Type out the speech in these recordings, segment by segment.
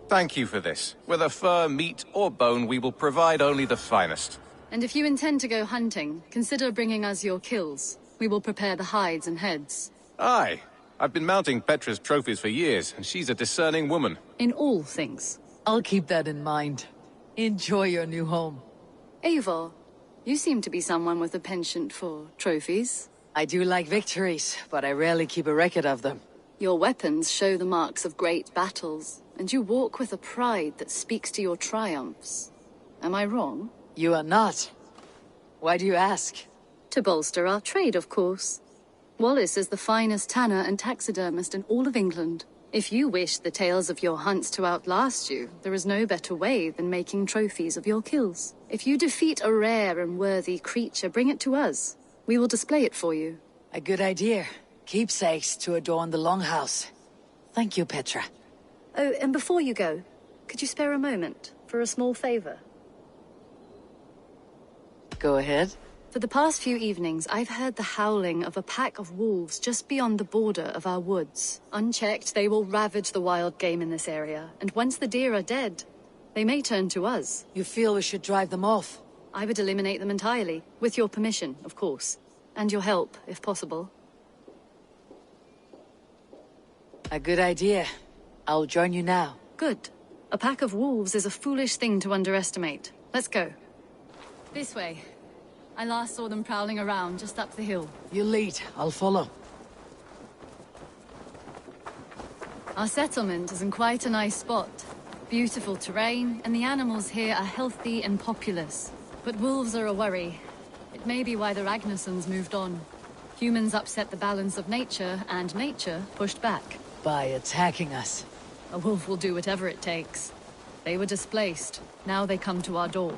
Thank you for this. Whether fur, meat, or bone, we will provide only the finest. And if you intend to go hunting, consider bringing us your kills. We will prepare the hides and heads. Aye. I've been mounting Petra's trophies for years, and she's a discerning woman. In all things. I'll keep that in mind. Enjoy your new home. Eivor, you seem to be someone with a penchant for trophies. I do like victories, but I rarely keep a record of them. Your weapons show the marks of great battles, and you walk with a pride that speaks to your triumphs. Am I wrong? You are not. Why do you ask? To bolster our trade, of course. Wallace is the finest tanner and taxidermist in all of England. If you wish the tales of your hunts to outlast you, there is no better way than making trophies of your kills. If you defeat a rare and worthy creature, bring it to us. We will display it for you. A good idea. Keepsakes to adorn the longhouse. Thank you, Petra. Oh, and before you go, could you spare a moment for a small favor? Go ahead. For the past few evenings, I've heard the howling of a pack of wolves just beyond the border of our woods. Unchecked, they will ravage the wild game in this area, and once the deer are dead, they may turn to us. You feel we should drive them off? I would eliminate them entirely, with your permission, of course. And your help, if possible. A good idea. I'll join you now. Good. A pack of wolves is a foolish thing to underestimate. Let's go. This way. I last saw them prowling around just up the hill. You lead. I'll follow. Our settlement is in quite a nice spot. Beautiful terrain, and the animals here are healthy and populous. But wolves are a worry. It may be why the Ragnarsons moved on. Humans upset the balance of nature, and nature pushed back. By attacking us. A wolf will do whatever it takes. They were displaced. Now they come to our door.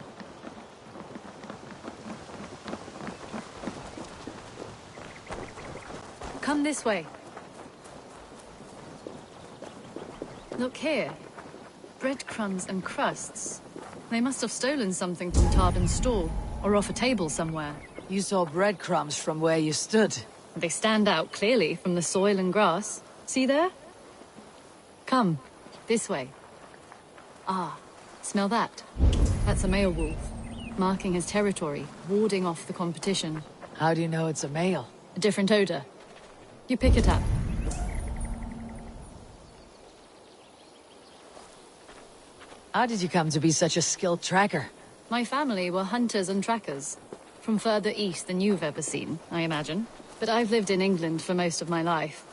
Come this way. Look here. Breadcrumbs and crusts. They must have stolen something from Tarben's store, or off a table somewhere. You saw breadcrumbs from where you stood. They stand out clearly from the soil and grass. See there? Come, this way. Ah, smell that? That's a male wolf, marking his territory, warding off the competition. How do you know it's a male? A different odor. You pick it up. How did you come to be such a skilled tracker? My family were hunters and trackers. From further east than you've ever seen, I imagine. But I've lived in England for most of my life.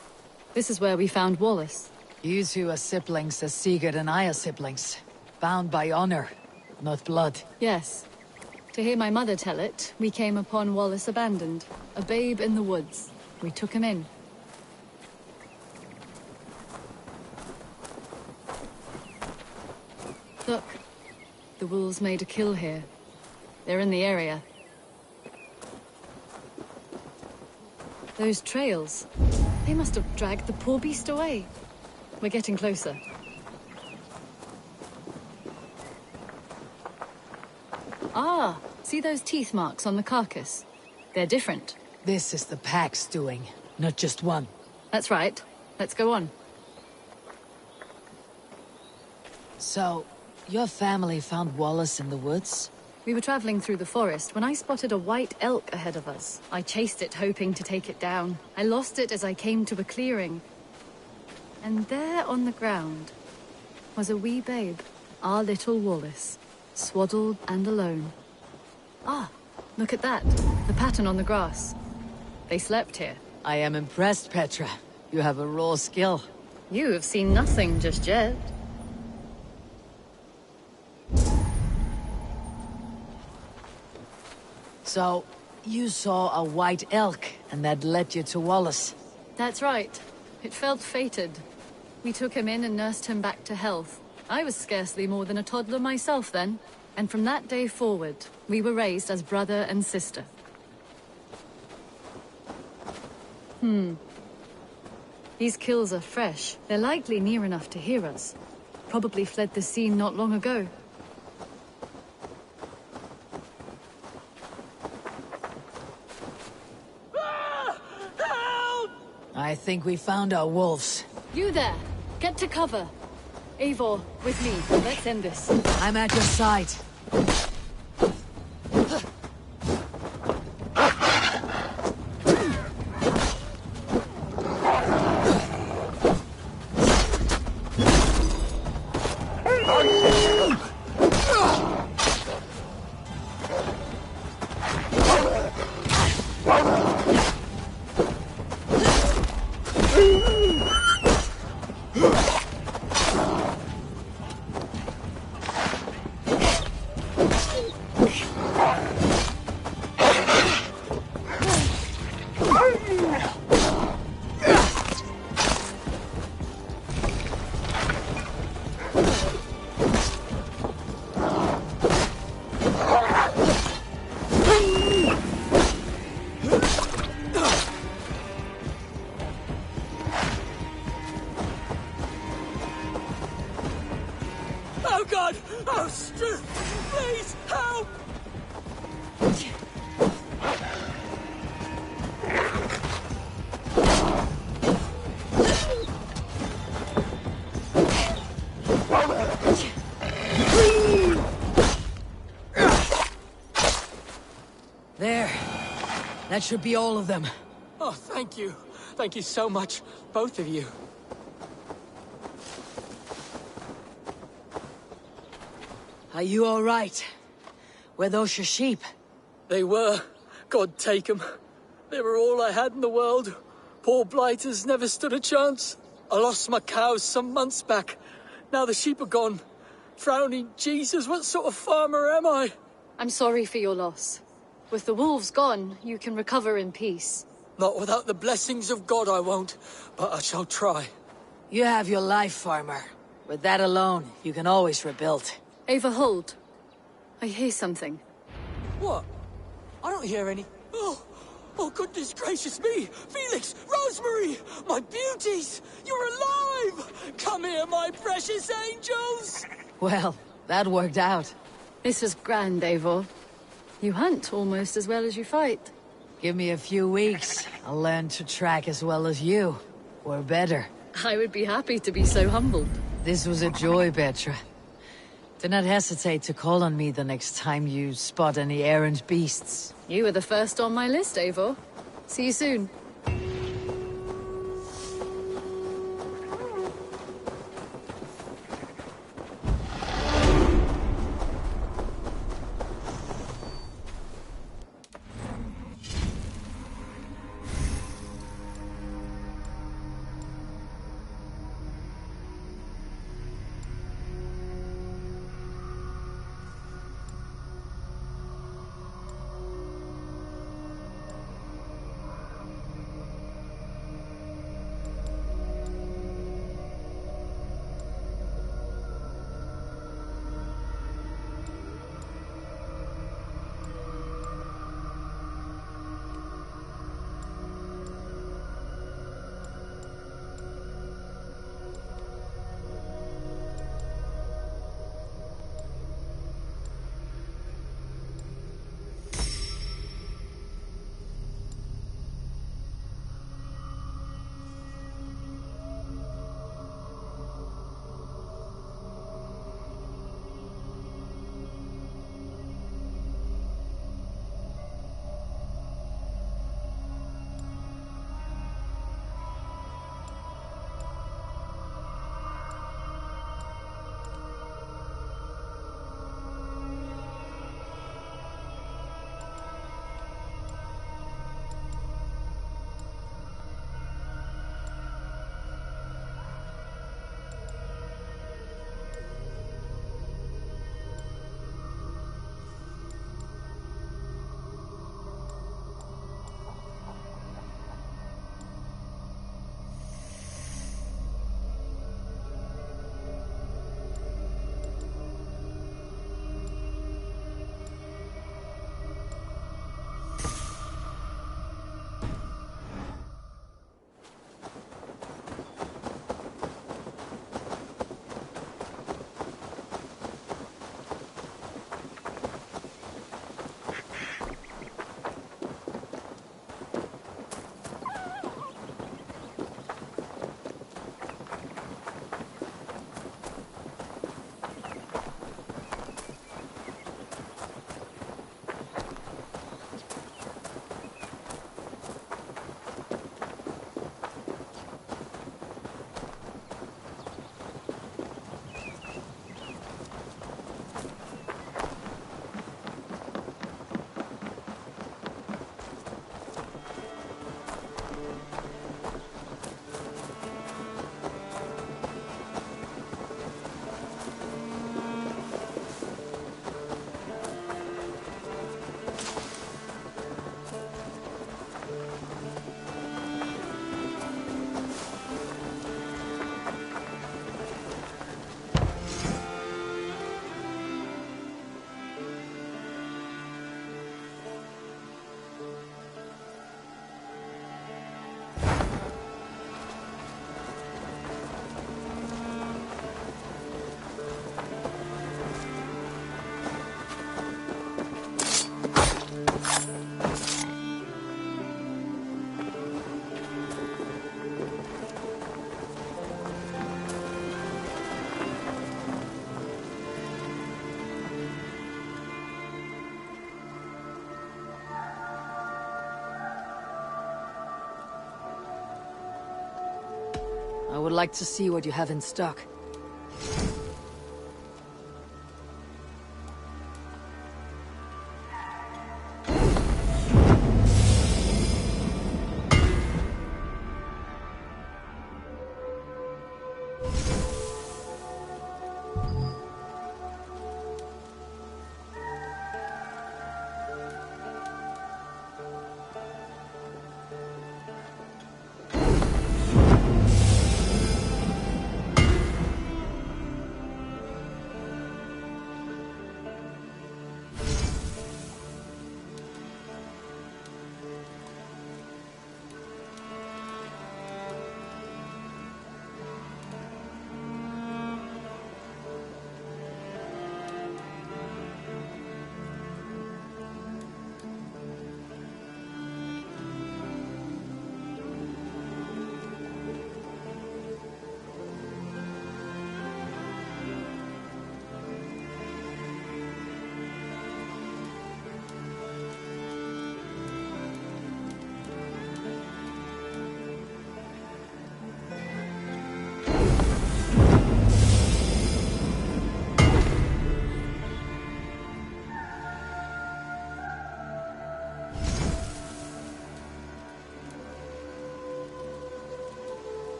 This is where we found Wallace. You two are siblings as Sigurd and I are siblings. Bound by honor, not blood. Yes. To hear my mother tell it, we came upon Wallace abandoned. A babe in the woods. We took him in. Look. The wolves made a kill here. They're in the area. Those trails. They must have dragged the poor beast away. We're getting closer. Ah, see those teeth marks on the carcass? They're different. This is the pack's doing, not just one. That's right. Let's go on. So, your family found Wallace in the woods? We were traveling through the forest when I spotted a white elk ahead of us. I chased it, hoping to take it down. I lost it as I came to a clearing. And there on the ground was a wee babe, our little Wallace, swaddled and alone. Ah, look at that. The pattern on the grass. They slept here. I am impressed, Petra. You have a raw skill. You have seen nothing just yet. So, you saw a white elk, and that led you to Wallace. That's right. It felt fated. We took him in and nursed him back to health. I was scarcely more than a toddler myself then. And from that day forward, we were raised as brother and sister. These kills are fresh. They're likely near enough to hear us. Probably fled the scene not long ago. I think we found our wolves. You there! Get to cover! Eivor, with me. Let's end this. I'm at your side. Oh God! Oh, Stu! Please, help! There. That should be all of them. Oh, thank you. Thank you so much, both of you. Are you all right? Were those your sheep? They were. God take them. They were all I had in the world. Poor blighters never stood a chance. I lost my cows some months back. Now the sheep are gone. Frowning Jesus, what sort of farmer am I? I'm sorry for your loss. With the wolves gone, you can recover in peace. Not without the blessings of God I won't, but I shall try. You have your life, farmer. With that alone, you can always rebuild. Ava, hold. I hear something. What? I don't hear any. Oh, goodness gracious me! Felix, Rosemary, my beauties! You're alive! Come here, my precious angels! Well, that worked out. This was grand, Eivor. You hunt almost as well as you fight. Give me a few weeks. I'll learn to track as well as you. Or better. I would be happy to be so humbled. This was a joy, Petra. Do not hesitate to call on me the next time you spot any errant beasts. You were the first on my list, Eivor. See you soon. would like to see what you have in stock.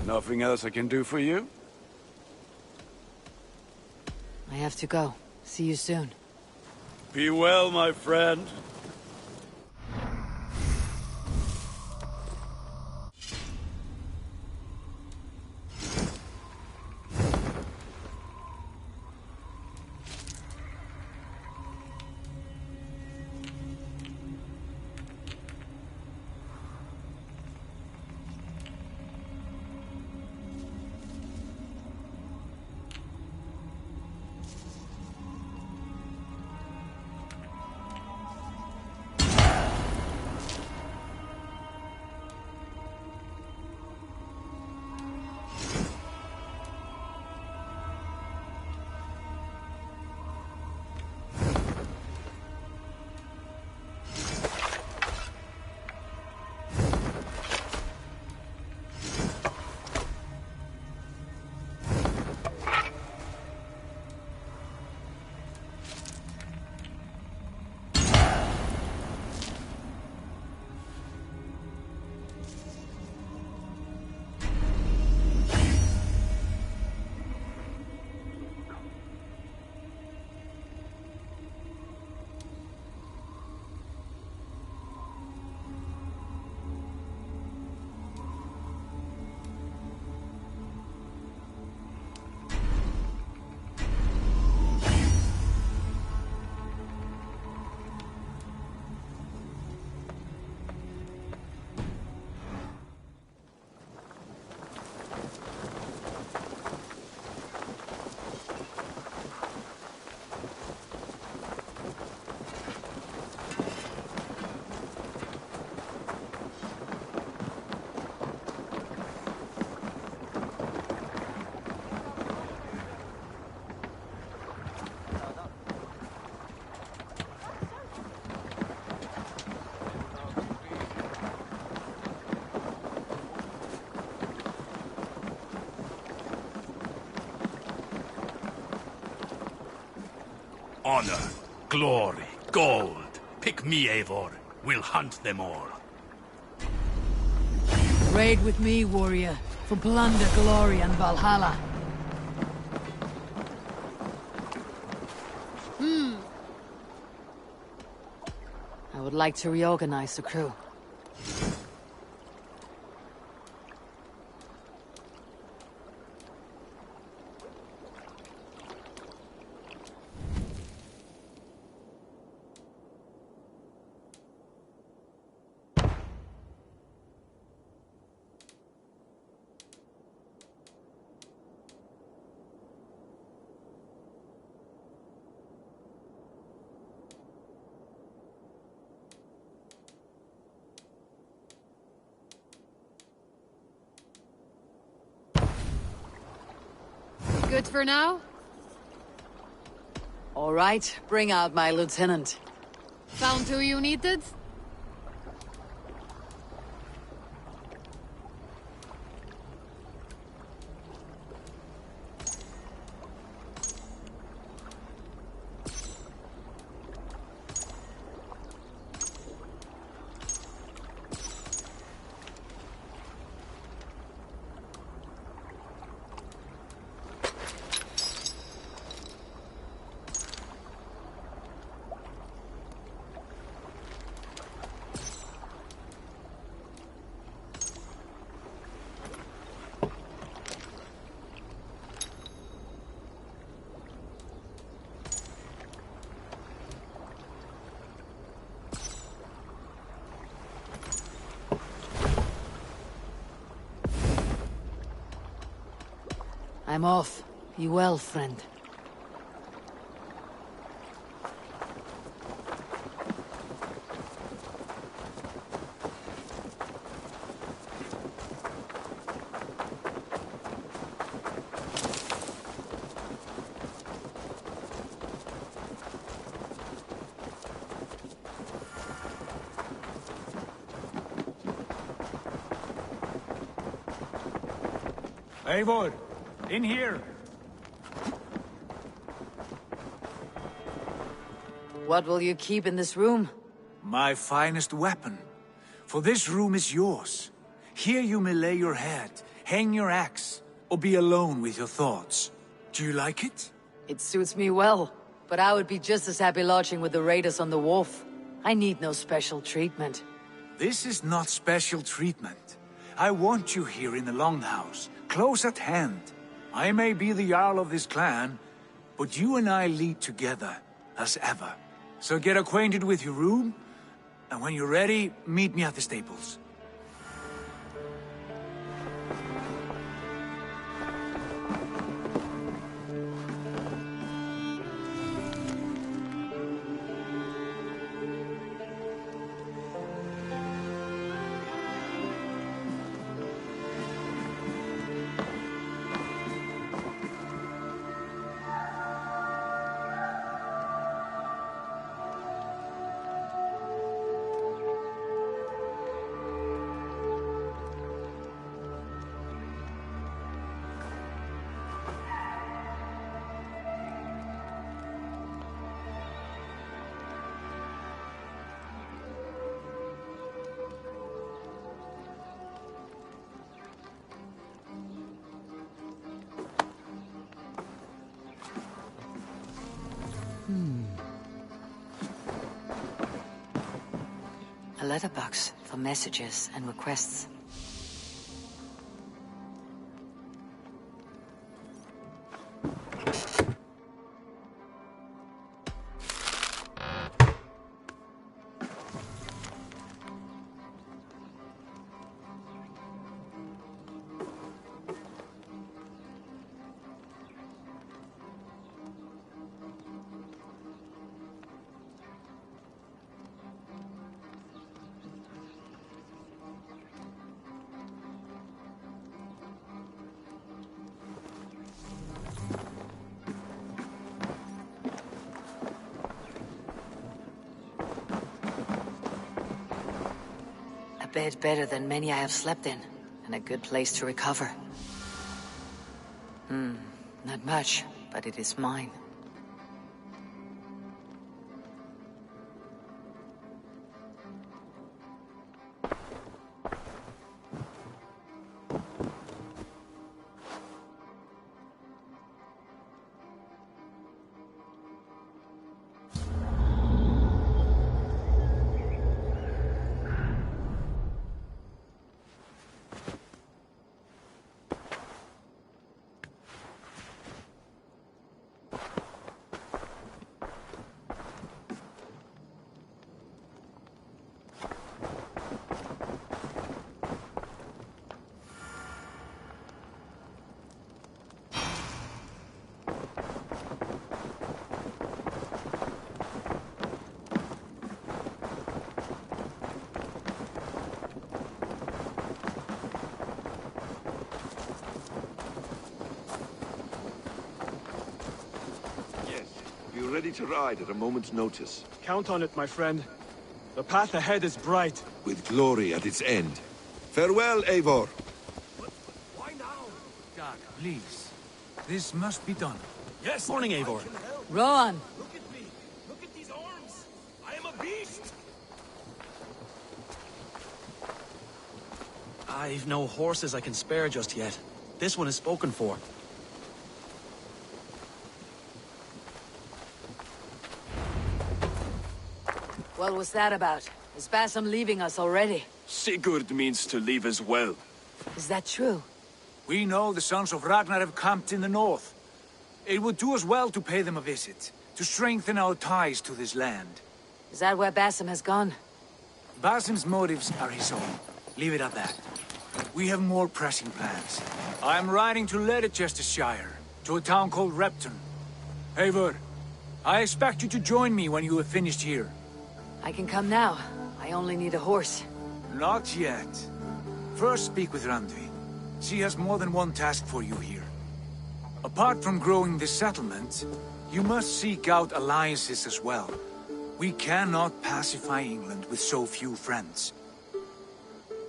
Nothing else I can do for you? I have to go. See you soon. Be well, my friend. Honor, glory, gold. Pick me, Eivor. We'll hunt them all. Raid with me, warrior, for plunder, glory, and Valhalla. I would like to reorganize the crew. Good for now? All right, bring out my lieutenant. Found who you needed? I'm off. Be well, friend. Eivor, in here. What will you keep in this room? My finest weapon. For this room is yours. Here you may lay your head, hang your axe, or be alone with your thoughts. Do you like it? It suits me well, but I would be just as happy lodging with the raiders on the wharf. I need no special treatment. This is not special treatment. I want you here in the Longhouse, close at hand. I may be the Jarl of this clan, but you and I lead together, as ever. So get acquainted with your room, and when you're ready, meet me at the stables. A letterbox for messages and requests. Bed better than many I have slept in, and a good place to recover. Not much, but it is mine. ready to ride at a moment's notice. Count on it, my friend. The path ahead is bright. With glory at its end. Farewell, Eivor. Why now? Dag, please. This must be done. Yes. Morning, Eivor. Rowan! Look at me. Look at these arms. I am a beast. I've no horses I can spare just yet. This one is spoken for. What was that about? Is Bassam leaving us already? Sigurd means to leave as well. Is that true? We know the sons of Ragnar have camped in the north. It would do us well to pay them a visit, to strengthen our ties to this land. Is that where Bassam has gone? Basim's motives are his own. Leave it at that. We have more pressing plans. I am riding to Leicestershire, to a town called Repton. Eivor, I expect you to join me when you have finished here. I can come now. I only need a horse. Not yet. First speak with Randvi. She has more than one task for you here. Apart from growing this settlement, you must seek out alliances as well. We cannot pacify England with so few friends.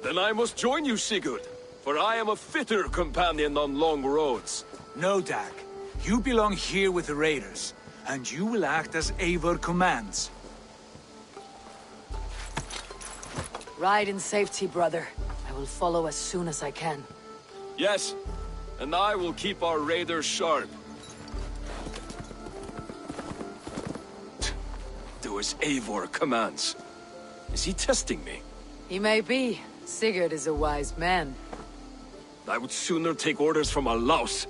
Then I must join you, Sigurd, for I am a fitter companion on long roads. No, Dag. You belong here with the raiders, and you will act as Eivor commands. Ride in safety, brother. I will follow as soon as I can. Yes, and I will keep our raiders sharp. Do as Eivor commands. Is he testing me? He may be. Sigurd is a wise man. I would sooner take orders from a louse.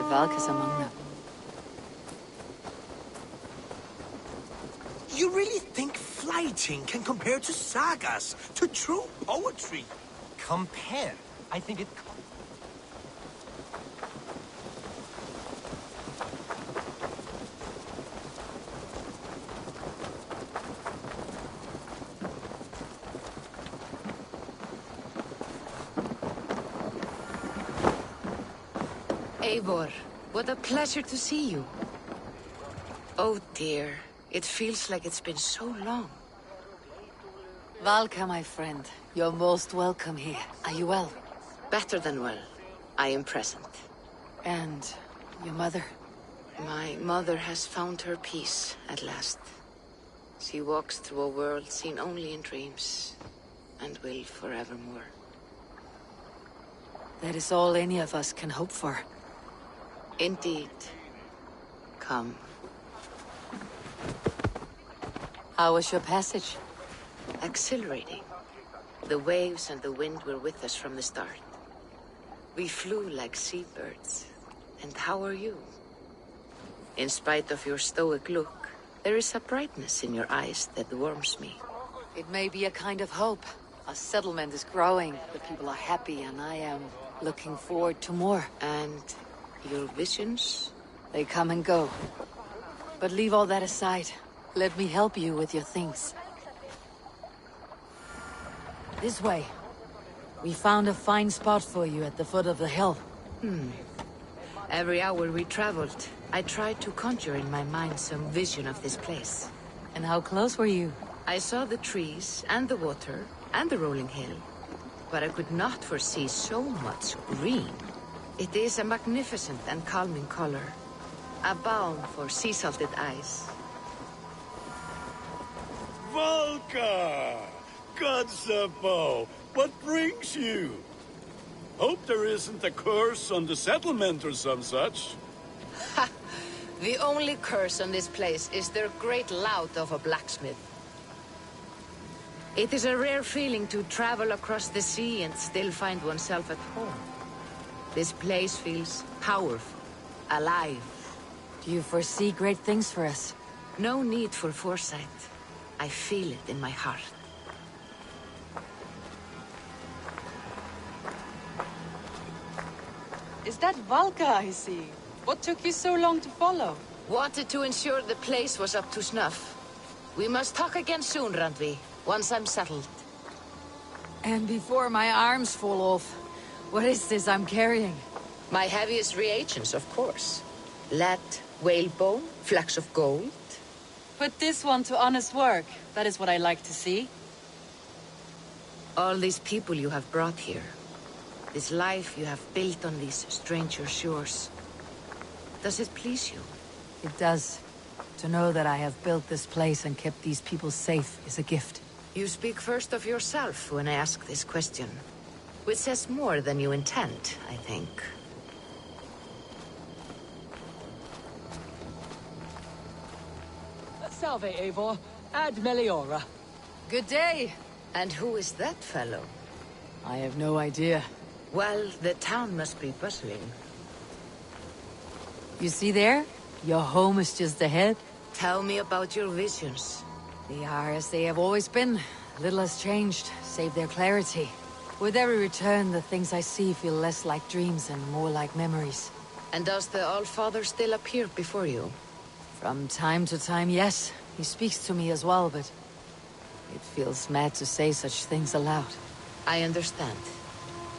Valka's among them. You really think flighting can compare to sagas, to true poetry? Compare? I think it... Eivor, what a pleasure to see you. Oh dear, it feels like it's been so long. Valka, my friend, you're most welcome here. Are you well? Better than well. I am present. And your mother? My mother has found her peace at last. She walks through a world seen only in dreams, and will forevermore. That is all any of us can hope for. Indeed. Come. How was your passage? Exhilarating. The waves and the wind were with us from the start. We flew like seabirds. And how are you? In spite of your stoic look, there is a brightness in your eyes that warms me. It may be a kind of hope. Our settlement is growing, the people are happy, and I am looking forward to more. And your visions? They come and go. But leave all that aside. Let me help you with your things. This way. We found a fine spot for you at the foot of the hill. Every hour we traveled, I tried to conjure in my mind some vision of this place. And how close were you? I saw the trees, and the water, and the rolling hill. But I could not foresee so much green. It is a magnificent and calming color. A balm for sea-salted eyes. Volka! Godsapo, what brings you? Hope there isn't a curse on the settlement or some such. Ha! The only curse on this place is their great lout of a blacksmith. It is a rare feeling to travel across the sea and still find oneself at home. This place feels powerful, alive. Do you foresee great things for us? No need for foresight. I feel it in my heart. Is that Valka I see? What took you so long to follow? Wanted to ensure the place was up to snuff. We must talk again soon, Randvi, once I'm settled. And before my arms fall off, what is this I'm carrying? My heaviest reagents, of course. Lead, whalebone, flecks of gold. Put this one to honest work. That is what I like to see. All these people you have brought here. This life you have built on these stranger shores. Does it please you? It does. To know that I have built this place and kept these people safe is a gift. You speak first of yourself when I ask this question. Which says more than you intend, I think. Salve, Eivor. Ad Meliora. Good day. And who is that fellow? I have no idea. Well, the town must be bustling. You see there? Your home is just ahead. Tell me about your visions. They are as they have always been. Little has changed, save their clarity. With every return, the things I see feel less like dreams and more like memories. And does the Allfather still appear before you? From time to time, yes. He speaks to me as well, but it feels mad to say such things aloud. I understand.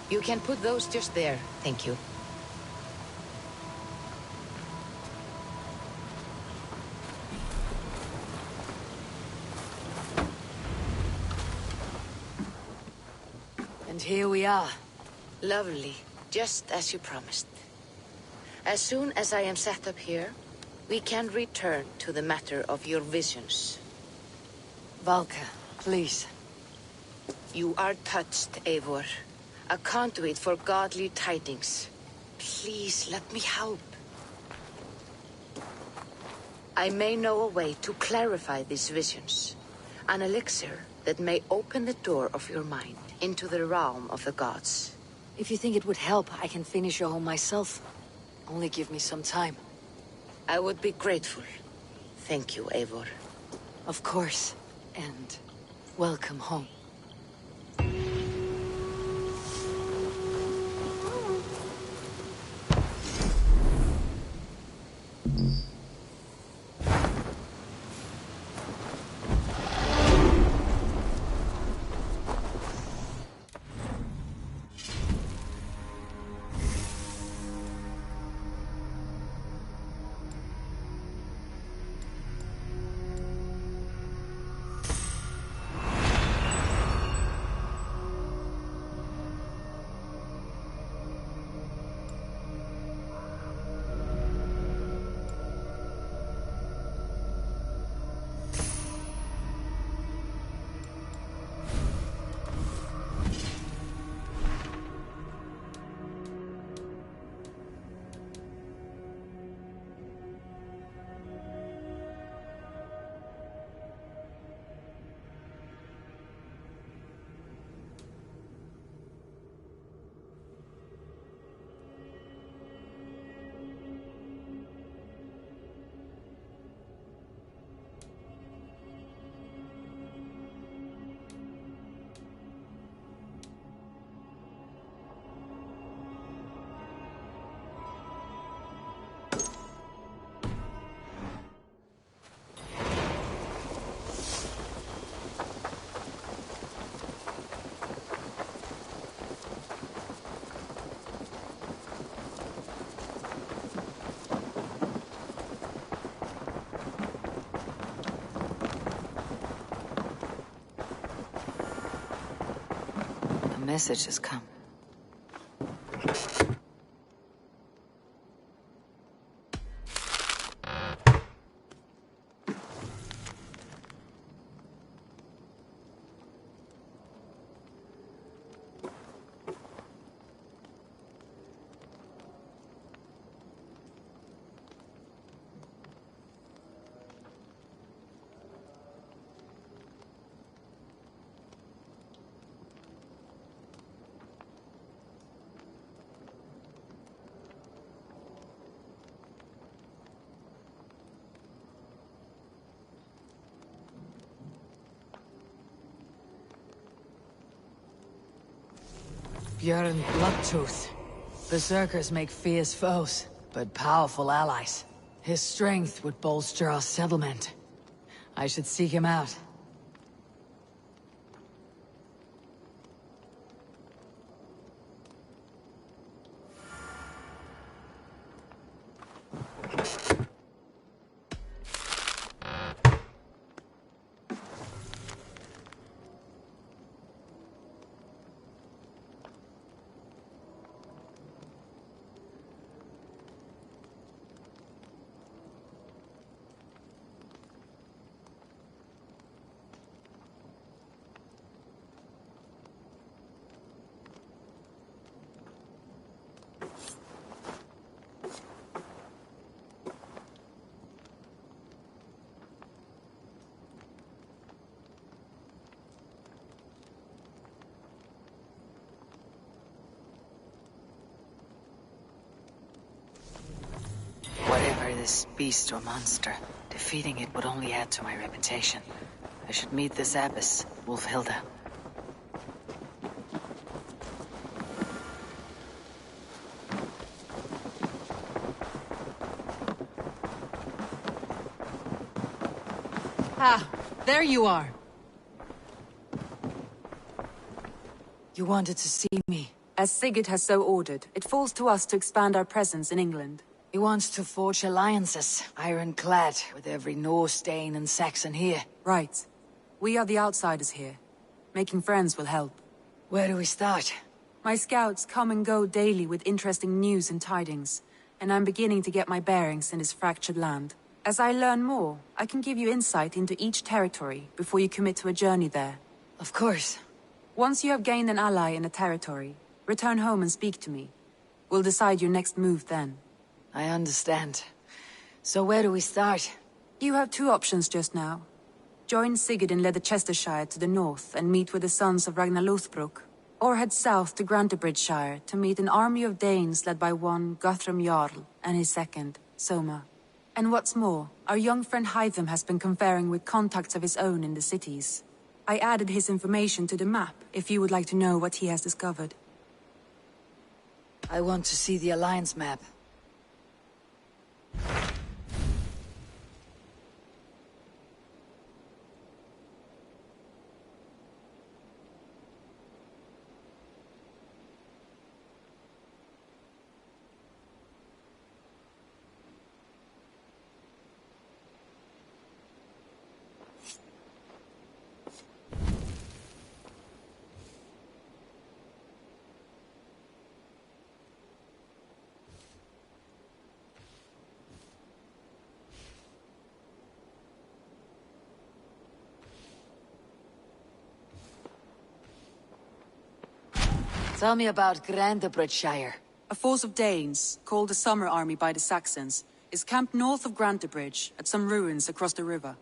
You can put those just there, thank you. And here we are. Lovely, just as you promised. As soon as I am set up here, we can return to the matter of your visions. Valka, please. You are touched, Eivor. A conduit for godly tidings. Please, let me help. I may know a way to clarify these visions. An elixir that may open the door of your mind into the realm of the gods. If you think it would help, I can finish your home myself. Only give me some time. I would be grateful. Thank you, Eivor. Of course. And welcome home. A message has come. Björn Bloodtooth. Berserkers make fierce foes, but powerful allies. His strength would bolster our settlement. I should seek him out. Whatever this beast or monster, defeating it would only add to my reputation. I should meet this abbess, Wolfhilda. Ah, there you are. You wanted to see me. As Sigurd has so ordered, it falls to us to expand our presence in England. He wants to forge alliances, ironclad, with every Norse, Dane, and Saxon here. Right. We are the outsiders here. Making friends will help. Where do we start? My scouts come and go daily with interesting news and tidings, and I'm beginning to get my bearings in this fractured land. As I learn more, I can give you insight into each territory before you commit to a journey there. Of course. Once you have gained an ally in a territory, return home and speak to me. We'll decide your next move then. I understand. So where do we start? You have two options just now. Join Sigurd in Leicestershire to the north and meet with the sons of Ragnar Lothbrok. Or head south to Grantebridgeshire to meet an army of Danes led by one Guthrum Jarl and his second, Soma. And what's more, our young friend Hytham has been conferring with contacts of his own in the cities. I added his information to the map if you would like to know what he has discovered. I want to see the Alliance map. Tell me about Grantebridgeshire. A force of Danes, called the Summer Army by the Saxons, is camped north of Grantebridge at some ruins across the river.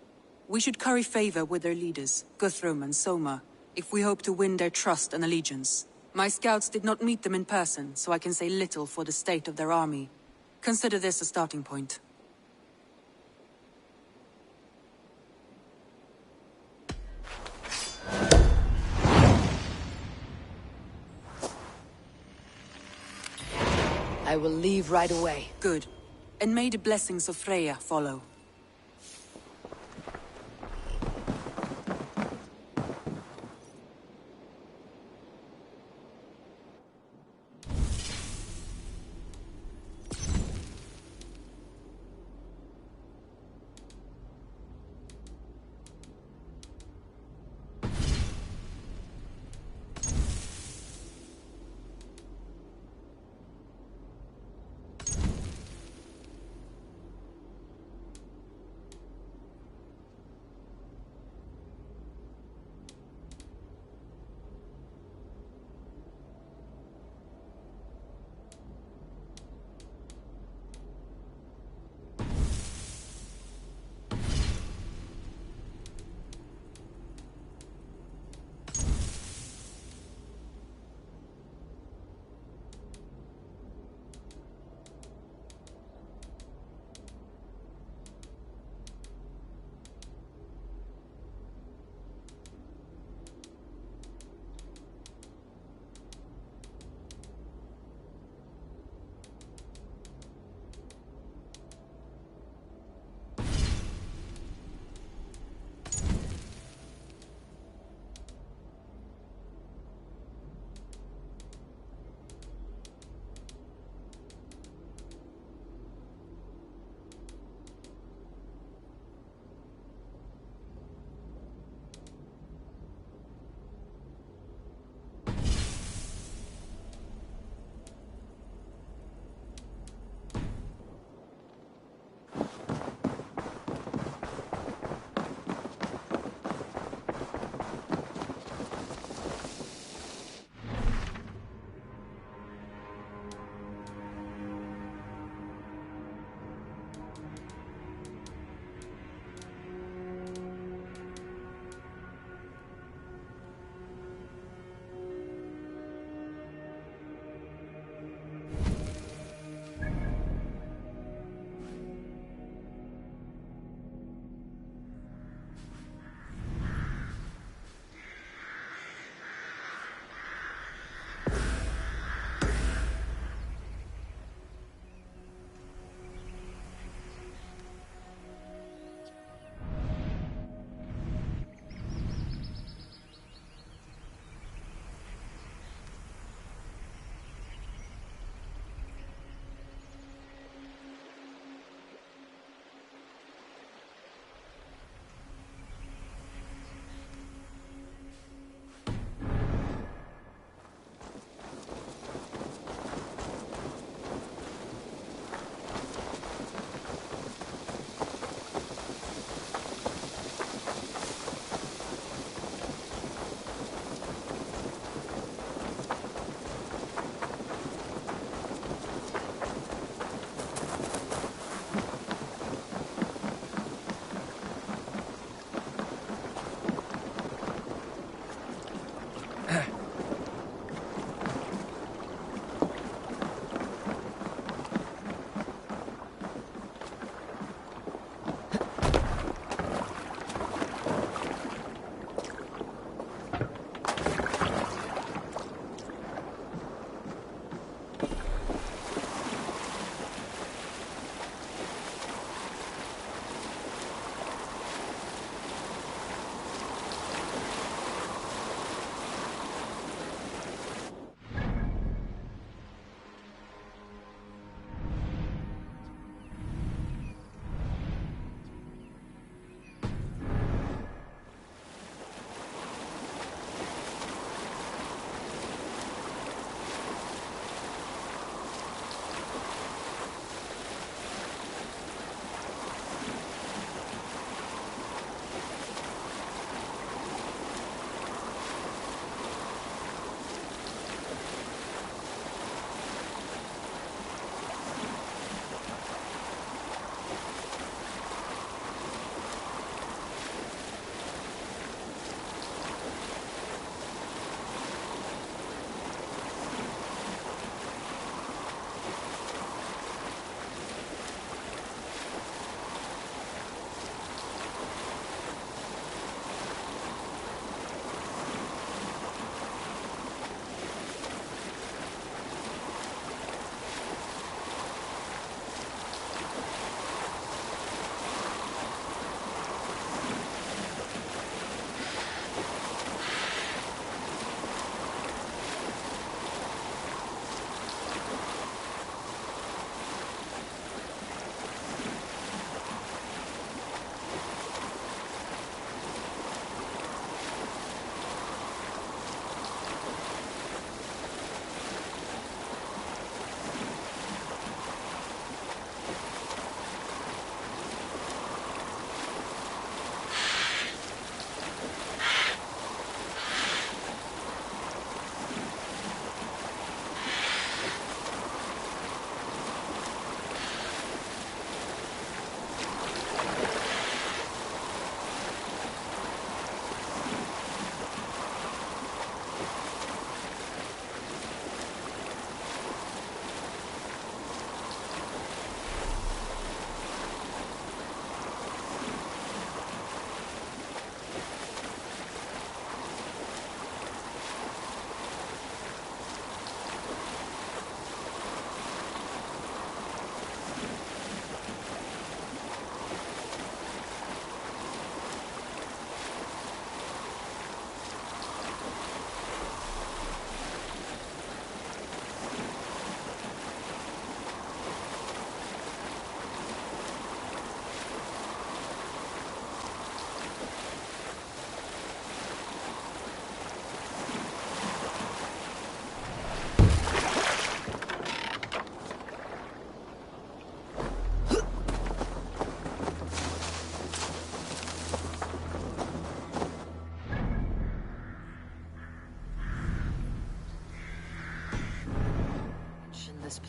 We should curry favor with their leaders, Guthrum and Soma, if we hope to win their trust and allegiance. My scouts did not meet them in person, so I can say little for the state of their army. Consider this a starting point. I will leave right away. Good. And may the blessings of Freya follow.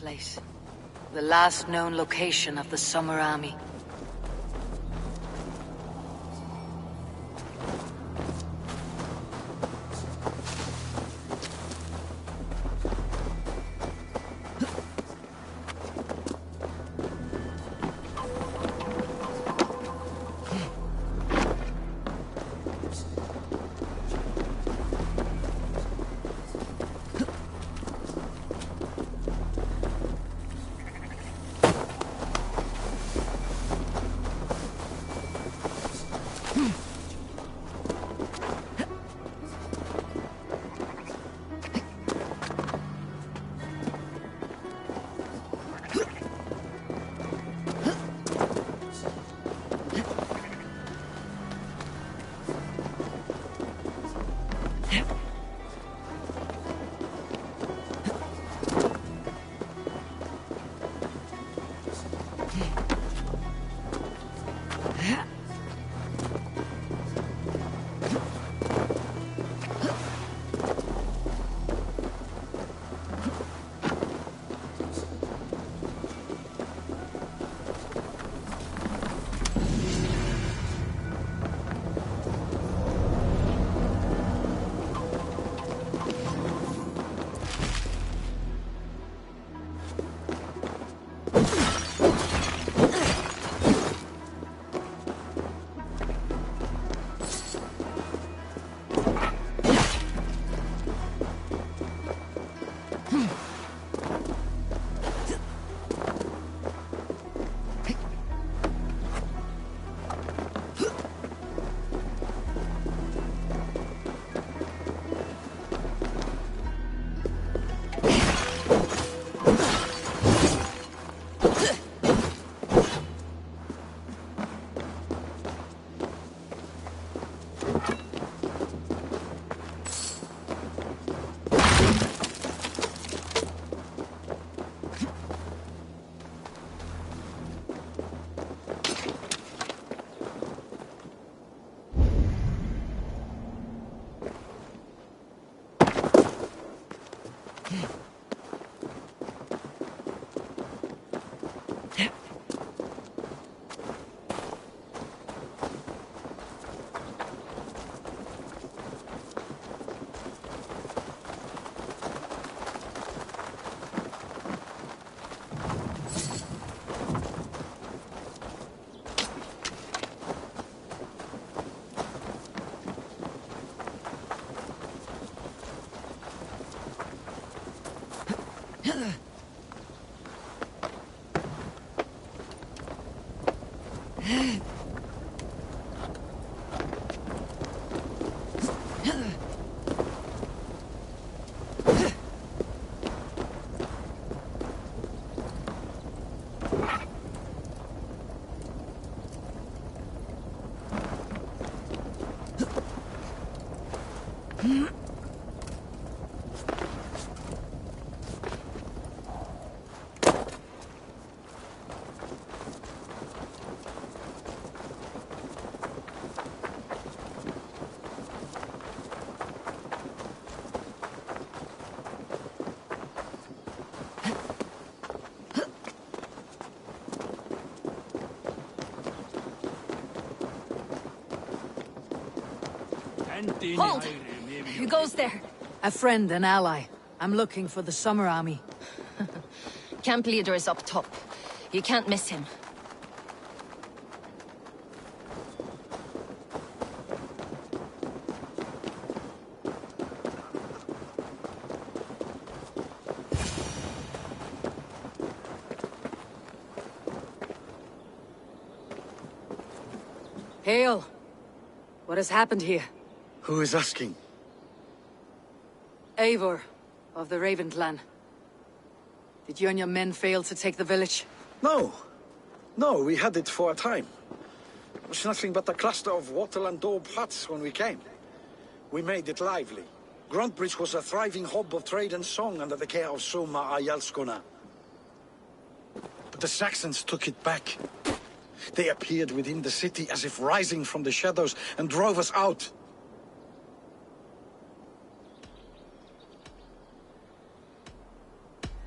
place. The last known location of the Summer Army. Hold! Who goes there? A friend, an ally. I'm looking for the Summer Army. Camp leader is up top. You can't miss him. Hail! What has happened here? Who is asking? Eivor, of the Raven clan. Did you and your men fail to take the village? No. No, we had it for a time. It was nothing but a cluster of wattle and daub huts when we came. We made it lively. Gruntbridge was a thriving hub of trade and song under the care of Soma Ayalskona. But the Saxons took it back. They appeared within the city as if rising from the shadows and drove us out.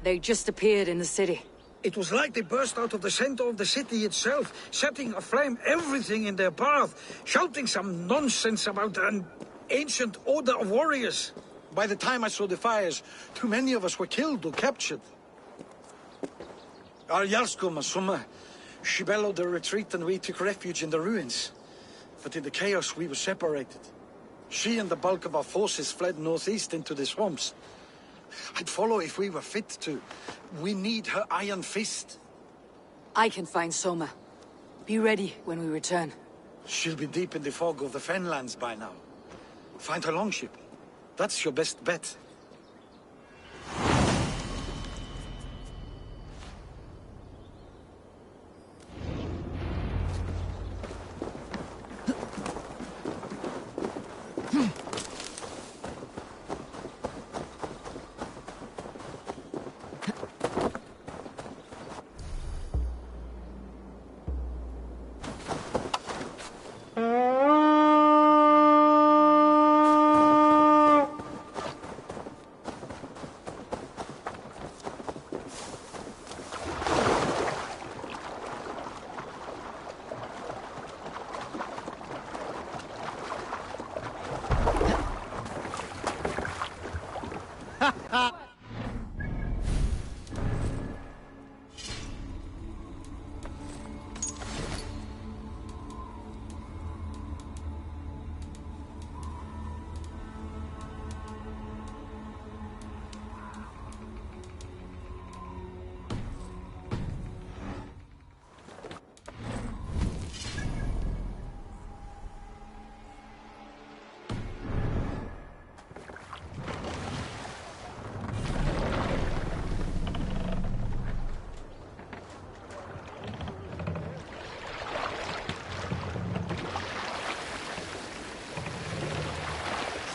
They just appeared in the city. It was like they burst out of the center of the city itself, setting aflame everything in their path, shouting some nonsense about an ancient order of warriors. By the time I saw the fires, too many of us were killed or captured. Our Jarlskum, Summa, she bellowed a retreat and we took refuge in the ruins. But in the chaos we were separated. She and the bulk of our forces fled northeast into the swamps. I'd follow if we were fit to. We need her iron fist. I can find Soma. Be ready when we return. She'll be deep in the fog of the Fenlands by now. Find her longship. That's your best bet.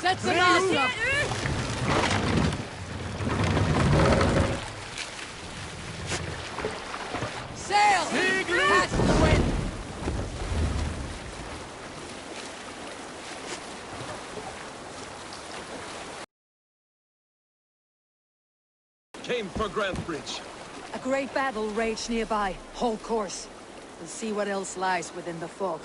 Set some Waasssup! Sail! Catch the wind! Came for Grantebridge. A great battle raged nearby. Hold course. We'll see what else lies within the fog.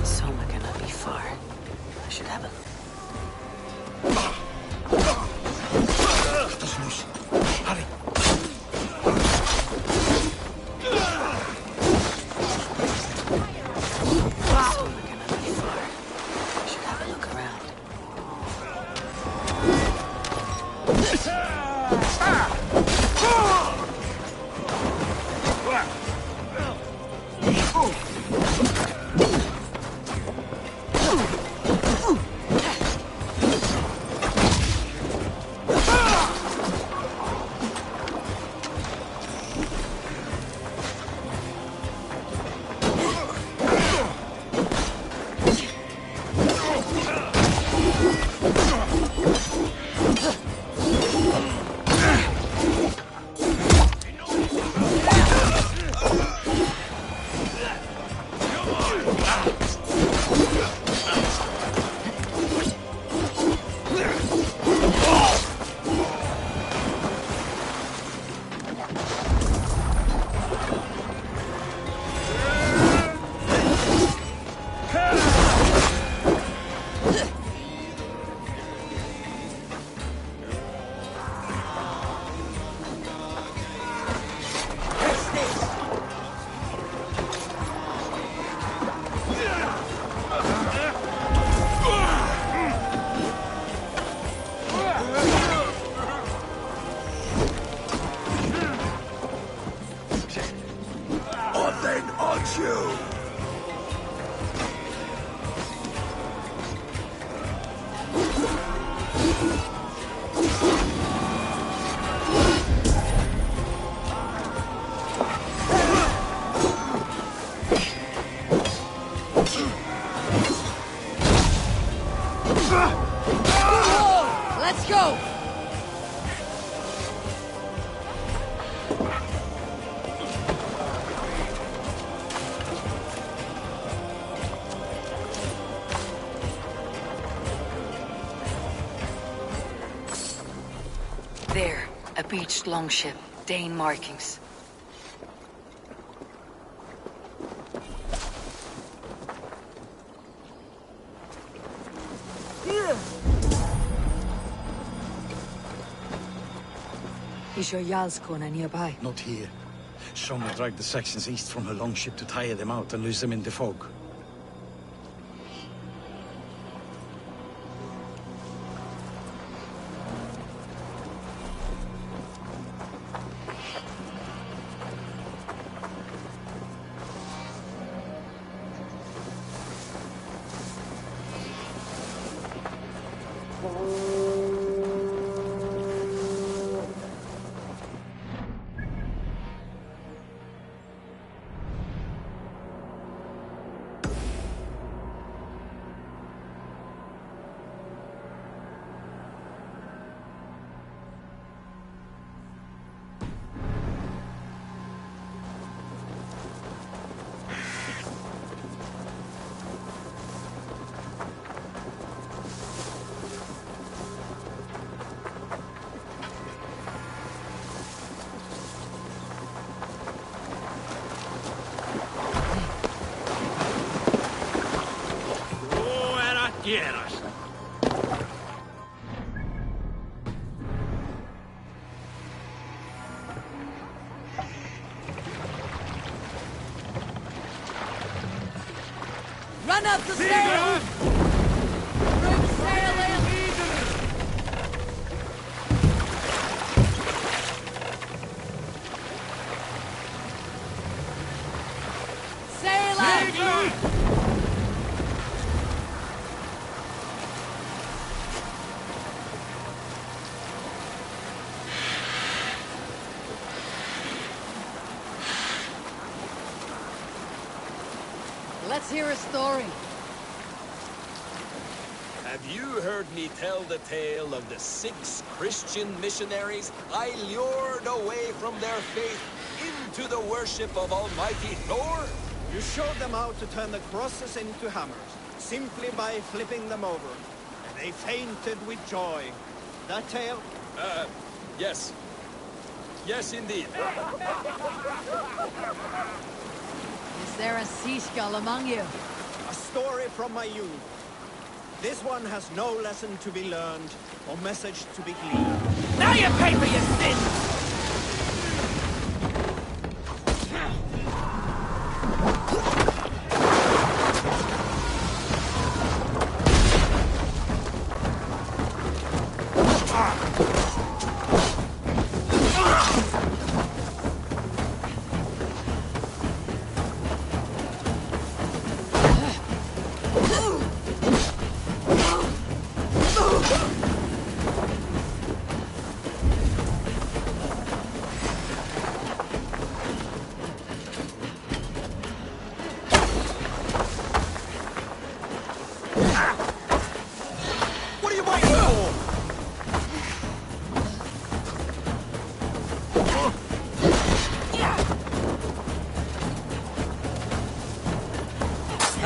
Soma cannot be far. I should have a... Cut us loose. Hurry. Soma cannot be far. I should have a look around. Let's go! A beached longship, Dane markings. Is your yall's corner nearby? Not here. Soma dragged the Saxons east from her longship to tire them out and lose them in the fog. quieras. Run up the stairs! Bring sail in! Sail out! Let's hear a story. Have you heard me tell the tale of the 6 Christian missionaries I lured away from their faith into the worship of Almighty Thor? You showed them how to turn the crosses into hammers, simply by flipping them over. And they fainted with joy. That tale? Yes. Yes, indeed. Is there a seagull among you? A story from my youth. This one has no lesson to be learned, or message to be gleaned. Now you pay for your sins!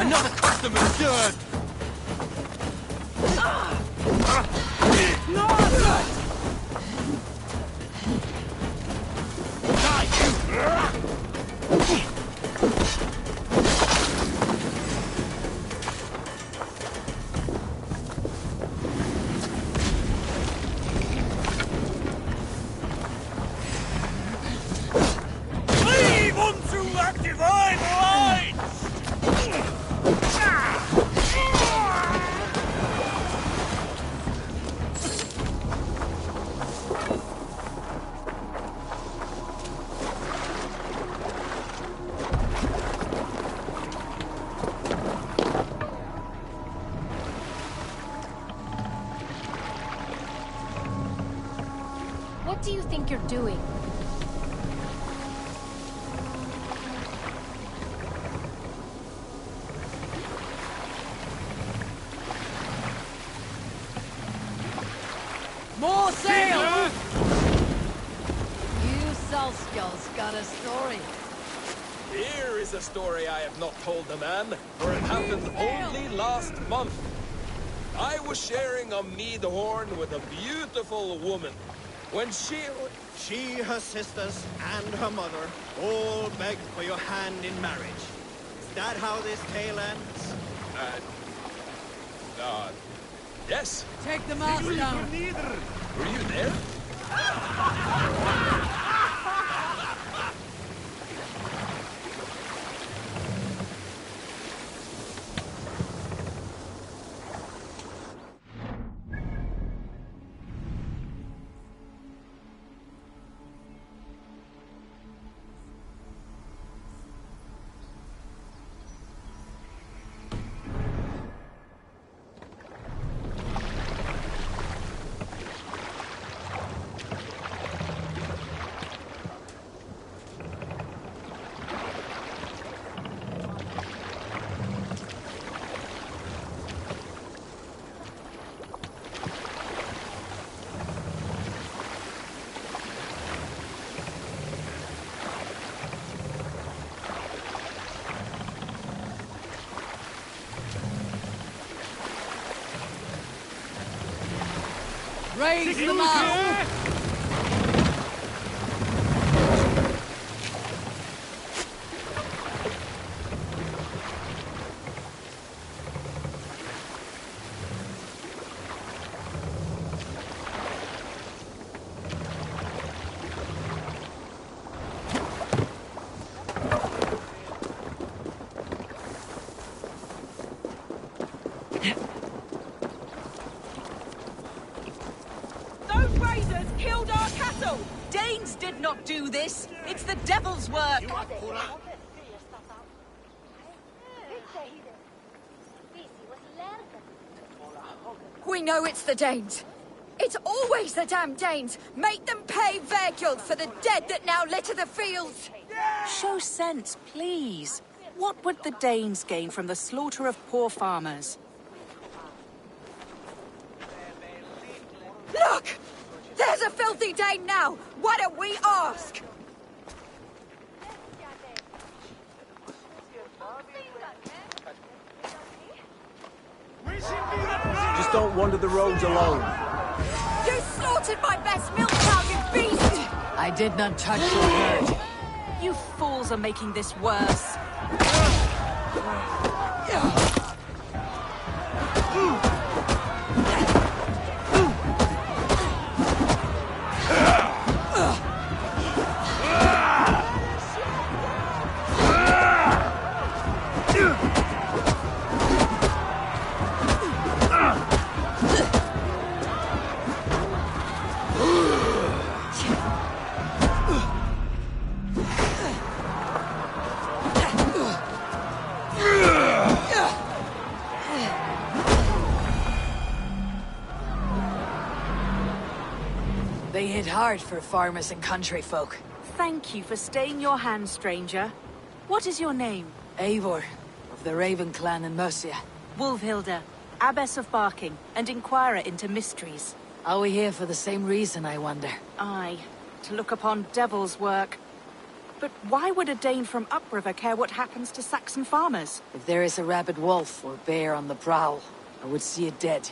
Another customer good! Leave unto that divine light! What do you think you're doing? More sail! You Salskulls got a story. Here is a story I have not told the man, for it happened only last month. I was sharing a mead horn with a beautiful woman. When She, her sisters, and her mother all begged for your hand in marriage. Is that how this tale ends? Yes. Take the mask down. Were you there? Raise the mast! Killed our cattle! Danes did not do this! It's the devil's work! We know it's the Danes! It's always the damn Danes! Make them pay their guilt for the dead that now litter the fields! Show sense, please. What would the Danes gain from the slaughter of poor farmers? Look! There's a filthy Dane now! Why don't we ask? Just don't wander the roads alone. You slaughtered my best milk cow, you beast! I did not touch your herd. You fools are making this worse. They hit hard for farmers and country folk. Thank you for staying your hand, stranger. What is your name? Eivor, of the Raven clan in Mercia. Wolfhilda, Abbess of Barking, and Inquirer into mysteries. Are we here for the same reason, I wonder? Aye, to look upon devil's work. But why would a Dane from upriver care what happens to Saxon farmers? If there is a rabid wolf or bear on the prowl, I would see it dead.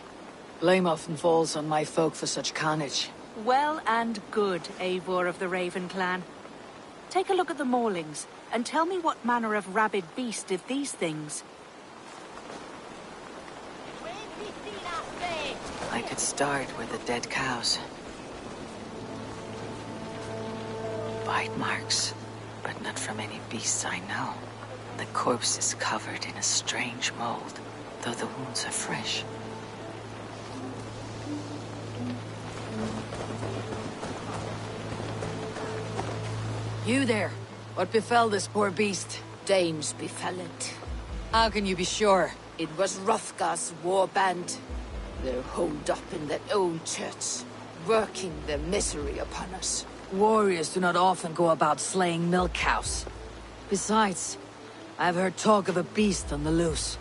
Blame often falls on my folk for such carnage. Well and good, Eivor of the Raven clan. Take a look at the maulings, and tell me what manner of rabid beast did these things. I could start with the dead cows. Bite marks, but not from any beasts I know. The corpse is covered in a strange mold, though the wounds are fresh. You there! What befell this poor beast? Danes befell it. How can you be sure? It was Hrothgar's war band. They're holed up in their own church, working their misery upon us. Warriors do not often go about slaying milk cows. Besides, I've heard talk of a beast on the loose.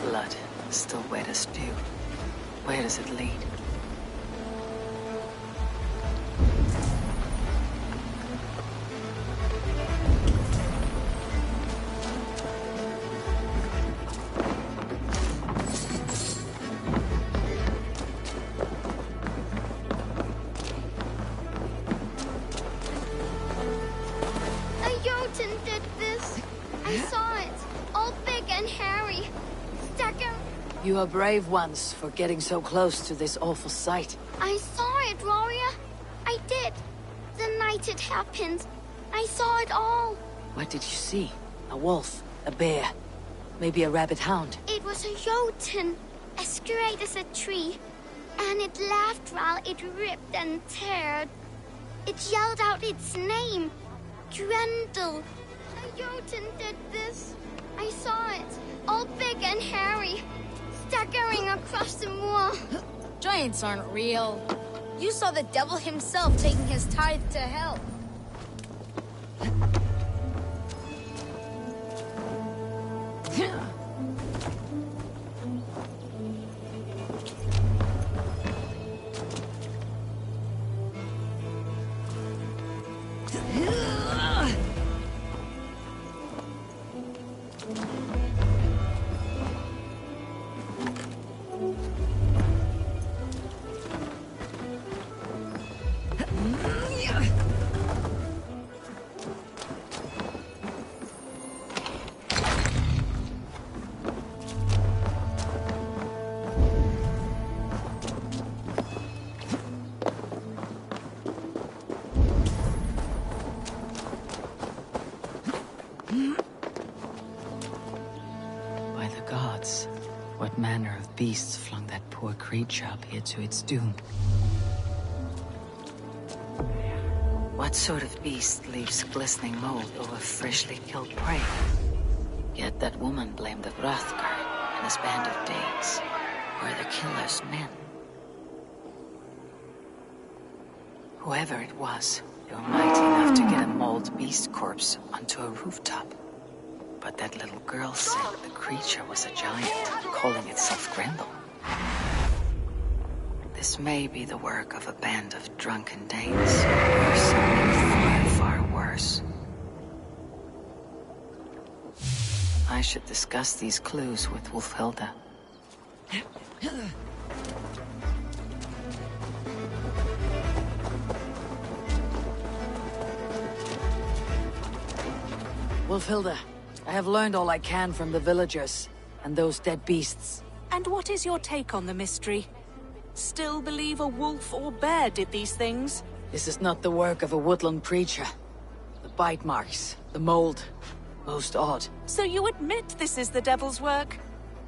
Blood, still wet as dew. Where does it lead? I saw it. All big and hairy. Stuck in... You are brave ones for getting so close to this awful sight. I saw it, warrior. I did. The night it happened. I saw it all. What did you see? A wolf? A bear? Maybe a rabbit hound? It was a jotun, as great as a tree. And it laughed while it ripped and teared. It yelled out its name. Grendel. A jotun did this. I saw it. All big and hairy. Staggering across the moor. Giants aren't real. You saw the devil himself taking his tithe to hell. What manner of beasts flung that poor creature up here to its doom? What sort of beast leaves glistening mold over freshly killed prey? Yet that woman blamed the Hrothgar and his band of Danes. Were the killer's men? Whoever it was, they were mighty enough to get a mauled beast corpse onto a rooftop. But that little girl said the creature was a giant, calling itself Grendel. This may be the work of a band of drunken Danes, or something far, far worse. I should discuss these clues with Wulfhilda. Wulfhilda, I have learned all I can from the villagers and those dead beasts. And what is your take on the mystery? Still believe a wolf or bear did these things? This is not the work of a woodland creature. The bite marks, the mold, most odd. So you admit this is the devil's work?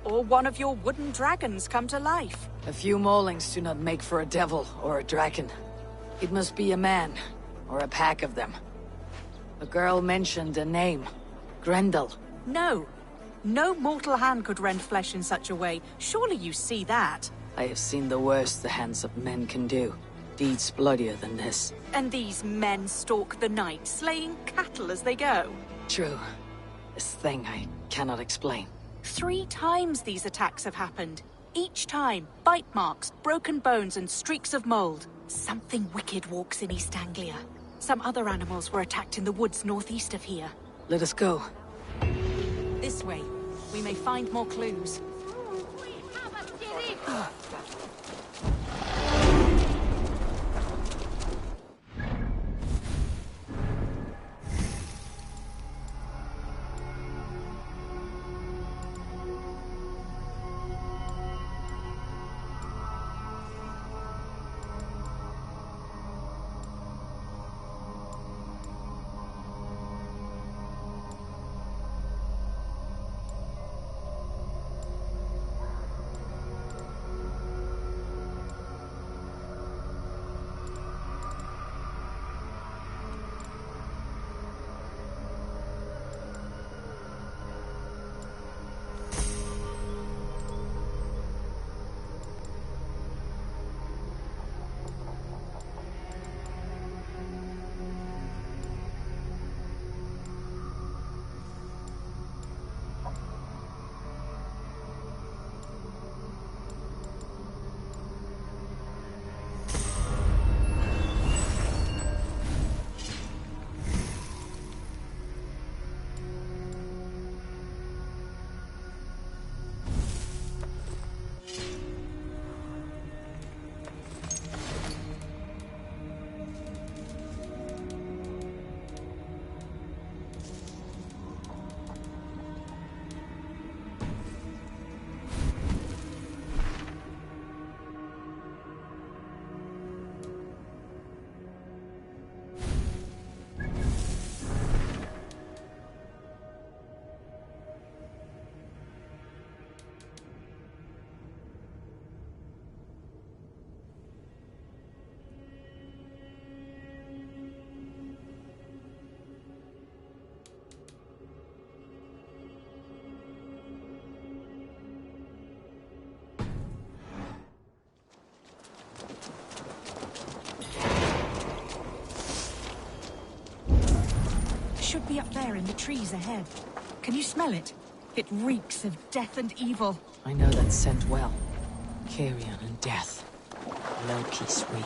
Or one of your wooden dragons come to life? A few maulings do not make for a devil or a dragon. It must be a man, or a pack of them. The girl mentioned a name. Grendel. No. No mortal hand could rend flesh in such a way. Surely you see that. I have seen the worst the hands of men can do. Deeds bloodier than this. And these men stalk the night, slaying cattle as they go. True. This thing I cannot explain. 3 times these attacks have happened. Each time, bite marks, broken bones, and streaks of mold. Something wicked walks in East Anglia. Some other animals were attacked in the woods northeast of here. Let us go. This way. We may find more clues. be up there in the trees ahead. Can you smell it? It reeks of death and evil. I know that scent well. Carrion and death. Low-key sweet.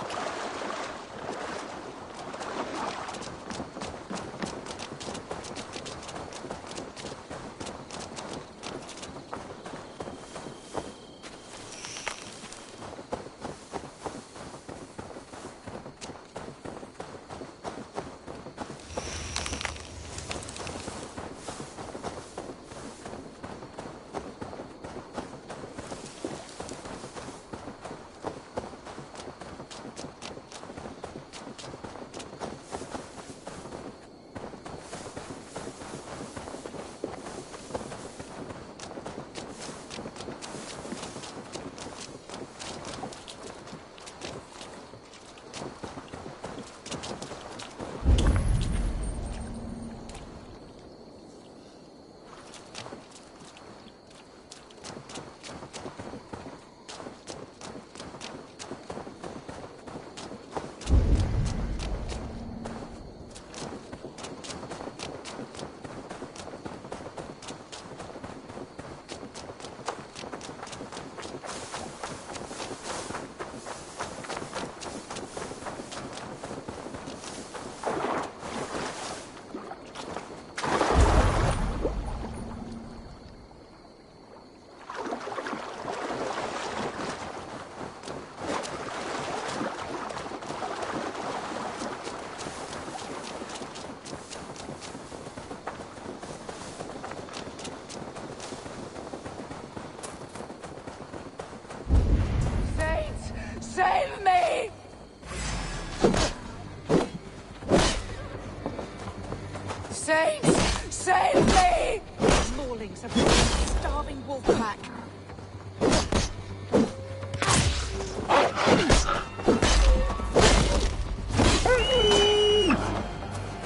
Save me! Saints, save me! Maulings of a starving wolf pack.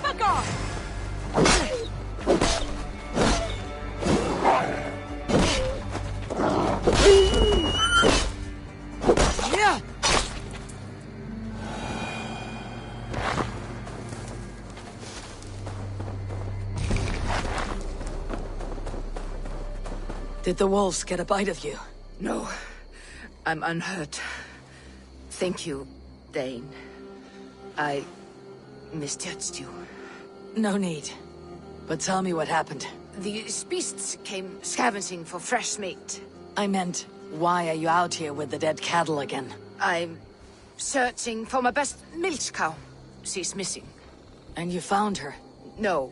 Fuck off! Did the wolves get a bite of you? No, I'm unhurt. Thank you, Dane. I misjudged you. No need. But tell me what happened. These beasts came scavenging for fresh meat. I meant, why are you out here with the dead cattle again? I'm searching for my best milch cow. She's missing. And you found her? No,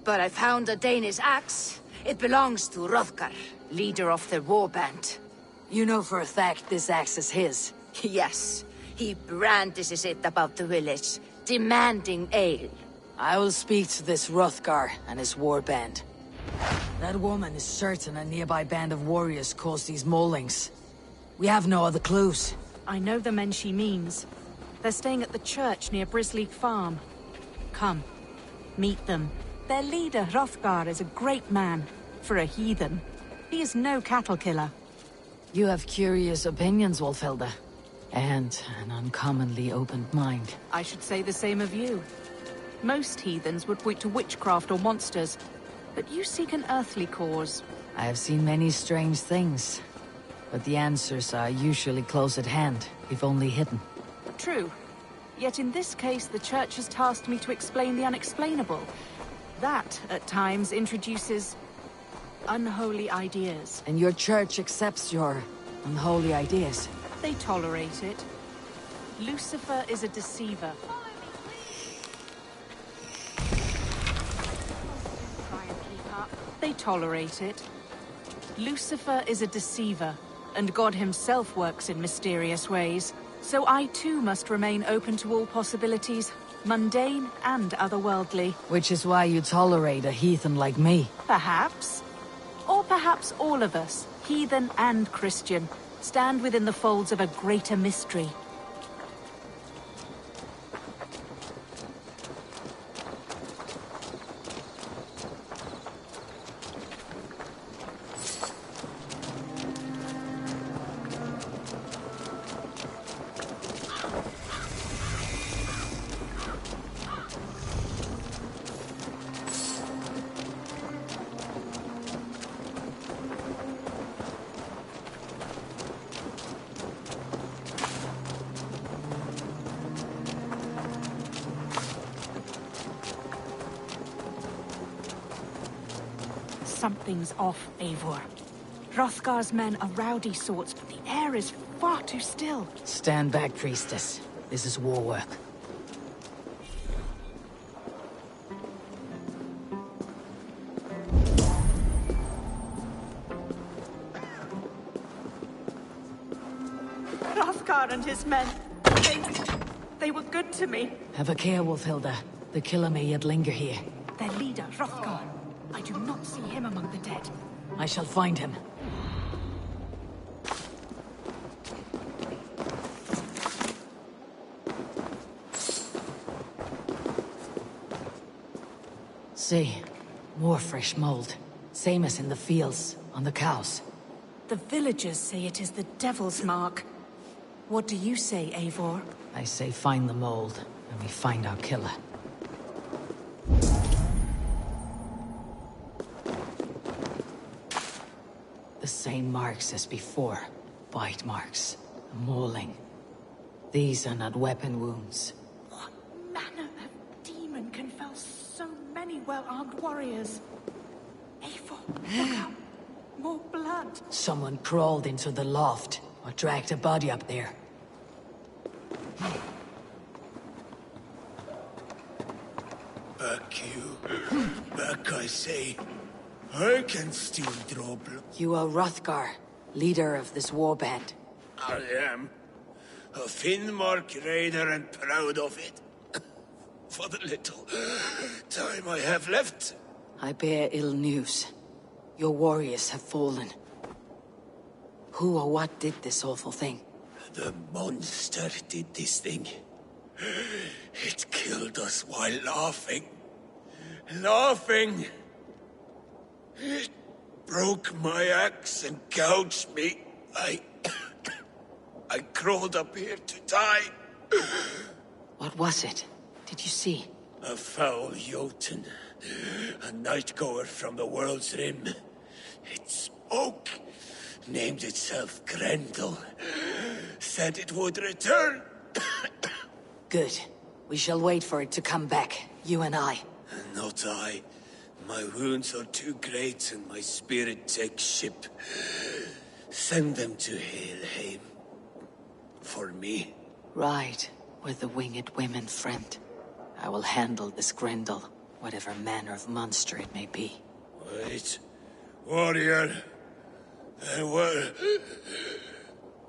but I found a Danish axe. It belongs to Hrothgar, leader of the war band. You know for a fact this axe is his? Yes. He brandishes it about the village, demanding ale. I will speak to this Hrothgar and his war band. That woman is certain a nearby band of warriors caused these maulings. We have no other clues. I know the men she means. They're staying at the church near Brisleek Farm. Come, meet them. Their leader, Hrothgar, is a great man. For a heathen. He is no cattle killer. You have curious opinions, Wolfhilda. And an uncommonly open mind. I should say the same of you. Most heathens would point to witchcraft or monsters, but you seek an earthly cause. I have seen many strange things, but the answers are usually close at hand, if only hidden. True. Yet in this case, the Church has tasked me to explain the unexplainable. That, at times, introduces unholy ideas. And your Church accepts your unholy ideas? They tolerate it. Lucifer is a deceiver. They tolerate it. Lucifer is a deceiver, and God himself works in mysterious ways. So I too must remain open to all possibilities, mundane and otherworldly. Which is why you tolerate a heathen like me. Perhaps. Or perhaps all of us, heathen and Christian, stand within the folds of a greater mystery. Something's off, Eivor. Hrothgar's men are rowdy sorts, but the air is far too still. Stand back, priestess. This is war work. Hrothgar and his men, they were good to me. Have a care, Wolfhilda. The killer may yet linger here. Their leader, Hrothgar. I do not see him among the dead. I shall find him. See, more fresh mold. Same as in the fields, on the cows. The villagers say it is the Devil's Mark. What do you say, Eivor? I say find the mold, and we find our killer. The same marks as before. Bite marks. A mauling. These are not weapon wounds. What manner of demon can fell so many well-armed warriors? Eivor, look up. More blood. Someone crawled into the loft, or dragged a body up there. Back you. Back, I say. I can still draw blood. You are Hrothgar, leader of this warband. I am. A Finnmark raider and proud of it. For the little time I have left. I bear ill news. Your warriors have fallen. Who or what did this awful thing? The monster did this thing. It killed us while laughing. Laughing! It broke my axe and gouged me. I crawled up here to die. What was it? Did you see? A foul Jotun. A night-goer from the world's rim. It spoke. Named itself Grendel. Said it would return. Good. We shall wait for it to come back, you and I. Not I. My wounds are too great and my spirit takes ship. Send them to Helheim. For me. Ride with the winged women, friend. I will handle this Grendel, whatever manner of monster it may be. Wait. Warrior. There were...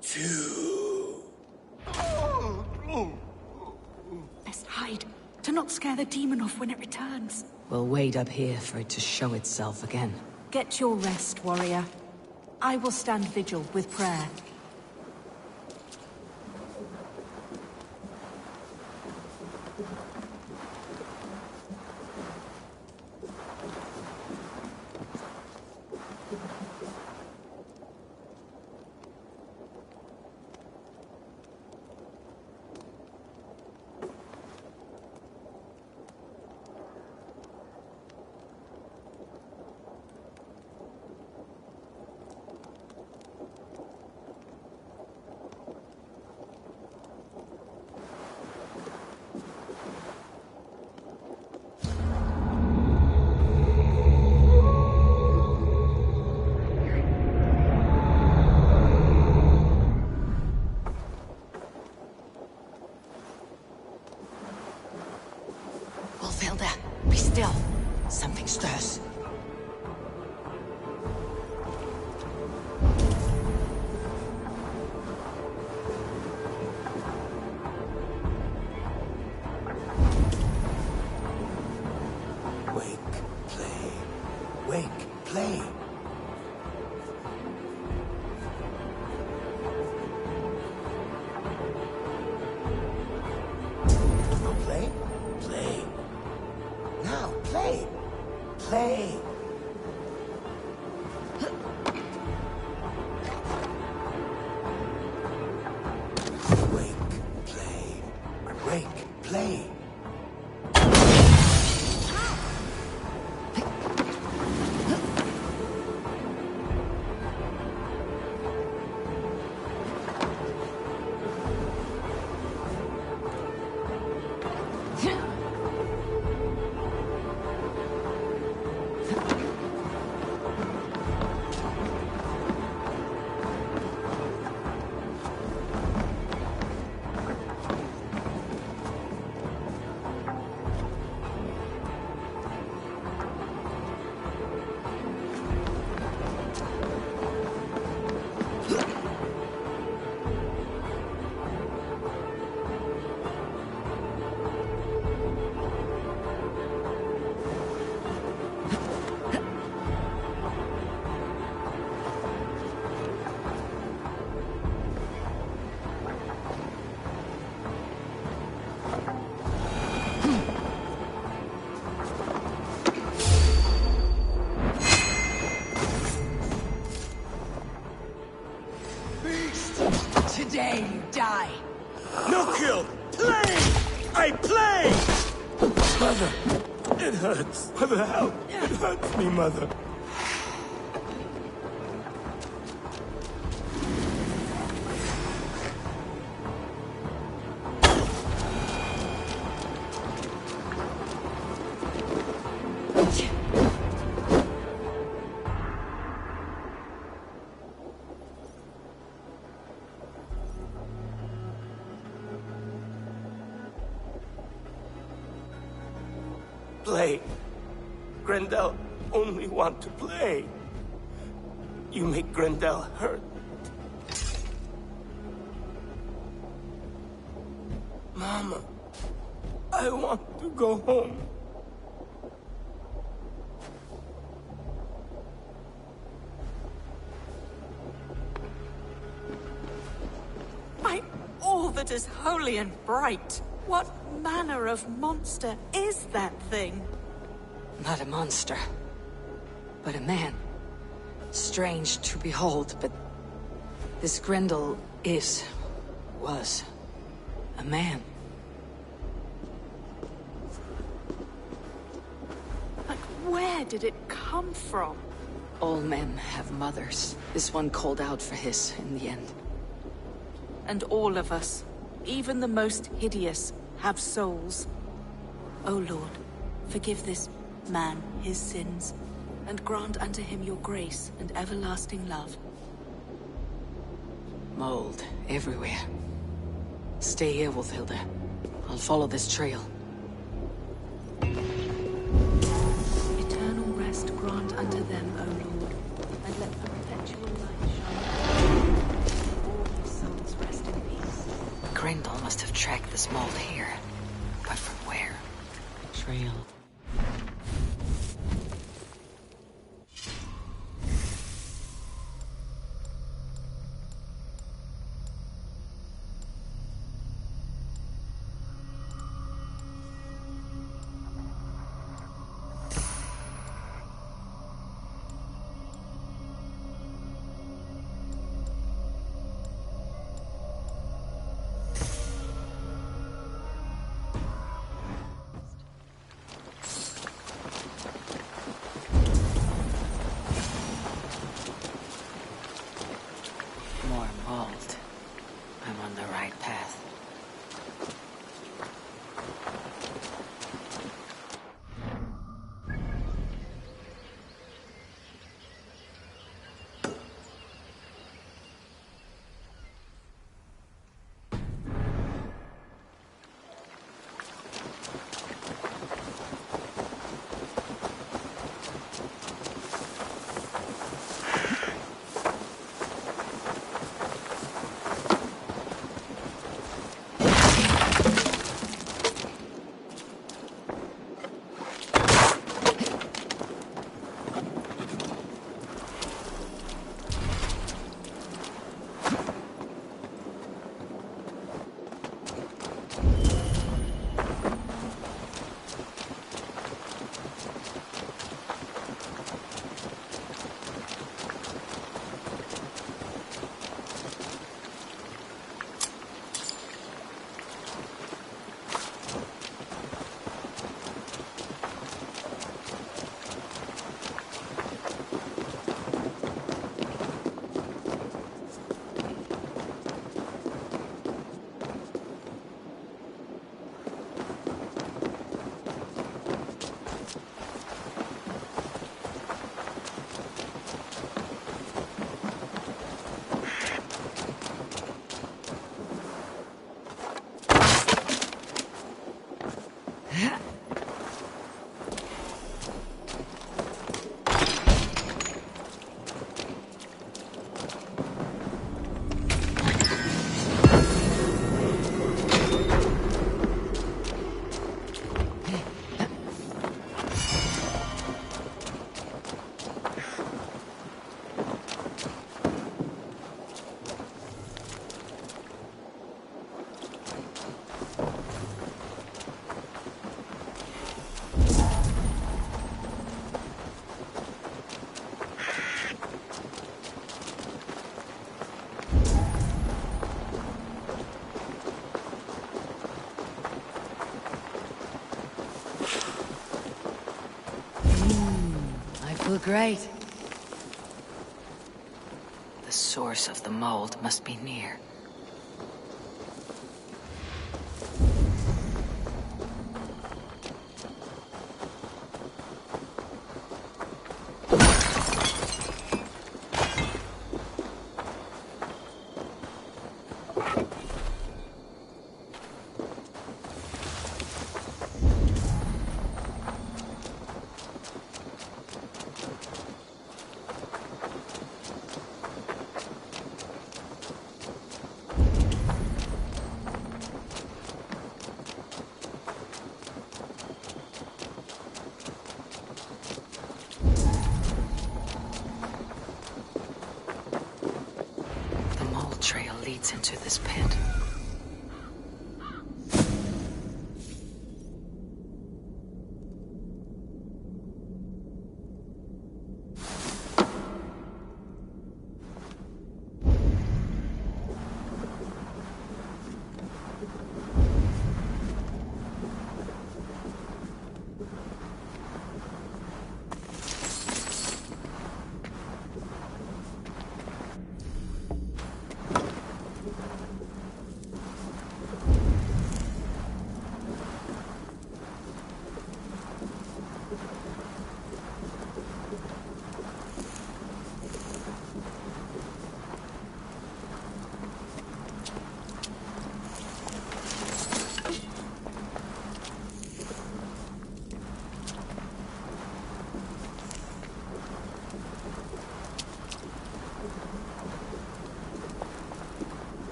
two... Best hide, to not scare the demon off when it returns. We'll wait up here for it to show itself again. Get your rest, warrior. I will stand vigil with prayer. day you die. No kill! Play! I play! Mother, it hurts. What the hell? It hurts me, Mother. Play. Grendel only want to play. You make Grendel hurt. Mama, I want to go home. By all that is holy and bright, what manner of monster is that thing? Not a monster, but a man. Strange to behold, but this Grendel was a man. Like, where did it come from? All men have mothers. This one called out for his in the end. And all of us, even the most hideous, have souls. O Lord, forgive this man his sins, and grant unto him your grace and everlasting love. Mold everywhere. Stay here, Wolfhilda. I'll follow this trail. Eternal rest grant unto them, O Lord, and let perpetual light shine. All his souls rest in peace. Grendel must have tracked this mold here. But from where? Trail. great. The source of the mold must be near. Trail leads into this pit.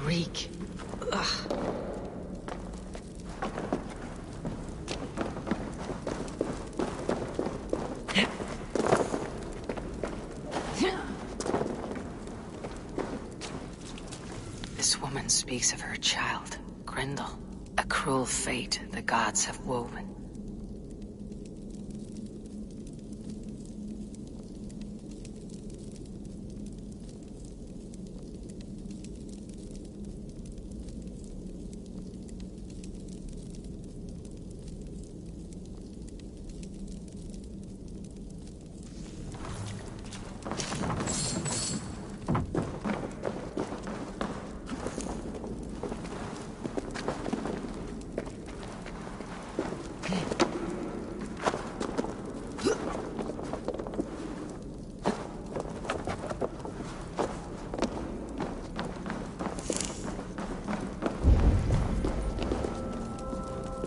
Reek. Ugh. This woman speaks of her child, Grendel. A cruel fate the gods have woven.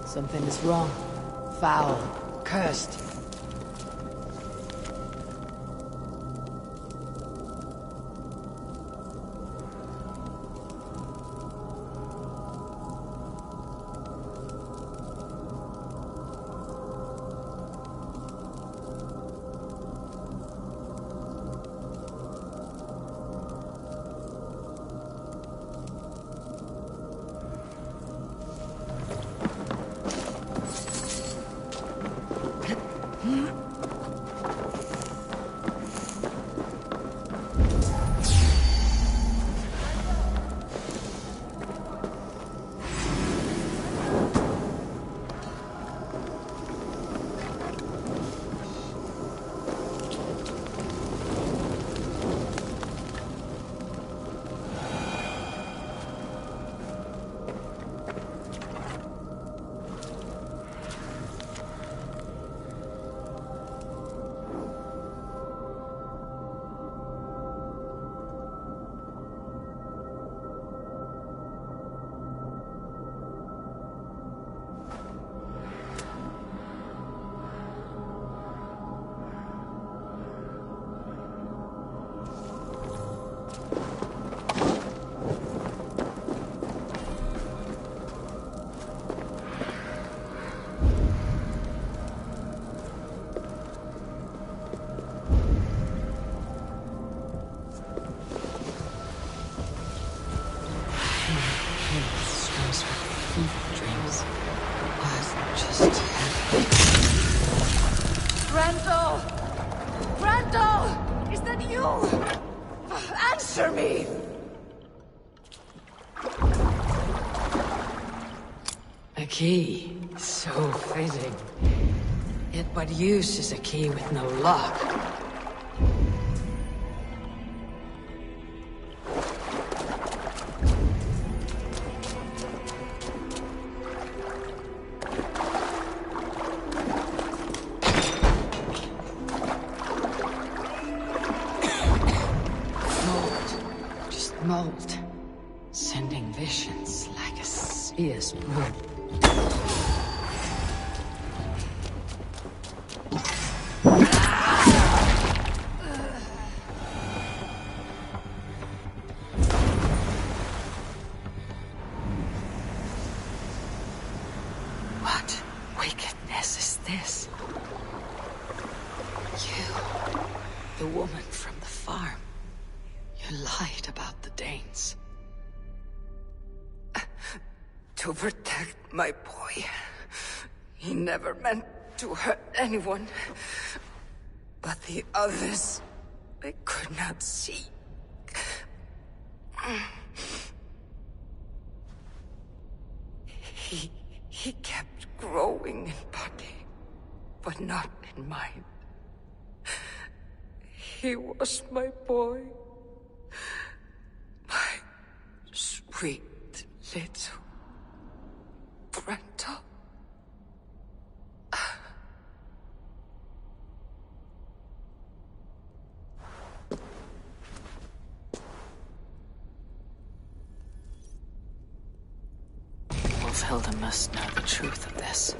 Something is wrong. Foul. Cursed. A key. So fitting. Yet what use is a key with no lock? Mold, sending visions like a seer's brew. What wickedness is this? You, the woman from the farm. You lied about the Danes. To protect my boy. He never meant to hurt anyone. But the others, they could not see. He kept growing in body, but not in mind. He was my boy. My sweet little Grendel. Wolfhilda must know the truth of this.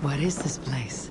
What is this place?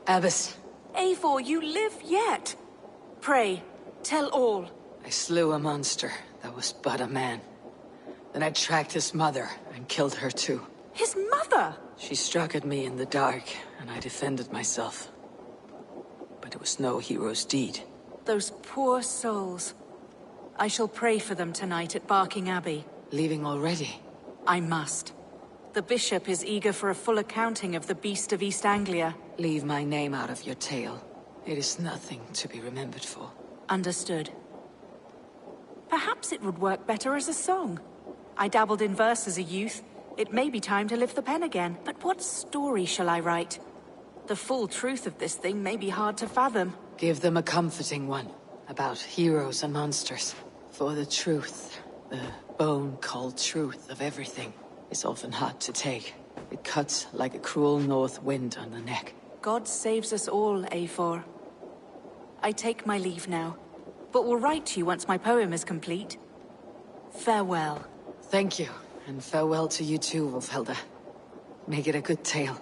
Abbess. Eivor, you live yet. Pray, tell all. I slew a monster that was but a man. Then I tracked his mother and killed her too. His mother? She struck at me in the dark, and I defended myself. But it was no hero's deed. Those poor souls. I shall pray for them tonight at Barking Abbey. Leaving already? I must. The bishop is eager for a full accounting of the Beast of East Anglia. Leave my name out of your tale. It is nothing to be remembered for. Understood. Perhaps it would work better as a song. I dabbled in verse as a youth. It may be time to lift the pen again. But what story shall I write? The full truth of this thing may be hard to fathom. Give them a comforting one. About heroes and monsters. For the truth, the bone-cold truth of everything, is often hard to take. It cuts like a cruel north wind on the neck. God saves us all, Eivor. I take my leave now, but will write to you once my poem is complete. Farewell. Thank you, and farewell to you too, Wolfhelda. Make it a good tale.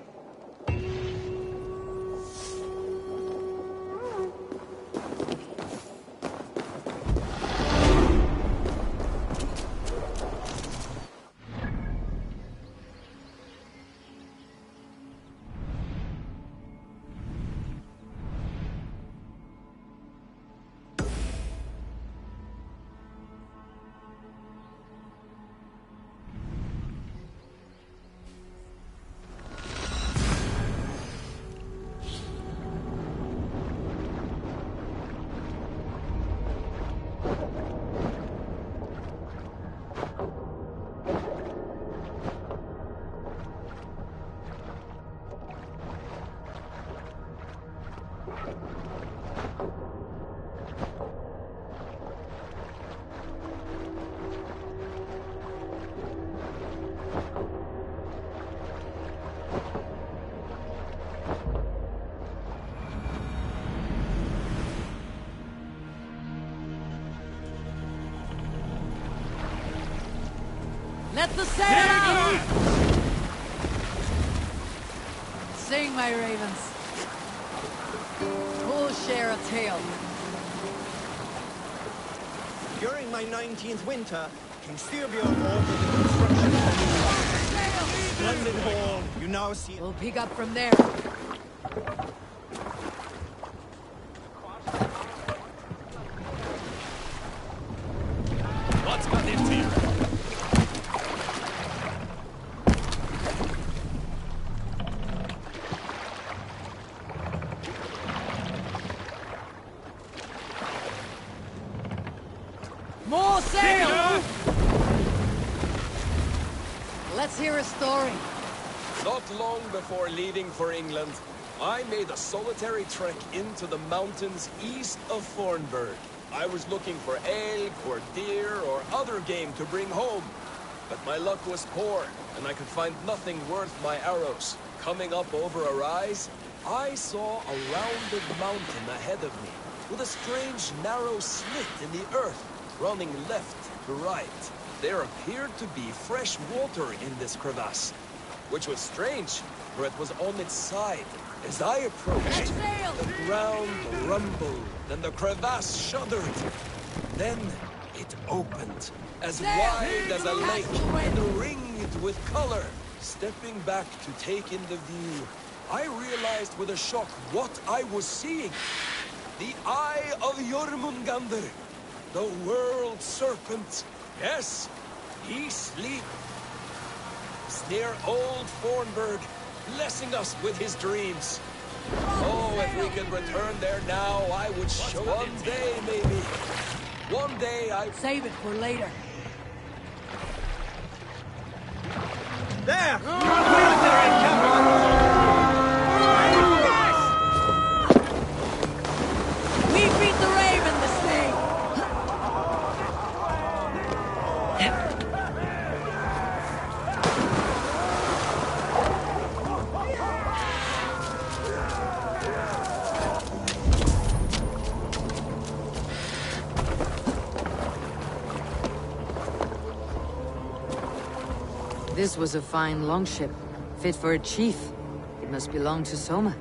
Let the sail out! Sing, my ravens. We'll share a tale. During my 19th winter, King Styrbjörn ordered the construction of a new splendid hall. You now see. We'll pick up from there. What's got into you? More sail! Let's hear a story. Not long before leaving for England, I made a solitary trek into the mountains east of Thornburg. I was looking for elk or deer or other game to bring home. But my luck was poor, and I could find nothing worth my arrows. Coming up over a rise, I saw a rounded mountain ahead of me, with a strange narrow slit in the earth, running left to right. There appeared to be fresh water in this crevasse, which was strange, for it was on its side. As I approached, the ground rumbled, and the crevasse shuddered. Then it opened, as wide as a lake, and ringed with color. Stepping back to take in the view, I realized with a shock what I was seeing. The Eye of Jormungandr, the world serpent. Yes, he sleeps near old Thornburg, blessing us with his dreams. Oh, if we could return there now, I would show one day, maybe. One day I... Save it for later. There! We beat the raven this day! This was a fine longship, fit for a chief. It must belong to Soma.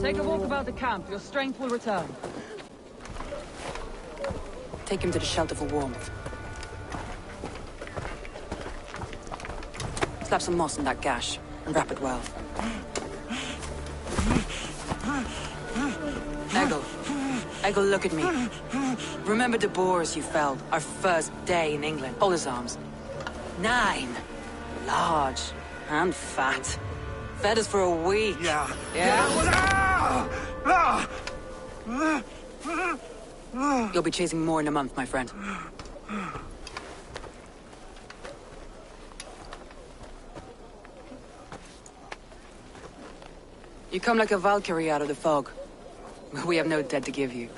Take a walk about the camp. Your strength will return. Take him to the shelter for warmth. Slap some moss in that gash, and wrap it well. Eggle, look at me. Remember the boars you felled, our first day in England? Hold his arms. 9. Large and fat. Fed us for a week. Yeah? You'll be chasing more in a month, my friend. You come like a Valkyrie out of the fog. We have no dead to give you.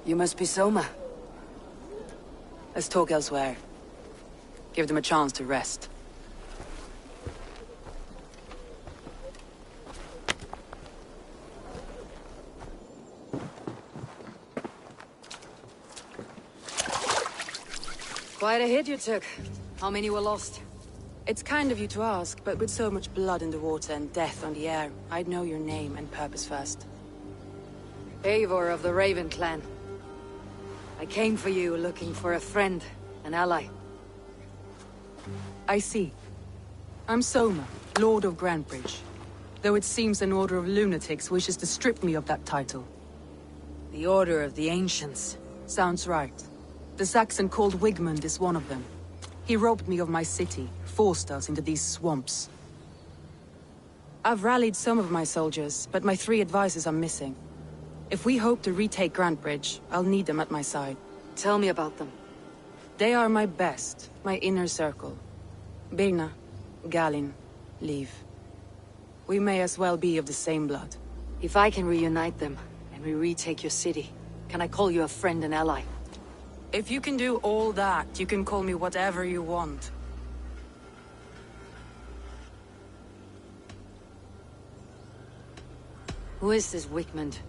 You must be Soma. Let's talk elsewhere. Give them a chance to rest. Quite a hit you took. How many were lost? It's kind of you to ask, but with so much blood in the water and death on the air, I'd know your name and purpose first. Eivor of the Raven clan. I came for you looking for a friend, an ally. I see. I'm Soma, Lord of Grantebridge. Though it seems an order of lunatics wishes to strip me of that title. The Order of the Ancients. Sounds right. The Saxon called Wigmund is one of them. He robbed me of my city, forced us into these swamps. I've rallied some of my soldiers, but my 3 advisors are missing. If we hope to retake Grantebridge, I'll need them at my side. Tell me about them. They are my best, my inner circle. Birna, Galin, Liv. We may as well be of the same blood. If I can reunite them, and we retake your city, can I call you a friend and ally? If you can do all that, you can call me whatever you want. Who is this Wigmund?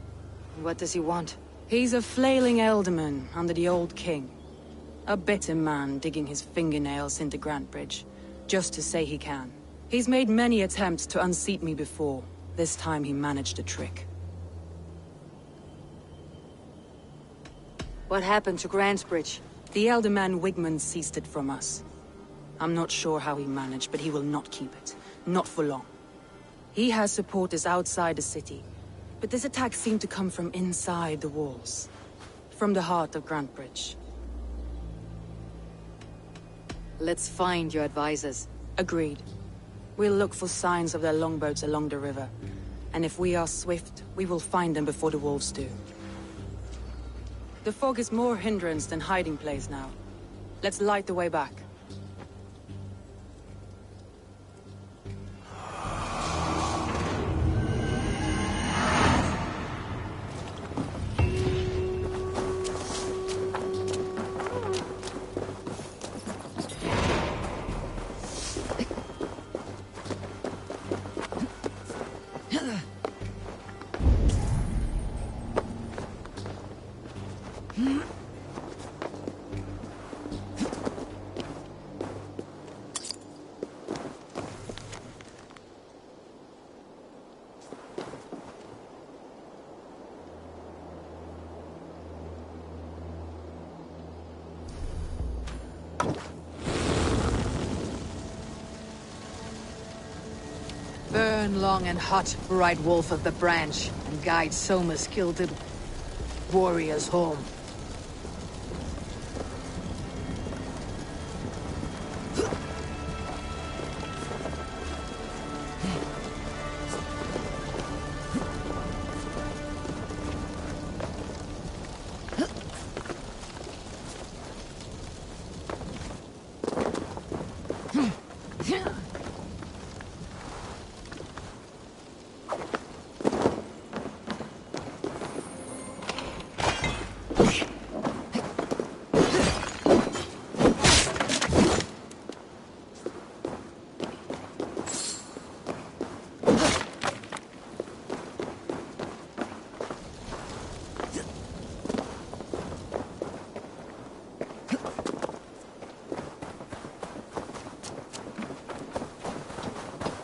What does he want? He's a flailing elderman under the old king. A bitter man digging his fingernails into Grantebridge, just to say he can. He's made many attempts to unseat me before. This time he managed a trick. What happened to Grantebridge? The elder man Wigmund seized it from us. I'm not sure how he managed, but he will not keep it. Not for long. He has supporters outside the city, but this attack seemed to come from inside the walls. From the heart of Grantebridge. Let's find your advisors. Agreed. We'll look for signs of their longboats along the river. And if we are swift, we will find them before the wolves do. The fog is more hindrance than hiding place now. Let's light the way back. Burn long and hot, bright wolf of the branch, and guide Soma's kilted warriors home.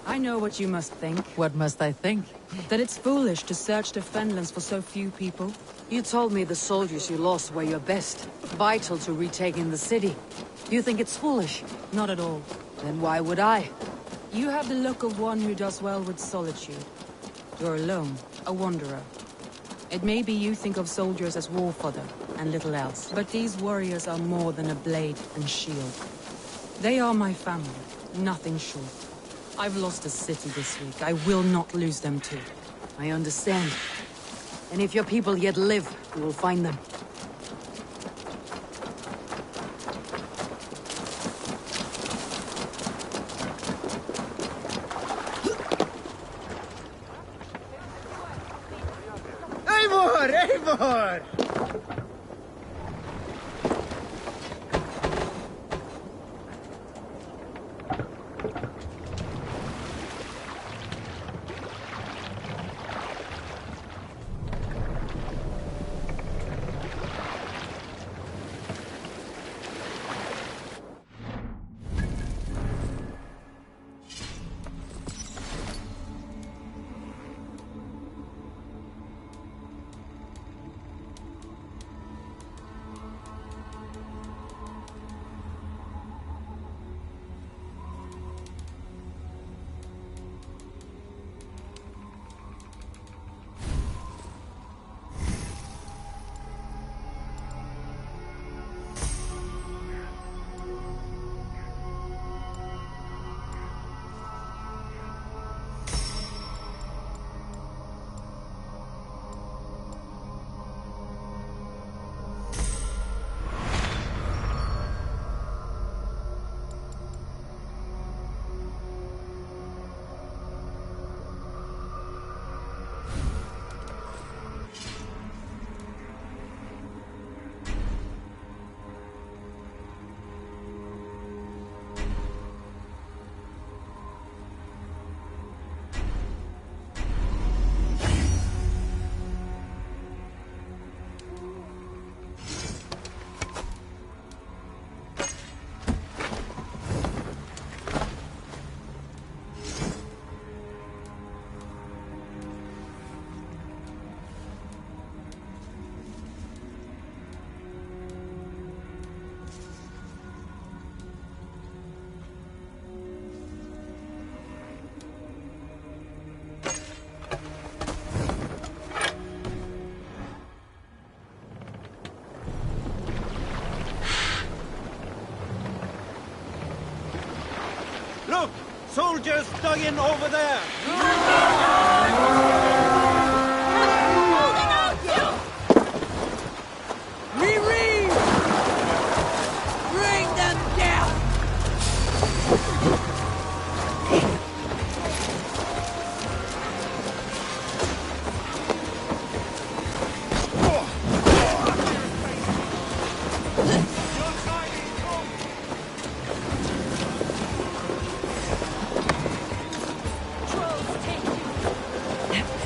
I know what you must think. What must I think? That it's foolish to search the Fenlands for so few people. You told me the soldiers you lost were your best, vital to retaking the city. Do you think it's foolish? Not at all. Then why would I? You have the look of one who does well with solitude. You're alone, a wanderer. It may be you think of soldiers as war fodder, and little else. But these warriors are more than a blade and shield. They are my family, nothing short. I've lost a city this week. I will not lose them too. I understand. And if your people yet live, you will find them. Eivor! Eivor! Look! Soldiers dug in over there! Reread! Bring them down! Trolls take you.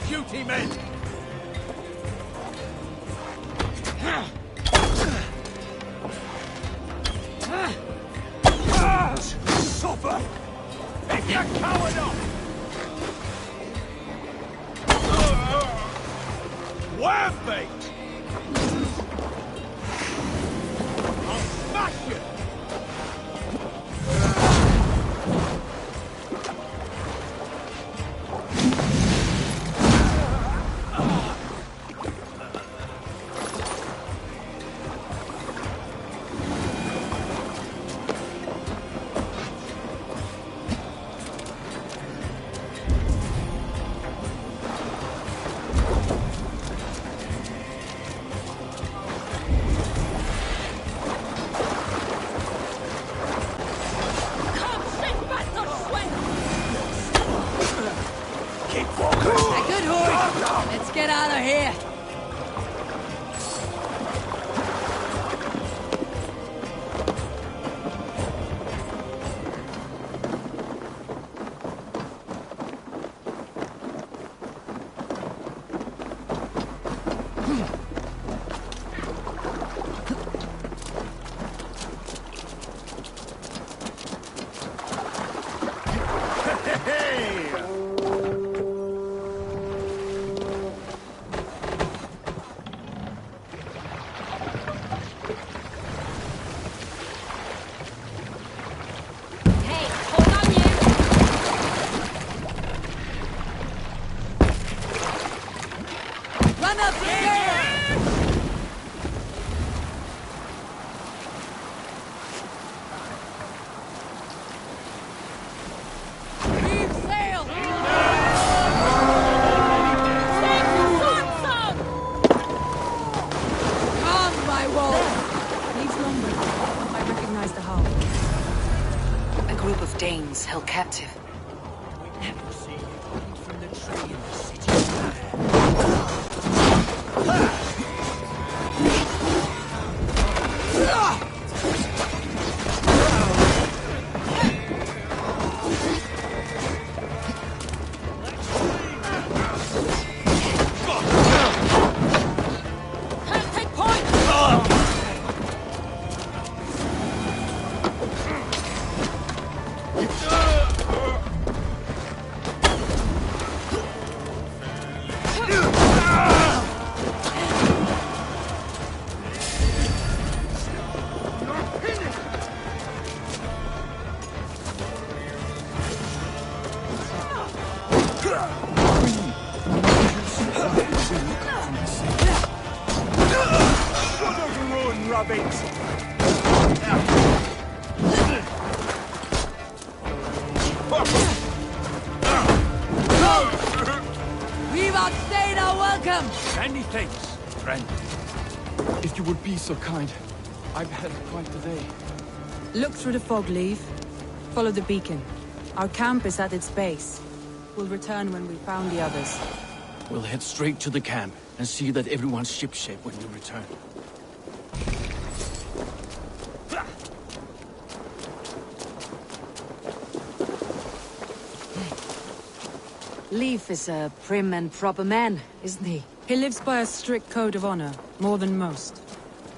Duty, men! Suffer! Pick your coward up! Worm bait! I'll smash you! I recognize the hull. A group of Danes held captive. Never see you from the tree in the city. We've outstayed our welcome! Many thanks, friend. If you would be so kind, I've had quite a day. Look through the fog, Leave. Follow the beacon. Our camp is at its base. We'll return when we've found the others. We'll head straight to the camp and see that everyone's shipshape when we return. Leif is a prim and proper man, isn't he? He lives by a strict code of honor, more than most.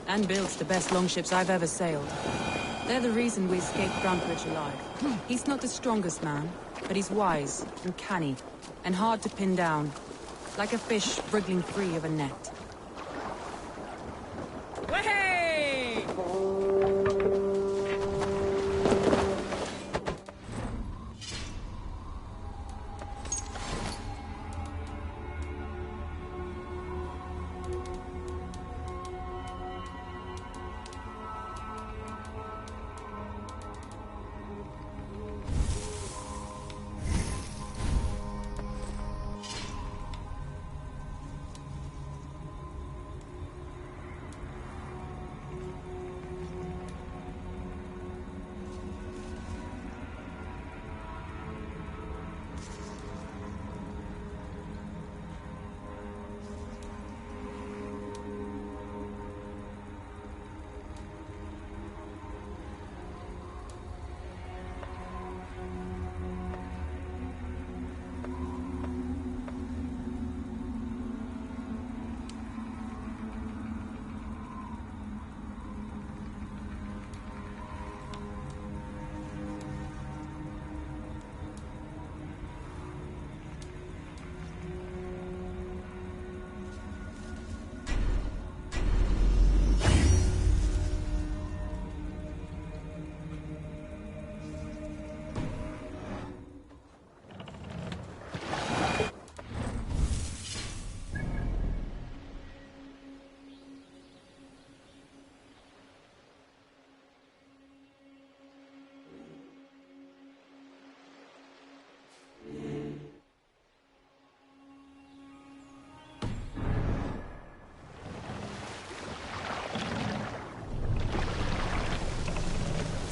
And builds the best longships I've ever sailed. They're the reason we escaped Grantebridge alive. He's not the strongest man, but he's wise and canny, and hard to pin down. Like a fish wriggling free of a net. Hey!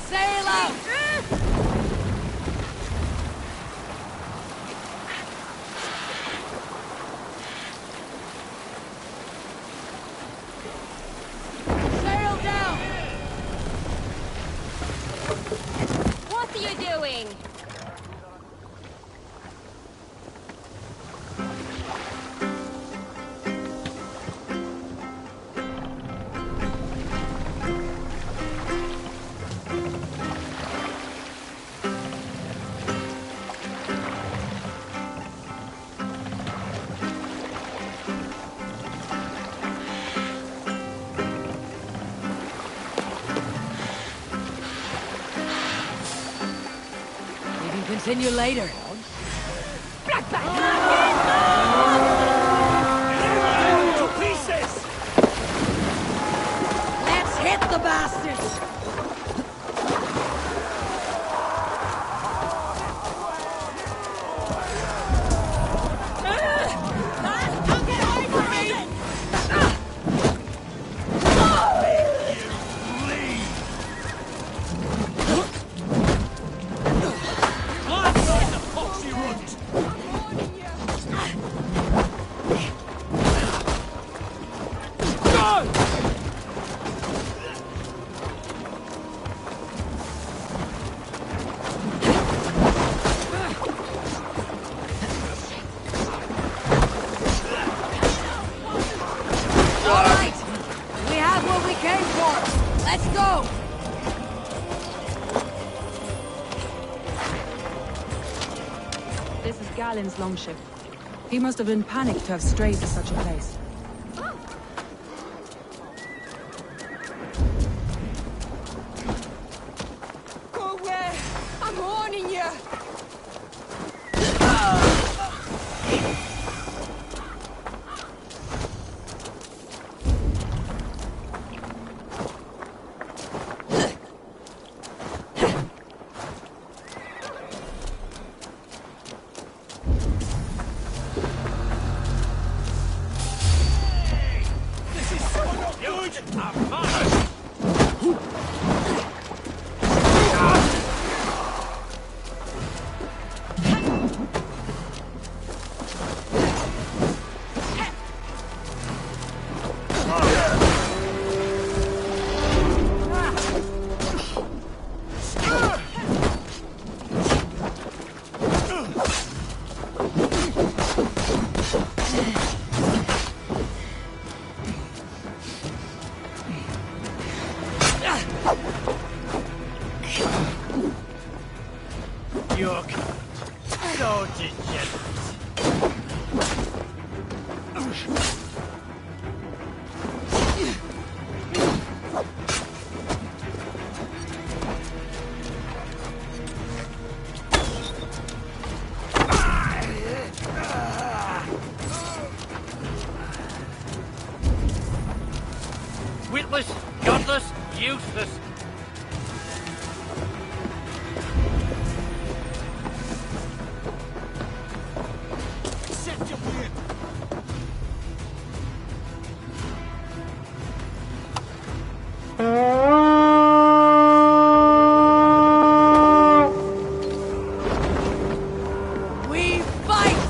Sail out! Sail down! What are you doing? Continue later. To pieces! Let's hit the bastards! Galen's longship. He must have been panicked to have strayed to such a place. Go away! I'm warning you! Witless, godless, useless. Set your wind. We fight!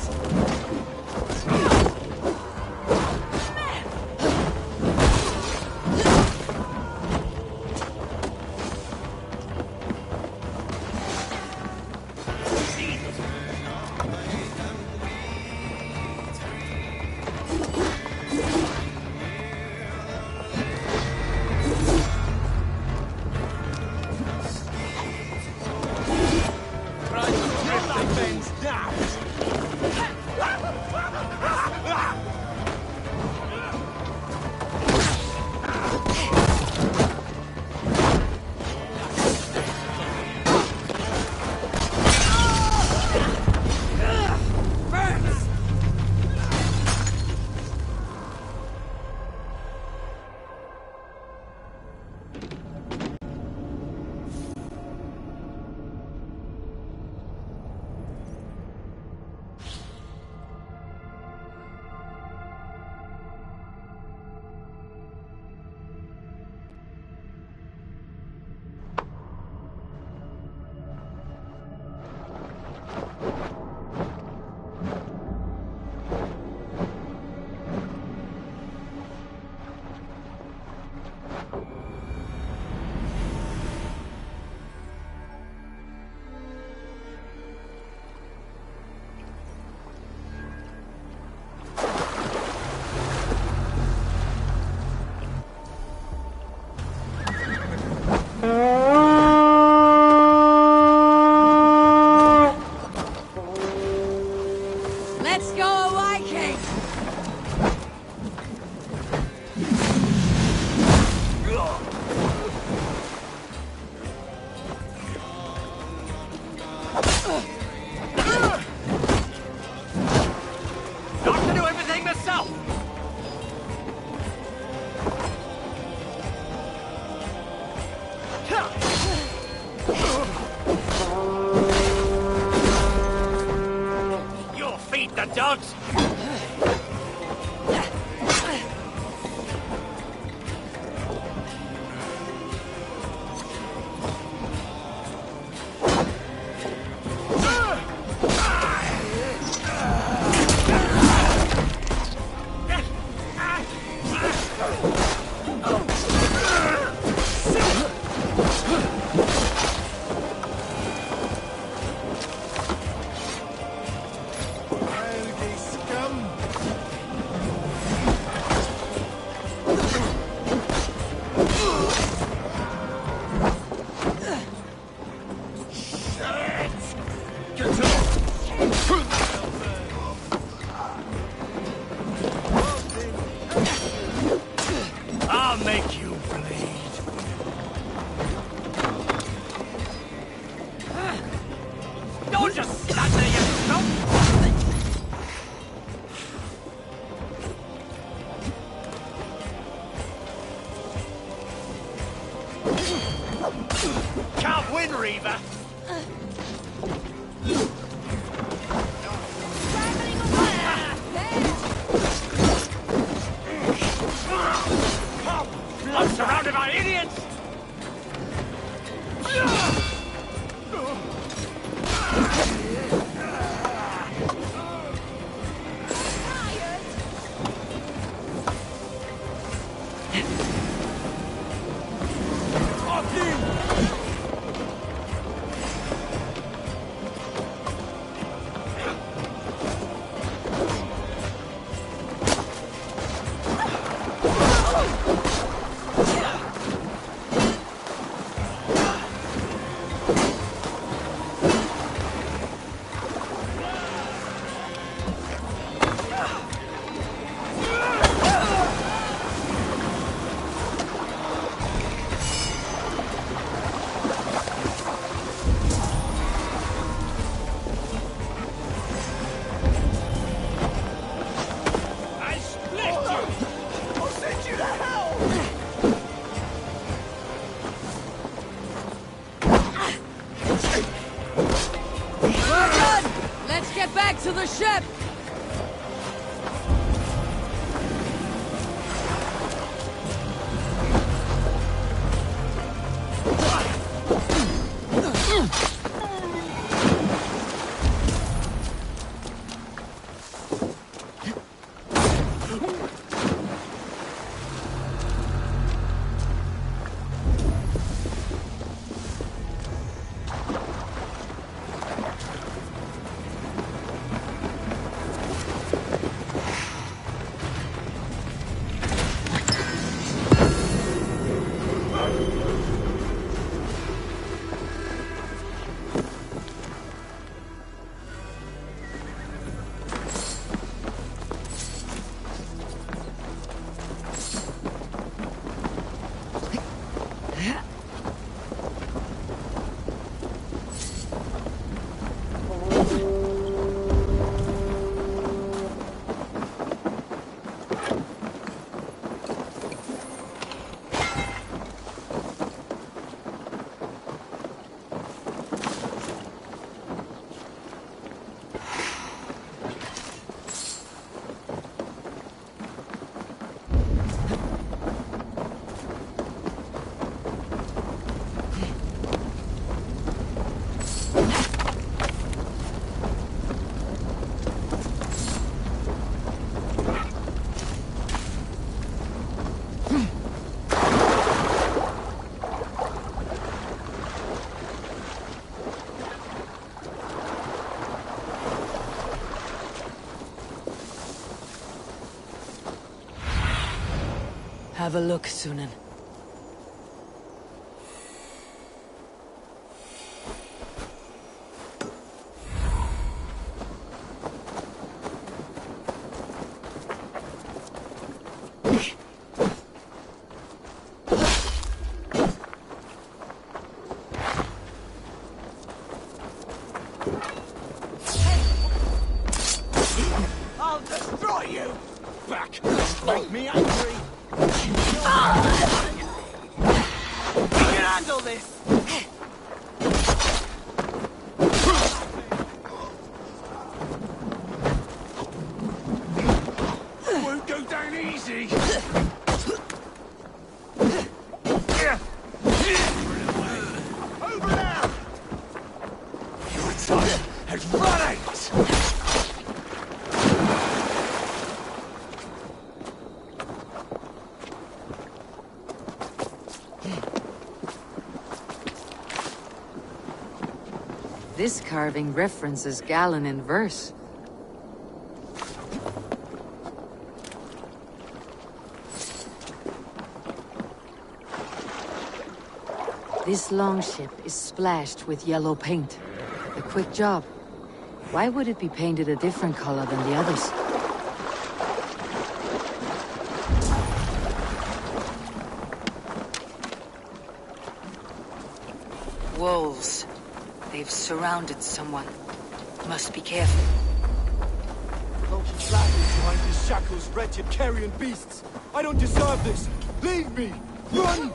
Let's go, Viking! Not to do everything myself. You'll feed the dogs. Scum! Reaver. I'm surrounded by idiots! To the ship! Have a look, Sunan. I'll destroy you! Back! Make me angry! We can handle this! Won't go down easy! Over now! Your time has run out! This carving references Galen in verse. This longship is splashed with yellow paint. A quick job. Why would it be painted a different color than the others? Wolves. They've surrounded someone. Must be careful. Don't you flatten behind these shackles, wretched carrion beasts! I don't deserve this! Leave me! Run!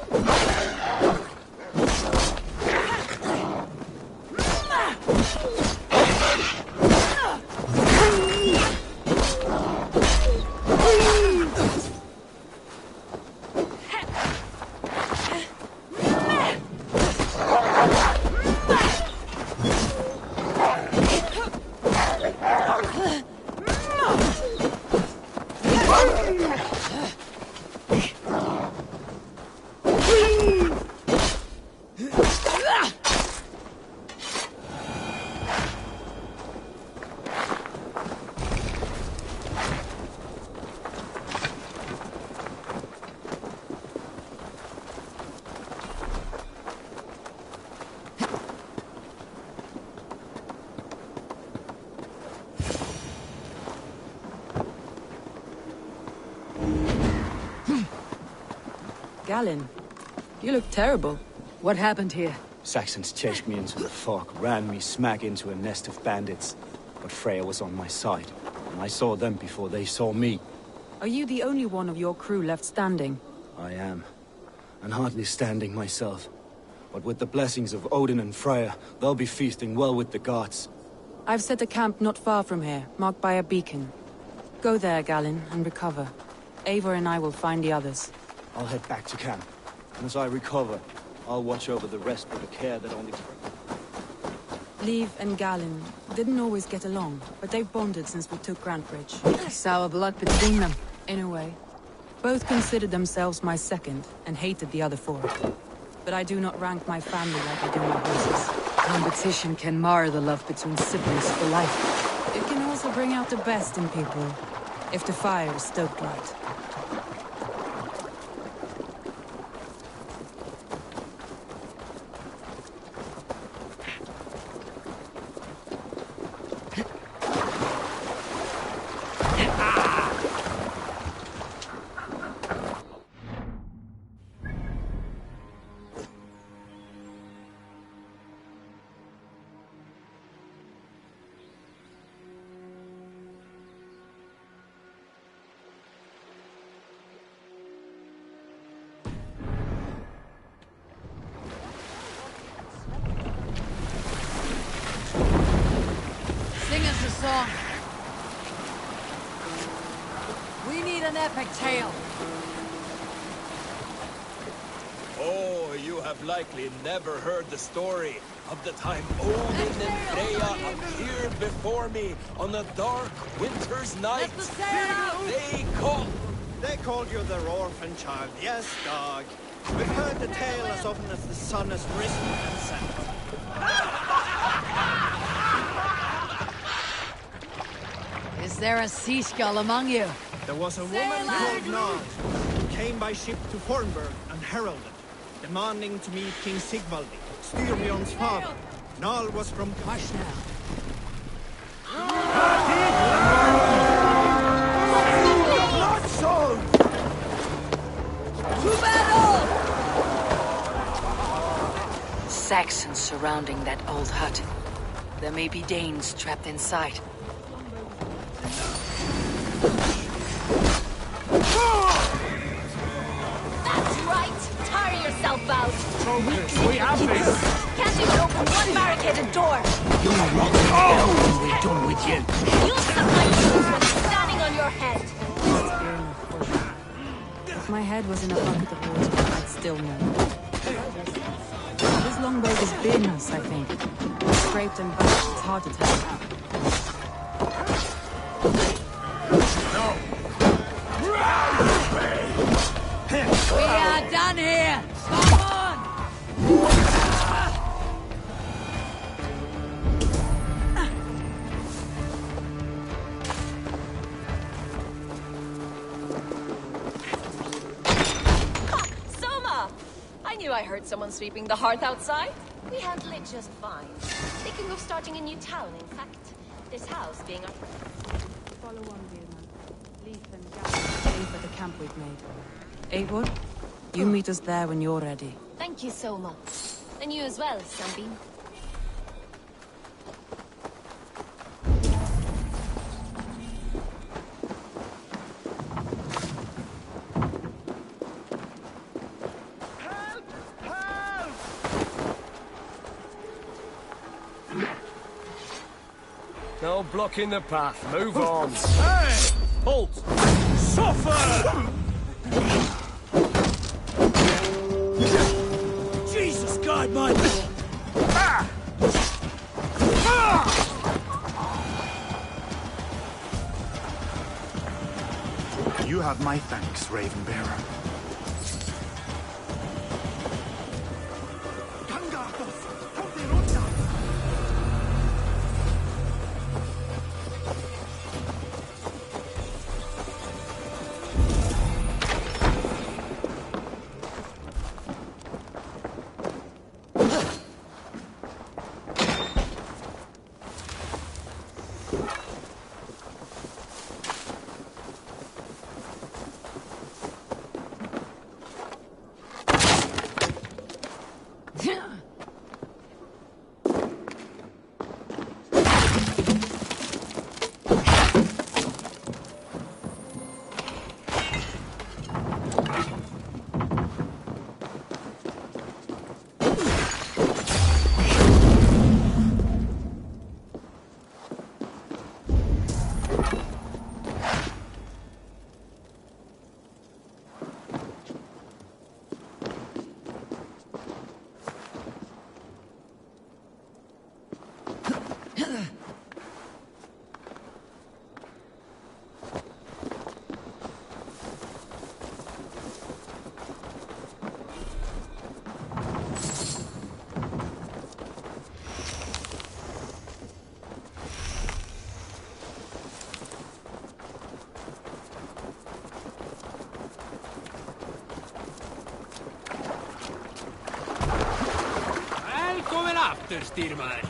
Galen, you look terrible. What happened here? Saxons chased me into the fog, ran me smack into a nest of bandits. But Freya was on my side, and I saw them before they saw me. Are you the only one of your crew left standing? I am, and hardly standing myself. But with the blessings of Odin and Freya, they'll be feasting well with the gods. I've set a camp not far from here, marked by a beacon. Go there, Galen, and recover. Eivor and I will find the others. I'll head back to camp, and as I recover, I'll watch over the rest with a care that only... Liv and Galen didn't always get along, but they've bonded since we took Grantebridge. Sour blood between them, in a way. Both considered themselves my second, and hated the other for it. But I do not rank my family like I do my horses. Competition can mar the love between siblings for life. It can also bring out the best in people, if the fire is stoked right. Sing us a song. We need an epic tale. Oh, you have likely never heard the story of the time Odin and Freya appeared before me on a dark winter's night. They called you their orphan child. Yes, dog. We've heard the tale as often as the sun has risen and set. Is there a sea skull among you? There was a woman called Nal who came by ship to Fornburg and heralded, demanding to meet King Sigvaldi, Styrmion's father. Nal was from Kashna. Not so! To battle! Saxons surrounding that old hut. There may be Danes trapped inside. That's right! Tire yourself out! We have this! Can't even open one barricaded door! You're not when we're done with you! You'll suck my shoes when it's standing on your head! If my head was in a bucket of water, I'd still know. This longbow has been us, I think. Scraped and bashed, it's hard to tell. We are done here! Come on! Soma! I knew I heard someone sweeping the hearth outside. We handle it just fine. Thinking of starting a new town, in fact. This house being our... Follow on, Beardman. Leaf and Galen stay for the camp we've made. Eivor, you meet us there when you're ready. Thank you so much. And you as well, Sunbeam. No blocking the path. Move on. Hey! Halt! Suffer! Jesus God, man! Ah! Ah! You have my thanks, Ravenbearer. after, Styrman.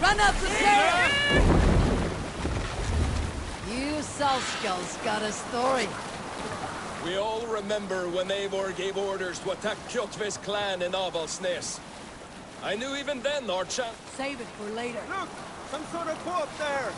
Run up the stairs! You Salskulls got a story. We all remember when Eivor gave orders to attack Kjotve's clan in Avaldsnes. I knew even then our chance... Save it for later. Look! Some sort of boat there!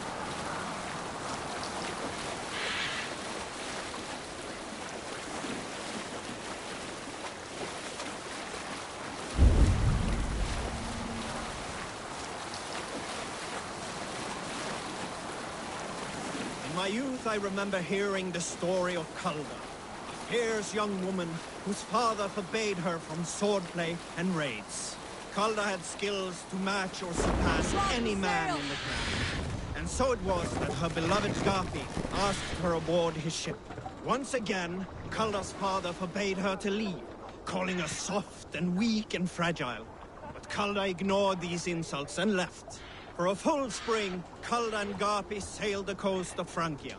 In my youth, I remember hearing the story of Kalda, a fierce young woman whose father forbade her from swordplay and raids. Kalda had skills to match or surpass any man in the clan. And so it was that her beloved Garpi asked her aboard his ship. Once again, Kalda's father forbade her to leave, calling her soft and weak and fragile. But Kalda ignored these insults and left. For a full spring, Kalda and Garpi sailed the coast of Francia,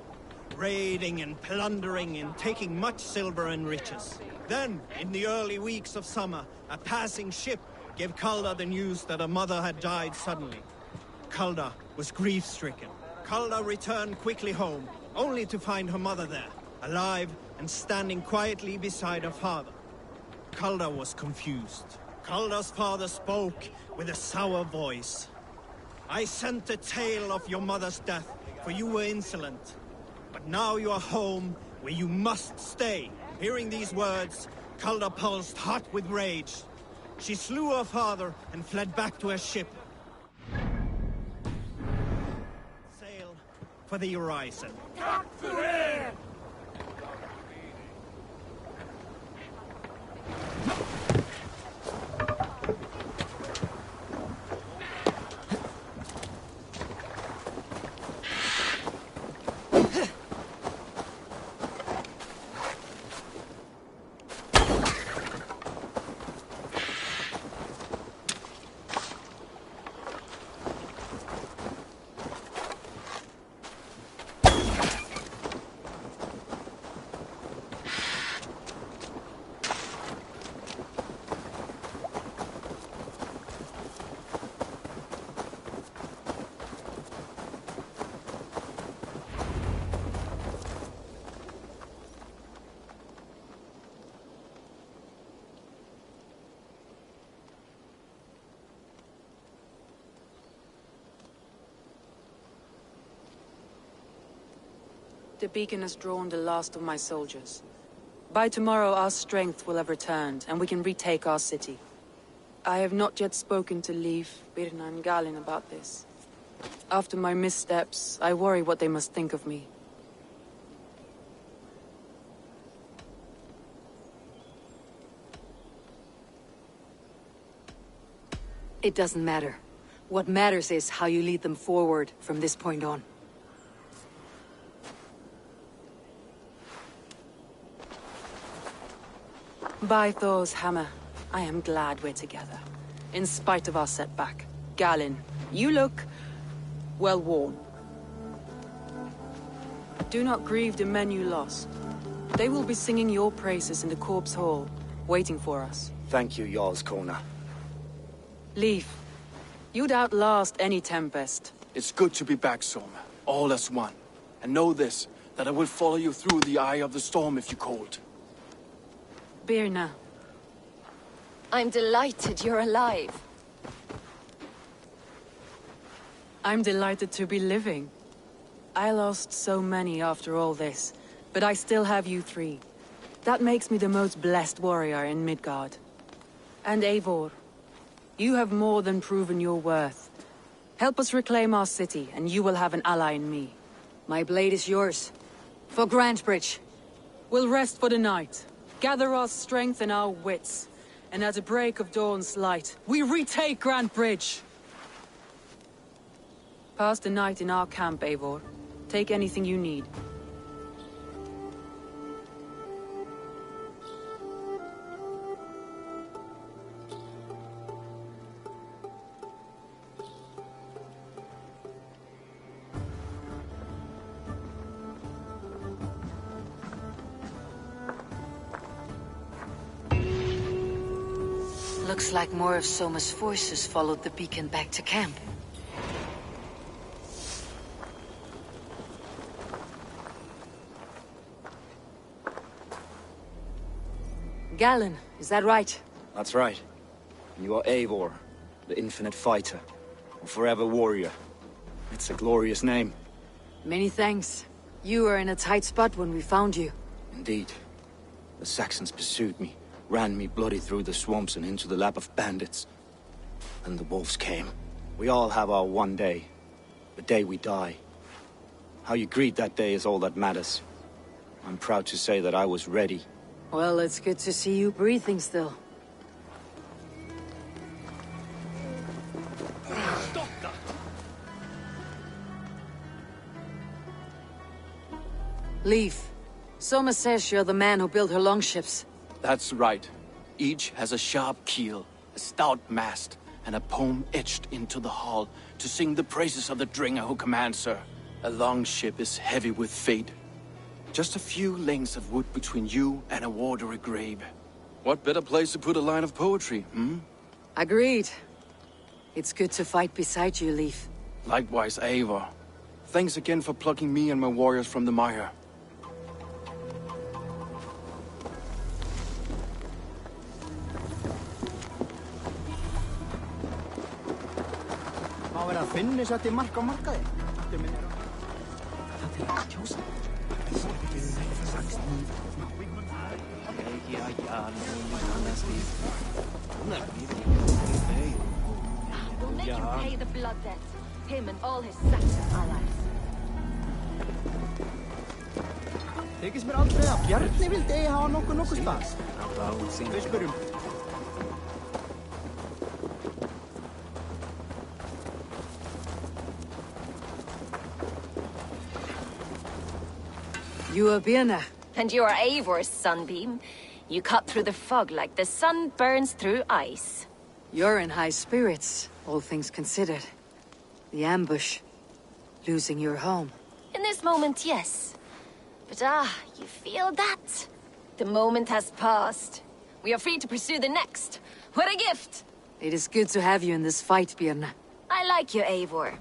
raiding and plundering and taking much silver and riches. Then, in the early weeks of summer, a passing ship gave Kalda the news that her mother had died suddenly. Kalda was grief-stricken. Kalda returned quickly home, only to find her mother there, alive and standing quietly beside her father. Kalda was confused. Kalda's father spoke with a sour voice. I sent a tale of your mother's death, for you were insolent. But now you are home, where you must stay. Hearing these words, Kalda pulsed hot with rage. She slew her father and fled back to her ship. Sail for the horizon. the beacon has drawn the last of my soldiers. By tomorrow our strength will have returned, and we can retake our city. I have not yet spoken to Leif, Birna and Galin about this. After my missteps, I worry what they must think of me. It doesn't matter. What matters is how you lead them forward from this point on. By Thor's hammer, I am glad we're together. In spite of our setback. Galin, you look... well worn. Do not grieve the men you lost. They will be singing your praises in the Corpse Hall, waiting for us. Thank you, Jarl's Kona. Leif, you'd outlast any tempest. It's good to be back, Soma. All as one. And know this, that I will follow you through the eye of the storm if you called. Birna. I'm delighted you're alive. I'm delighted to be living. I lost so many after all this, but I still have you three. That makes me the most blessed warrior in Midgard. And Eivor, you have more than proven your worth. Help us reclaim our city, and you will have an ally in me. My blade is yours. For Grantebridge. We'll rest for the night. Gather our strength and our wits. And at the break of dawn's light, we retake Grantebridge! Pass the night in our camp, Eivor. Take anything you need. Looks like more of Soma's forces followed the beacon back to camp. Galin, is that right? That's right. You are Eivor, the infinite fighter, a forever warrior. It's a glorious name. Many thanks. You were in a tight spot when we found you. Indeed. The Saxons pursued me, ran me bloody through the swamps and into the lap of bandits. And the wolves came. We all have our one day. The day we die. How you greet that day is all that matters. I'm proud to say that I was ready. Well, it's good to see you breathing still. Stop that! Leif, Soma says you're the man who built her longships. That's right. Each has a sharp keel, a stout mast, and a poem etched into the hull to sing the praises of the Dringer who commands her. A longship is heavy with fate. Just a few lengths of wood between you and a watery grave. What better place to put a line of poetry, hmm? Agreed. It's good to fight beside you, Leif. Likewise, Eivor. Thanks again for plucking me and my warriors from the mire. Má vera að finni sætti mark á markaði. Það er að kjósa. We'll make him pay the blood debt. Him and all his Saxon allies. Þykist mér aldrei að Bjarni vildi eigi hafa nokkuð spas. Við spyrjum. You are Birna. And you are Eivor's sunbeam. You cut through the fog like the sun burns through ice. You're in high spirits, all things considered. The ambush. Losing your home. In this moment, yes. But you feel that? The moment has passed. We are free to pursue the next. What a gift! It is good to have you in this fight, Birna. I like you, Eivor.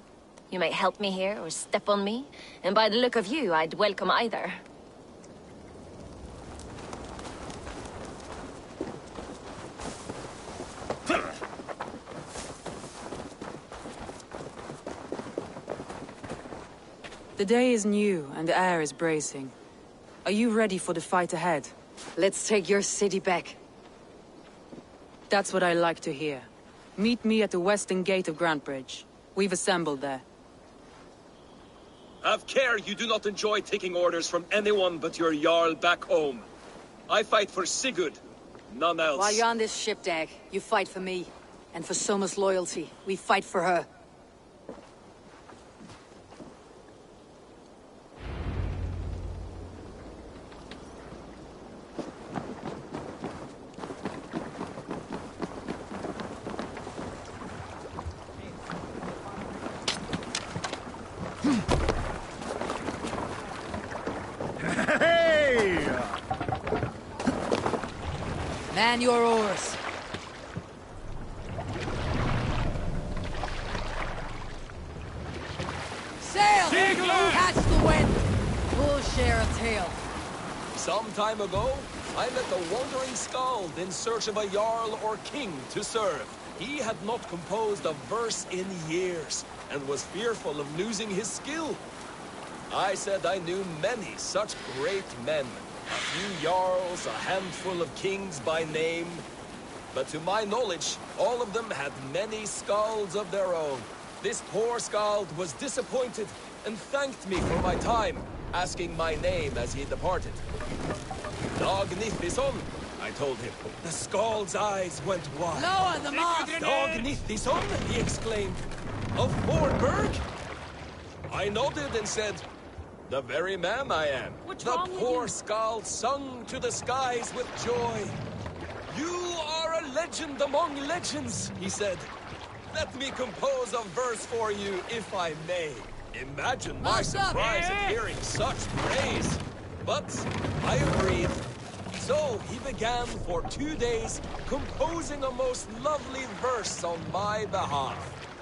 You may help me here or step on me, and by the look of you, I'd welcome either. The day is new, and the air is bracing. Are you ready for the fight ahead? Let's take your city back. That's what I like to hear. Meet me at the western gate of Grantebridge. We've assembled there. Have care you do not enjoy taking orders from anyone but your Jarl back home. I fight for Sigurd, none else. While you're on this ship, Dag, you fight for me. And for Soma's loyalty, we fight for her. Man your oars. Sail! Catch the wind! We'll share a tail. Some time ago, I met a wandering skald in search of a Jarl or king to serve. He had not composed a verse in years, and was fearful of losing his skill. I said I knew many such great men. A few Jarls, a handful of kings by name. But to my knowledge, all of them had many skalds of their own. This poor skald was disappointed and thanked me for my time, asking my name as he departed. Dag Nithison, I told him. The skald's eyes went wide. Lower the mast! Dag Nithison, he exclaimed. Of Fornburg? I nodded and said, the very man I am. What's the wrong with poor you? skald sung to the skies with joy. You are a legend among legends, he said. Let me compose a verse for you, if I may. Imagine my surprise at hearing such praise. But I agreed. So he began for 2 days composing a most lovely verse on my behalf.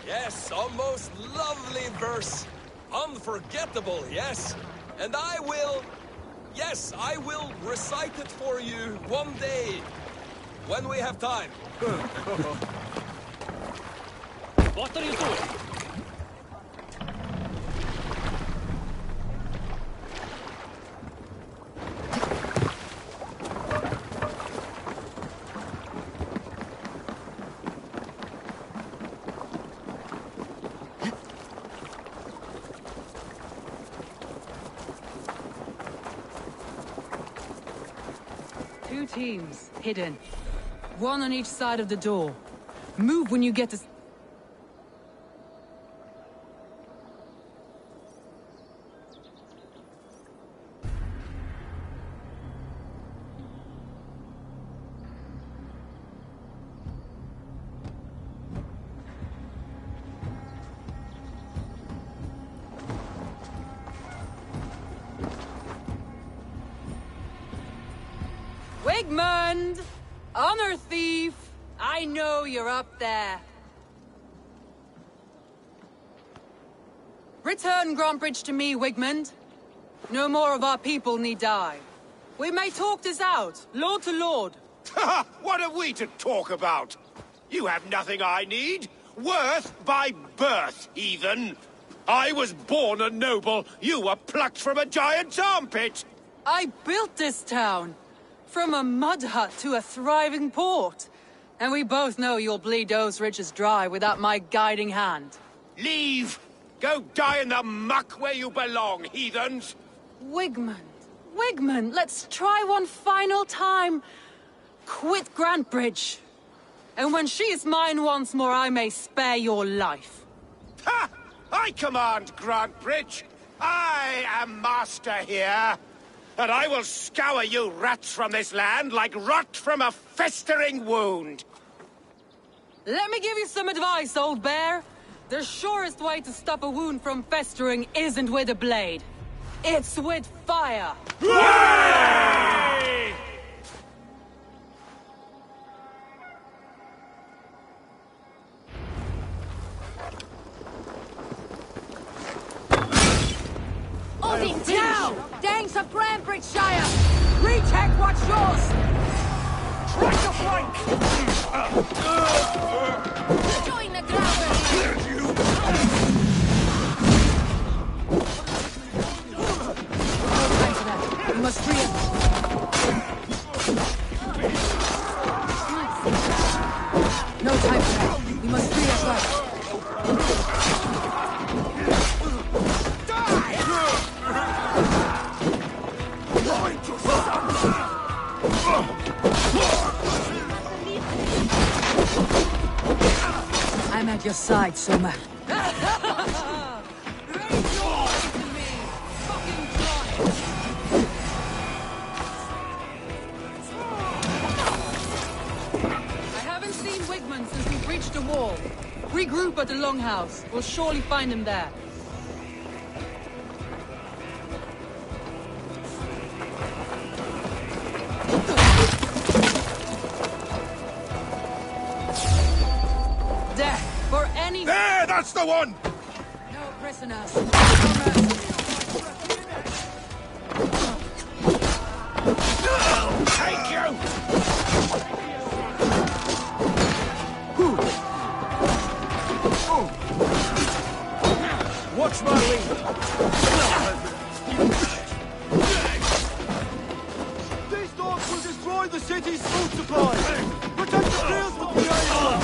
Yes, a most lovely verse. Unforgettable, yes. And I will recite it for you one day. When we have time. What are you doing? Two teams, hidden. One on each side of the door. Move when you get to... Wigmund! Honor thief! I know you're up there. Return Grantebridge to me, Wigmund. No more of our people need die. We may talk this out, lord to lord. What have we to talk about? You have nothing I need. Worth by birth, heathen. I was born a noble. You were plucked from a giant's armpit. I built this town. From a mud hut to a thriving port. And we both know you'll bleed those riches dry without my guiding hand. Leave! Go die in the muck where you belong, heathens! Wigmund, let's try one final time. Quit Grantebridge. And when she is mine once more, I may spare your life. Ha! I command Grantebridge. I am master here. And I will scour you rats from this land like rot from a festering wound. Let me give you some advice, old bear. The surest way to stop a wound from festering isn't with a blade. It's with fire. Hooray! Odin down! Danes of Grantebridgeshire! Retake what's yours! Try to flank! Join the ground! We must free him. No time for that. We must free our guard. I'm at your side, Soma. Since we breached the wall. Regroup at the Longhouse. We'll surely find him there. Death for any... There! That's the one! No prisoners. Thank you! Watch my lead! These dogs will destroy the city's food supply! Protect the fields with the iron!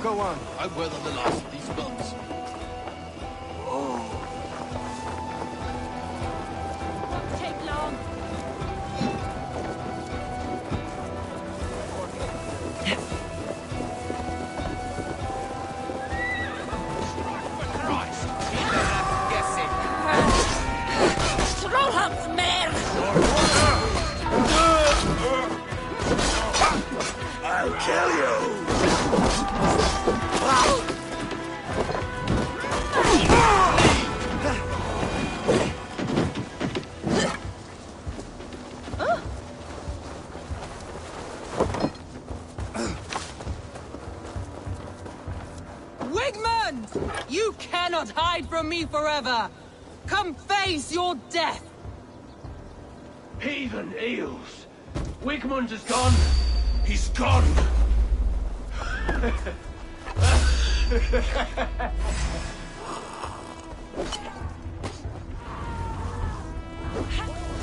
Go on. I weather the last of these guns. Won't take long. Trollhamnsmere! I'll kill you! Wigmund! You cannot hide from me forever! Come face your death! Heathen eels! Wigmund is gone! He's gone!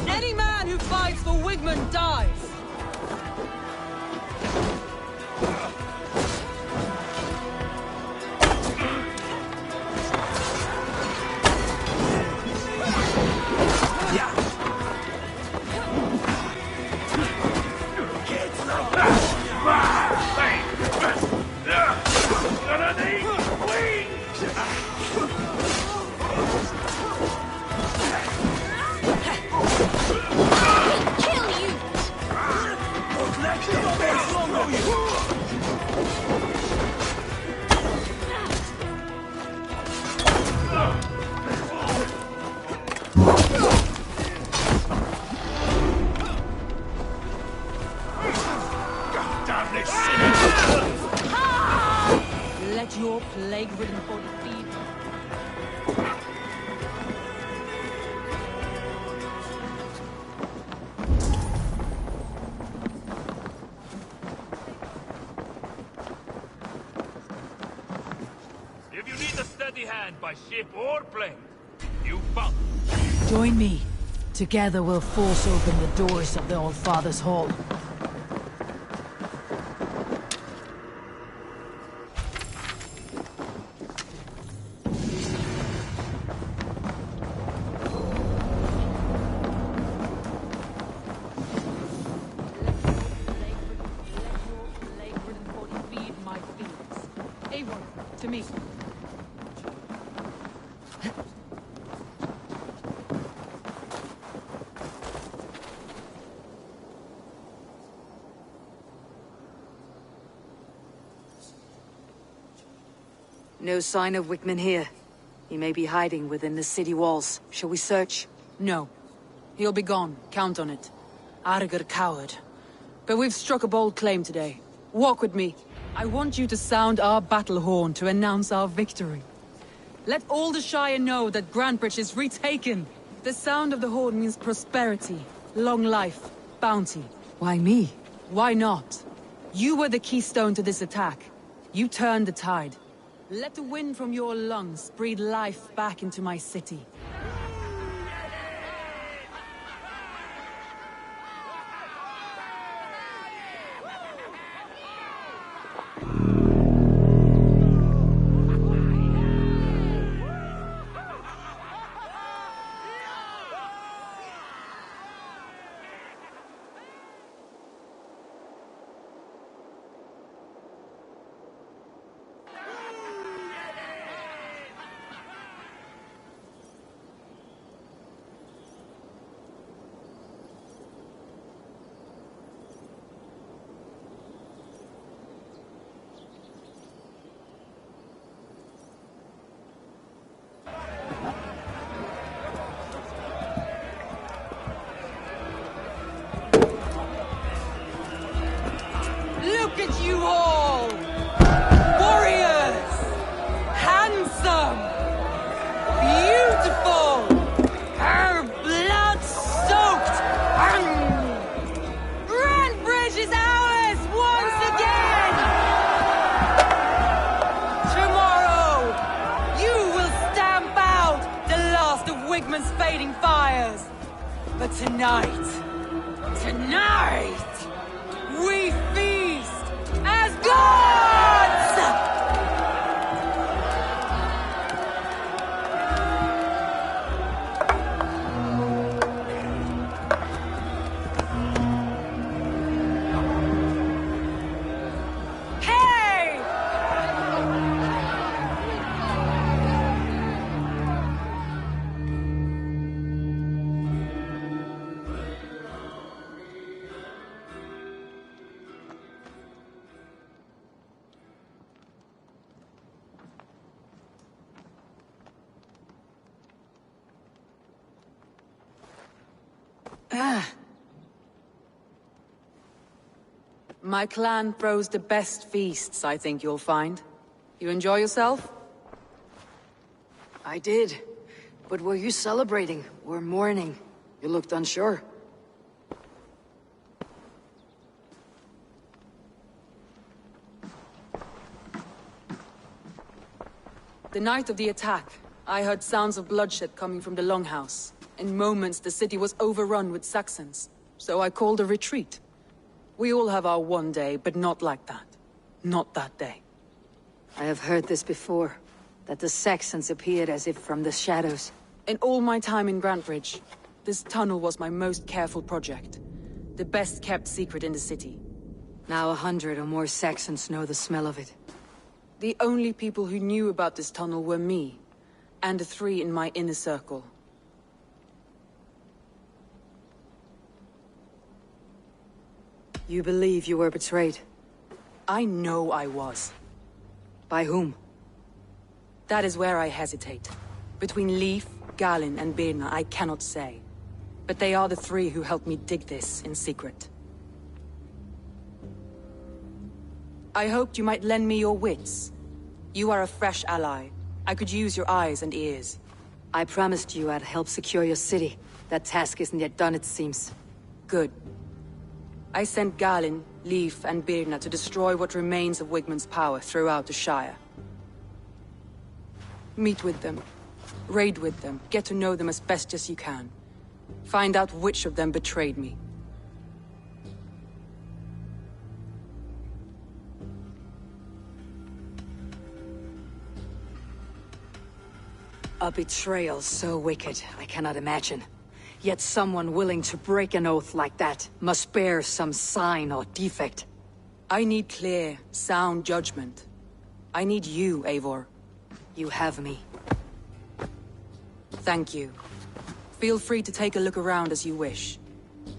Any man who fights for Wigmund dies! Let your plague-ridden body feed. If you need a steady hand by ship or plane, you found. Join me. Together we'll force open the doors of the All-Father's Hall. To me. No sign of Wickman here. He may be hiding within the city walls. Shall we search? No. He'll be gone. Count on it. Arger coward. But we've struck a bold claim today. Walk with me. I want you to sound our battle horn to announce our victory. Let all the Shire know that Grantebridge is retaken. The sound of the horn means prosperity, long life, bounty. Why me? Why not? You were the keystone to this attack. You turned the tide. Let the wind from your lungs breathe life back into my city. Look at you all! Warriors! Handsome! Beautiful! Her blood-soaked! Grantebridge is ours once again! Tomorrow, you will stamp out the last of Wigman's fading fires. But tonight, we feast as gods! Hey! My clan throws the best feasts, I think you'll find. You enjoy yourself? I did. But were you celebrating or mourning? You looked unsure. The night of the attack, I heard sounds of bloodshed coming from the Longhouse. In moments, the city was overrun with Saxons, so I called a retreat. We all have our one day, but not like that. Not that day. I have heard this before, that the Saxons appeared as if from the shadows. In all my time in Grantebridge, this tunnel was my most careful project. The best kept secret in the city. Now 100 or more Saxons know the smell of it. The only people who knew about this tunnel were me, and the 3 in my inner circle. You believe you were betrayed? I know I was. By whom? That is where I hesitate. Between Leif, Galin, and Birna, I cannot say. But they are the 3 who helped me dig this in secret. I hoped you might lend me your wits. You are a fresh ally. I could use your eyes and ears. I promised you I'd help secure your city. That task isn't yet done, it seems. Good. I sent Galin, Leif, and Birna to destroy what remains of Wigman's power throughout the Shire. Meet with them. Raid with them. Get to know them as best as you can. Find out which of them betrayed me. A betrayal so wicked, I cannot imagine. Yet someone willing to break an oath like that must bear some sign or defect. I need clear, sound judgment. I need you, Eivor. You have me. Thank you. Feel free to take a look around as you wish.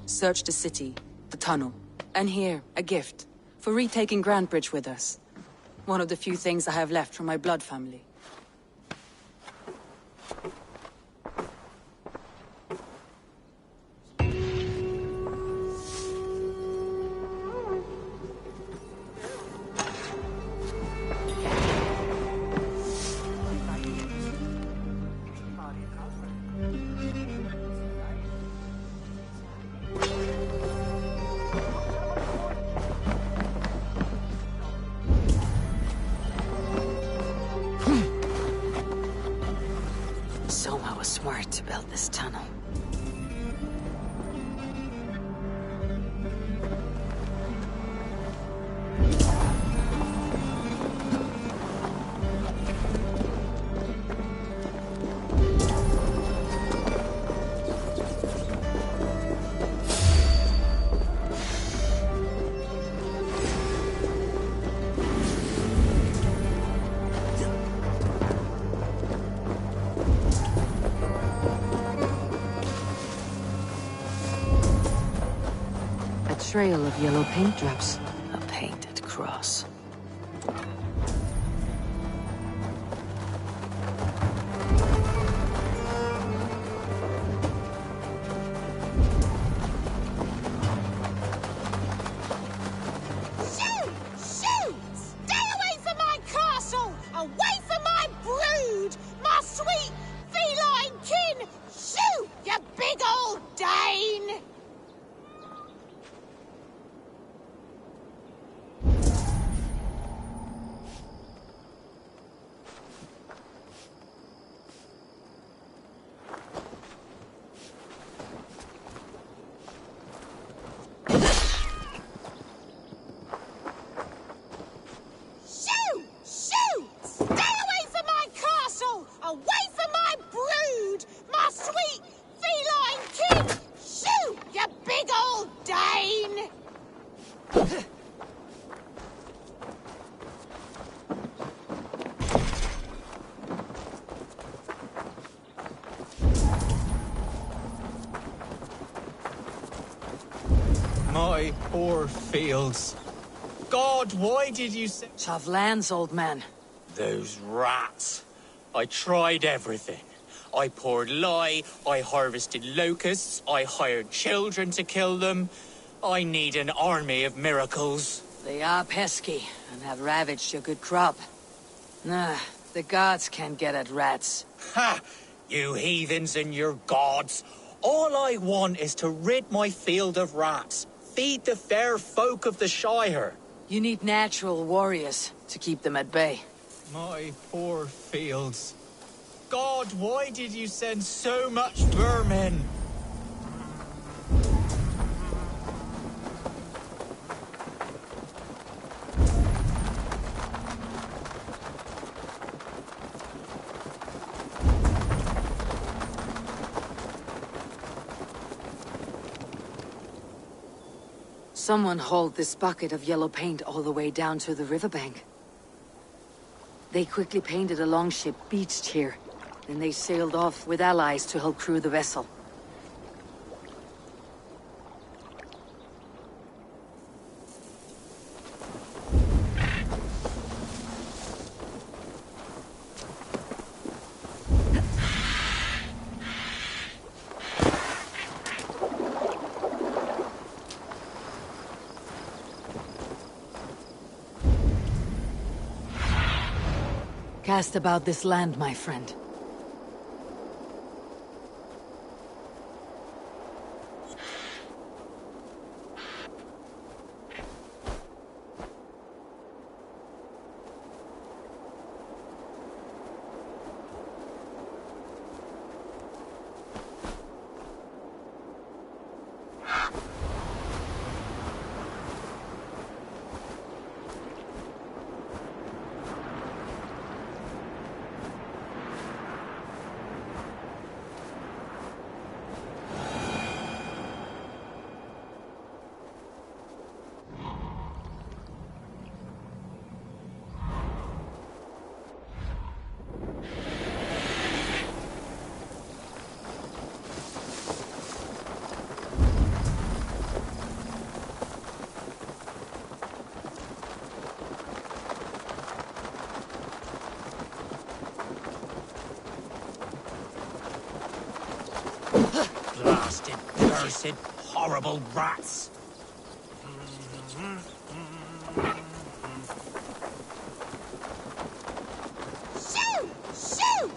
Search the city, the tunnel, and here, a gift, for retaking Grantebridge with us. One of the few things I have left from my blood family. Soma was smart to build this tunnel. Trail of yellow paint drops. A painted cross. Shoo! Shoo! Stay away from my castle! Away from my brood! My sweet feline kin! Shoo! You big old Dane! My poor fields. God, why did you say— Tough lands, old man. Those rats. I tried everything. I poured lye, I harvested locusts, I hired children to kill them. I need an army of miracles. They are pesky, and have ravaged your good crop. Nah, the gods can't get at rats. Ha! You heathens and your gods. All I want is to rid my field of rats. Feed the fair folk of the Shire. You need natural warriors to keep them at bay. My poor fields. God, why did you send so much vermin? Someone hauled this bucket of yellow paint all the way down to the riverbank. They quickly painted a longship beached here. Then they sailed off with allies to help crew the vessel. Cast about this land, my friend. Blasted, cursed, horrible rats! Shoo! Shoo!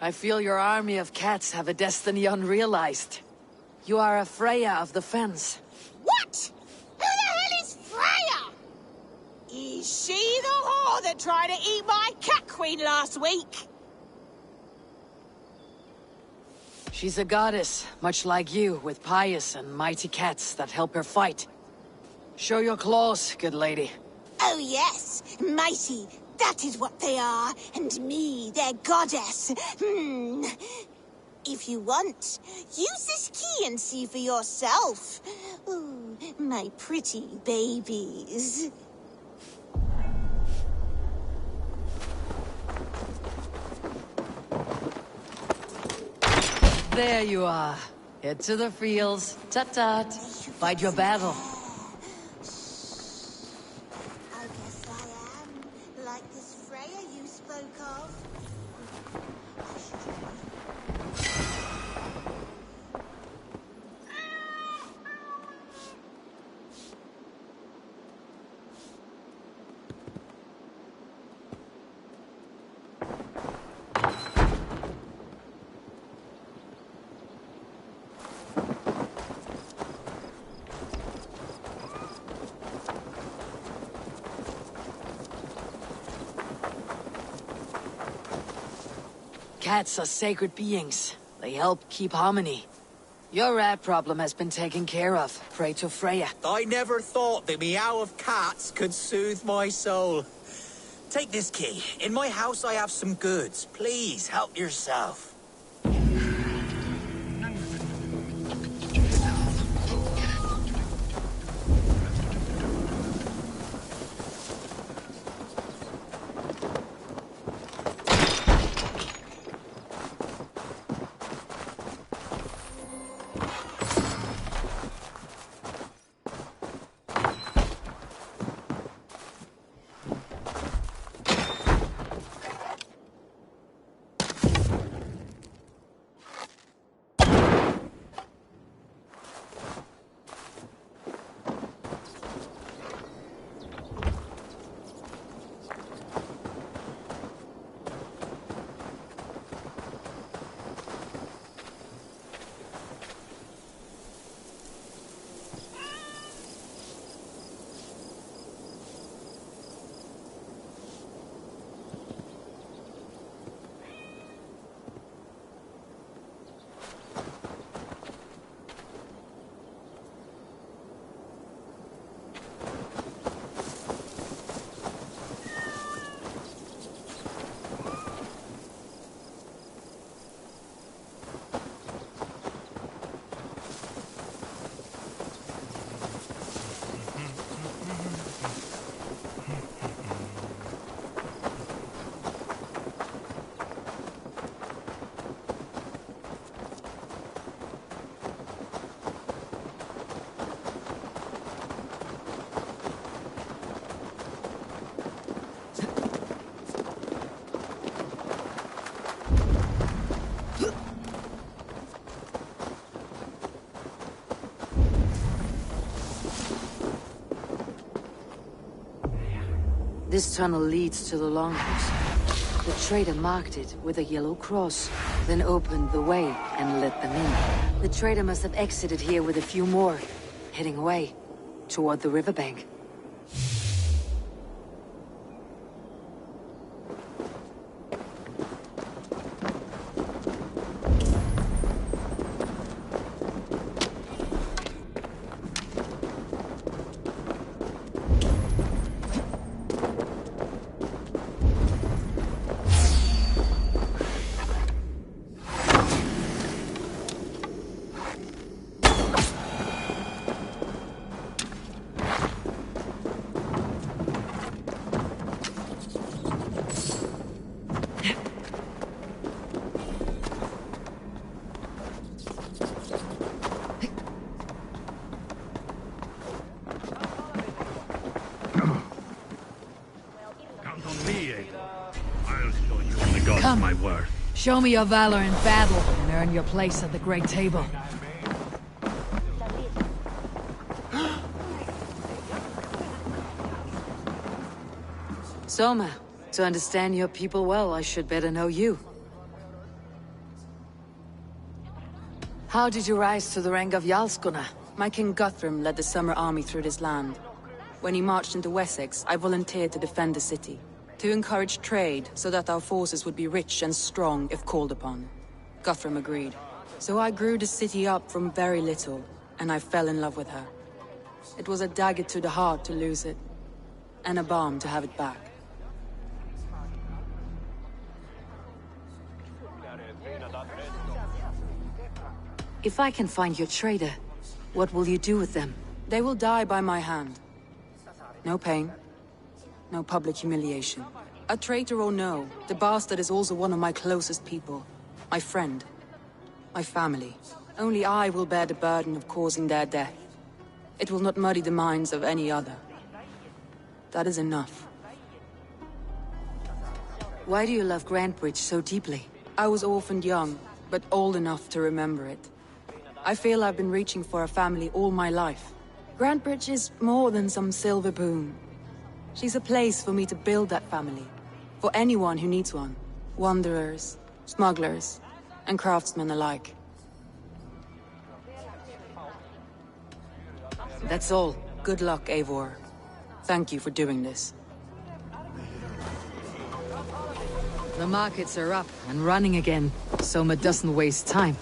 I feel your army of cats have a destiny unrealized. You are a Freya of the Fens. What? Who the hell is Freya? that tried to eat my cat queen last week. She's a goddess, much like you, with pious and mighty cats that help her fight. Show your claws, good lady. Oh yes, mighty. That is what they are. And me, their goddess. If you want, use this key and see for yourself. Ooh, my pretty babies. There you are. Head to the fields. Tut-tut. Fight your battle. I guess I am. Like this Freya you spoke of. Cats are sacred beings. They help keep harmony. Your rat problem has been taken care of. Pray to Freya. I never thought the meow of cats could soothe my soul. Take this key. In my house I have some goods. Please, help yourself. This tunnel leads to the longhouse. The trader marked it with a yellow cross, then opened the way and let them in. The trader must have exited here with a few more, heading away toward the riverbank. My worth. Show me your valor in battle and earn your place at the Great Table. Soma, to understand your people well, I should better know you. How did you rise to the rank of Jarlskona? My king Guthrum led the summer army through this land. When he marched into Wessex, I volunteered to defend the city. To encourage trade, so that our forces would be rich and strong if called upon. Guthrum agreed. So I grew the city up from very little, and I fell in love with her. It was a dagger to the heart to lose it, and a balm to have it back. If I can find your trader, what will you do with them? They will die by my hand. No pain. No public humiliation. A traitor or no, the bastard is also one of my closest people. My friend. My family. Only I will bear the burden of causing their death. It will not muddy the minds of any other. That is enough. Why do you love Grantebridge so deeply? I was orphaned young, but old enough to remember it. I feel I've been reaching for a family all my life. Grantebridge is more than some silver boon. She's a place for me to build that family. For anyone who needs one. Wanderers, smugglers, and craftsmen alike. That's all. Good luck, Eivor. Thank you for doing this. The markets are up and running again. Soma doesn't waste time.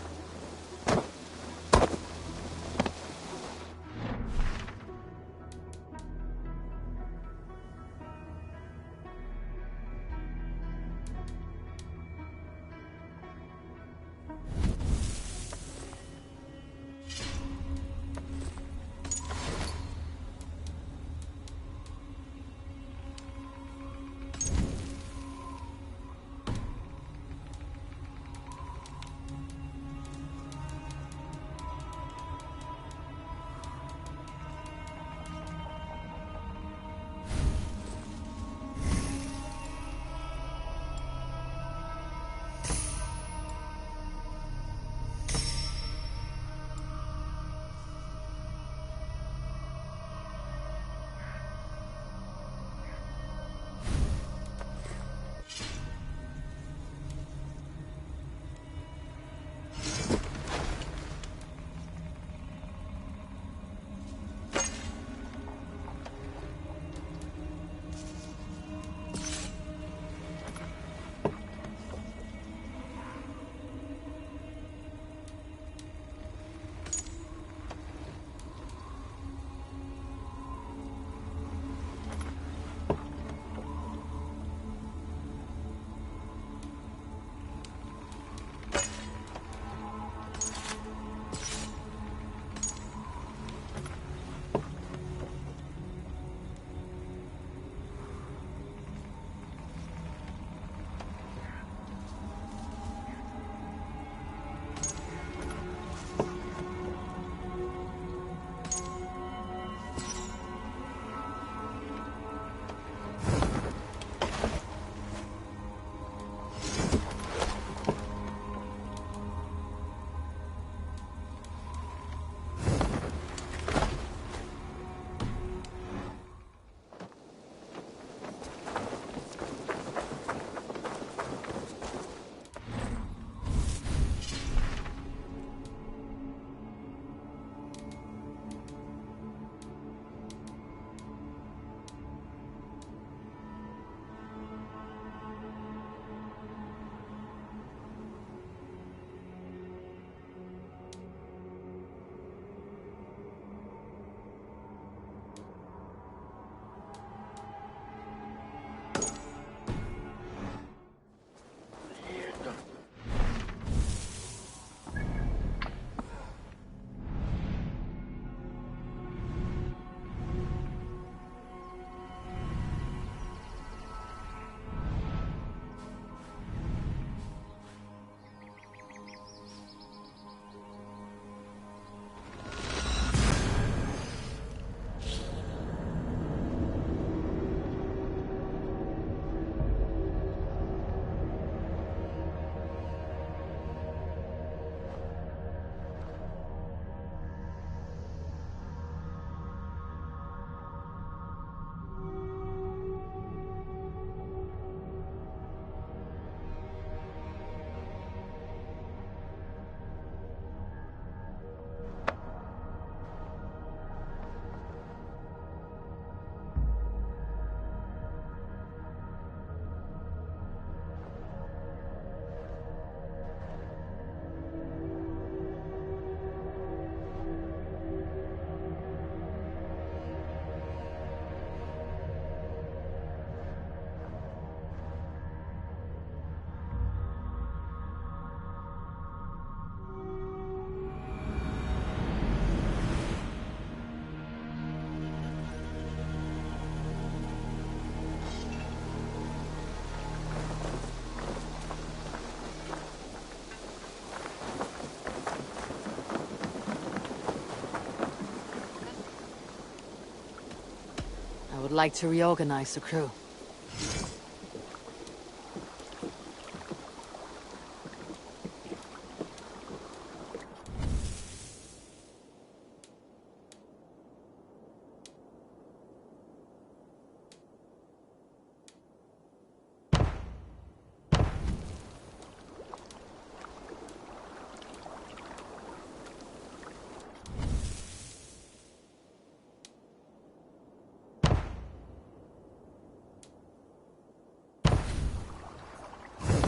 I would like to reorganize the crew.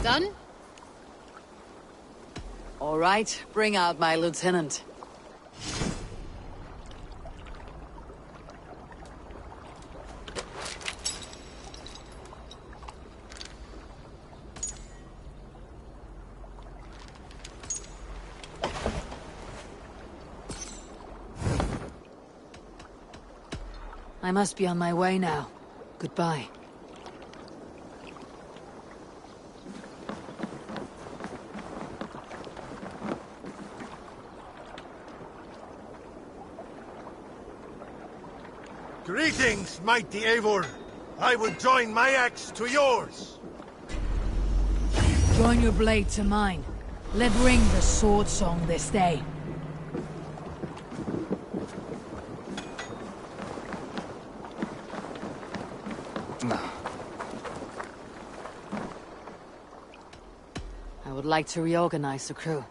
Done? All right, bring out my lieutenant. I must be on my way now. Goodbye. Greetings, mighty Eivor. I would join my axe to yours. Join your blade to mine. Let ring the sword song this day. I would like to reorganize the crew.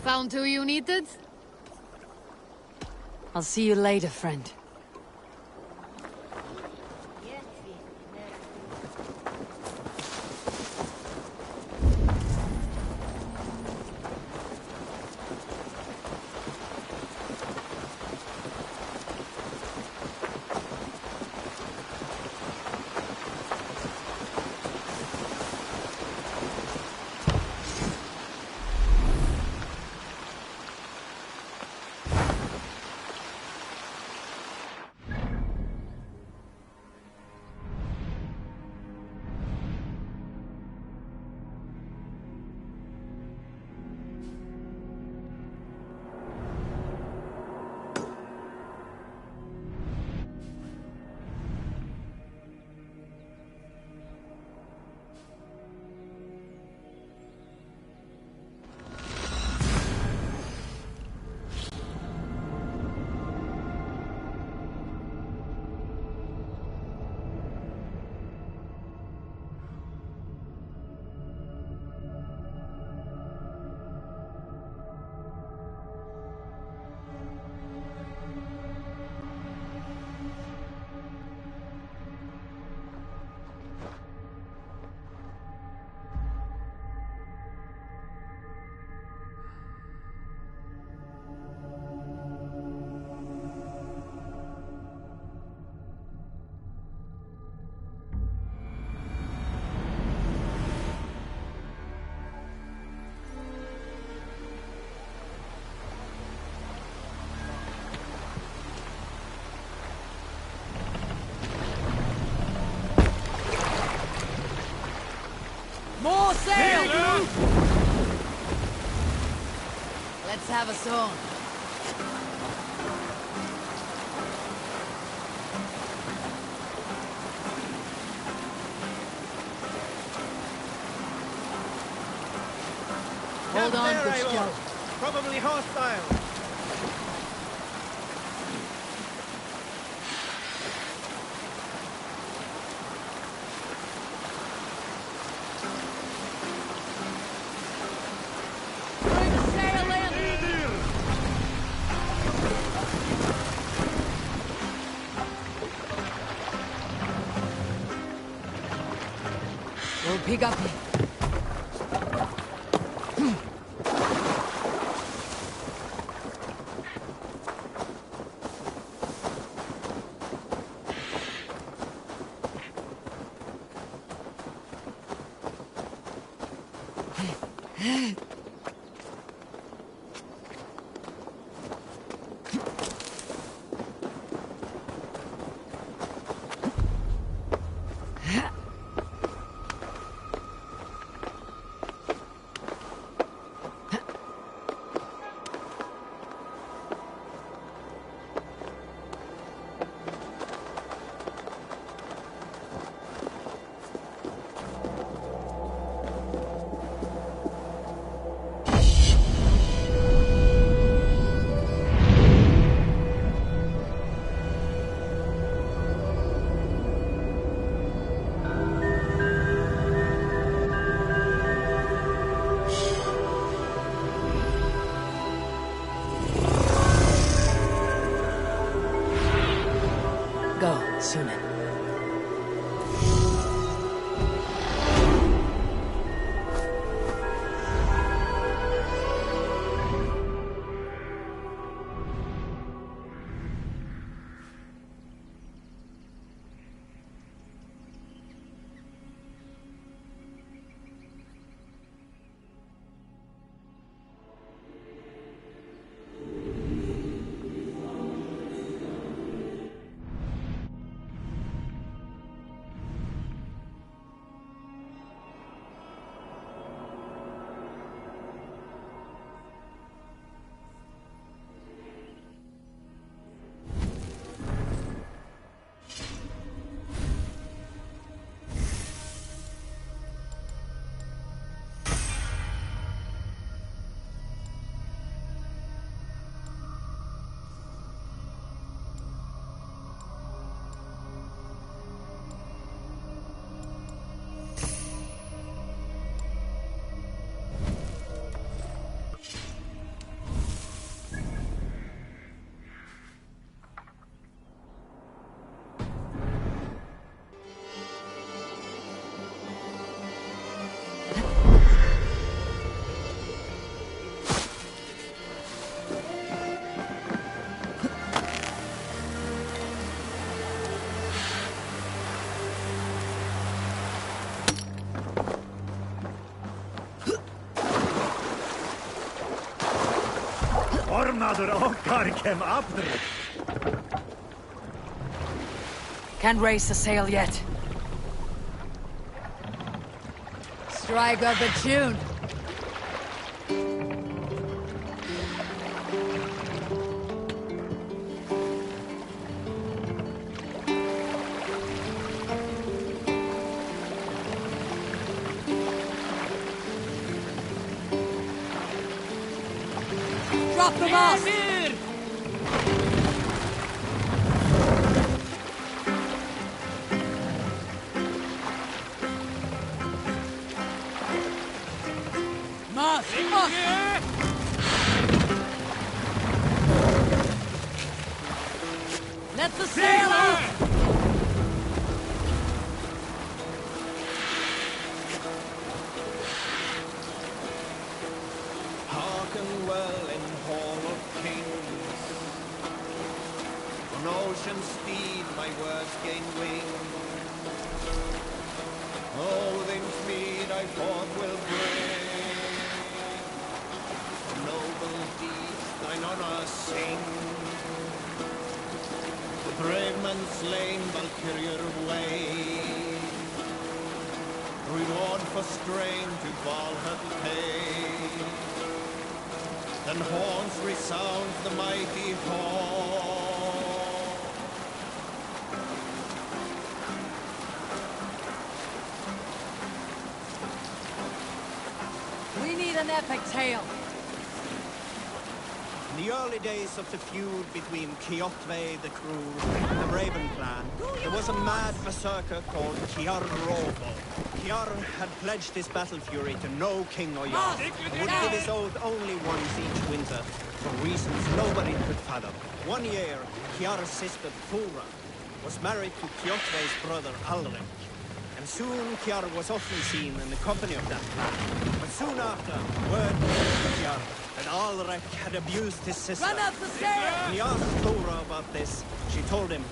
Found who you needed? I'll see you later, friend. More sail! Let's have a song. Hold on, good Eivor. scout. Probably hostile. We'll pick up. Go, Sunan. Can't raise the sail yet. Strike up a tune. Drop the mast! Let the sail off! Hearken well in Hall of Kings. On ocean steed my words gain wing. Odin's mead I forth will bring. For noble deeds thine honor sing. The brave man slain Valkyrier way. Reward for strain to Valhalla pay. Then horns resound the mighty hall. We need an epic tale. In the early days of the feud between Kjotve the Cruel and the Raven clan, there was a mad berserker called Kiar Rovo. Kiar had pledged his battle fury to no king or jarl, and would give his oath only once each winter, for reasons nobody could fathom. One year, Kiar's sister Thora was married to Kjotve's brother Alrik, and soon Kiar was often seen in the company of that clan. But soon after, word came to Kiar that Alrik had abused his sister. Run up the stairs! When he asked Thora about this, she told him,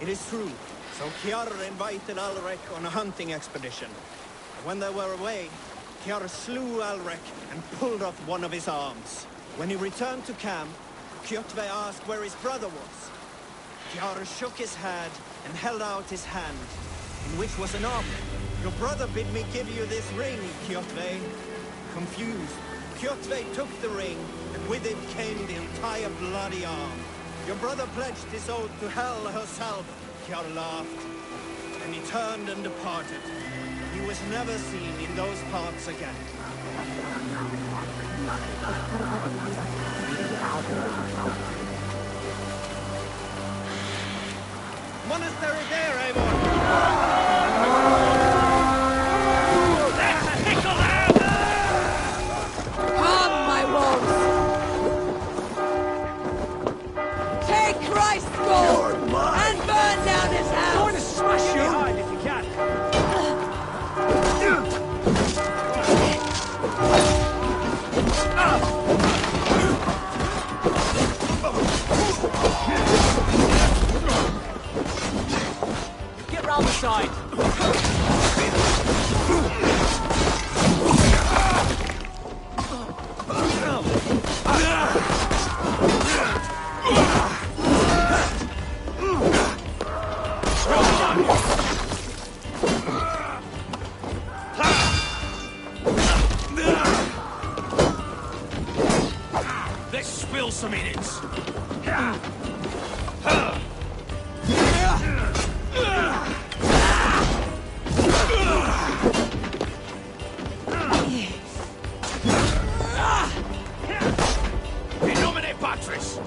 it is true. So Kiar invited Alrik on a hunting expedition. And when they were away, Kiara slew Alrek and pulled off one of his arms. When he returned to camp, Kjotve asked where his brother was. Kiara shook his head and held out his hand, in which was an arm. Your brother bid me give you this ring, Kjotve. Confused, Kjotve took the ring, and with it came the entire bloody arm. Your brother pledged his oath to Hell herself. Kiara laughed, and he turned and departed. He was never seen in those parts again. Monastery there, Eivor! Come, my wolves! Take Christ's gold and burn down his house! Going to smash you behind if you can. Get round the side. Let's spill some minutes. In nomine Patris.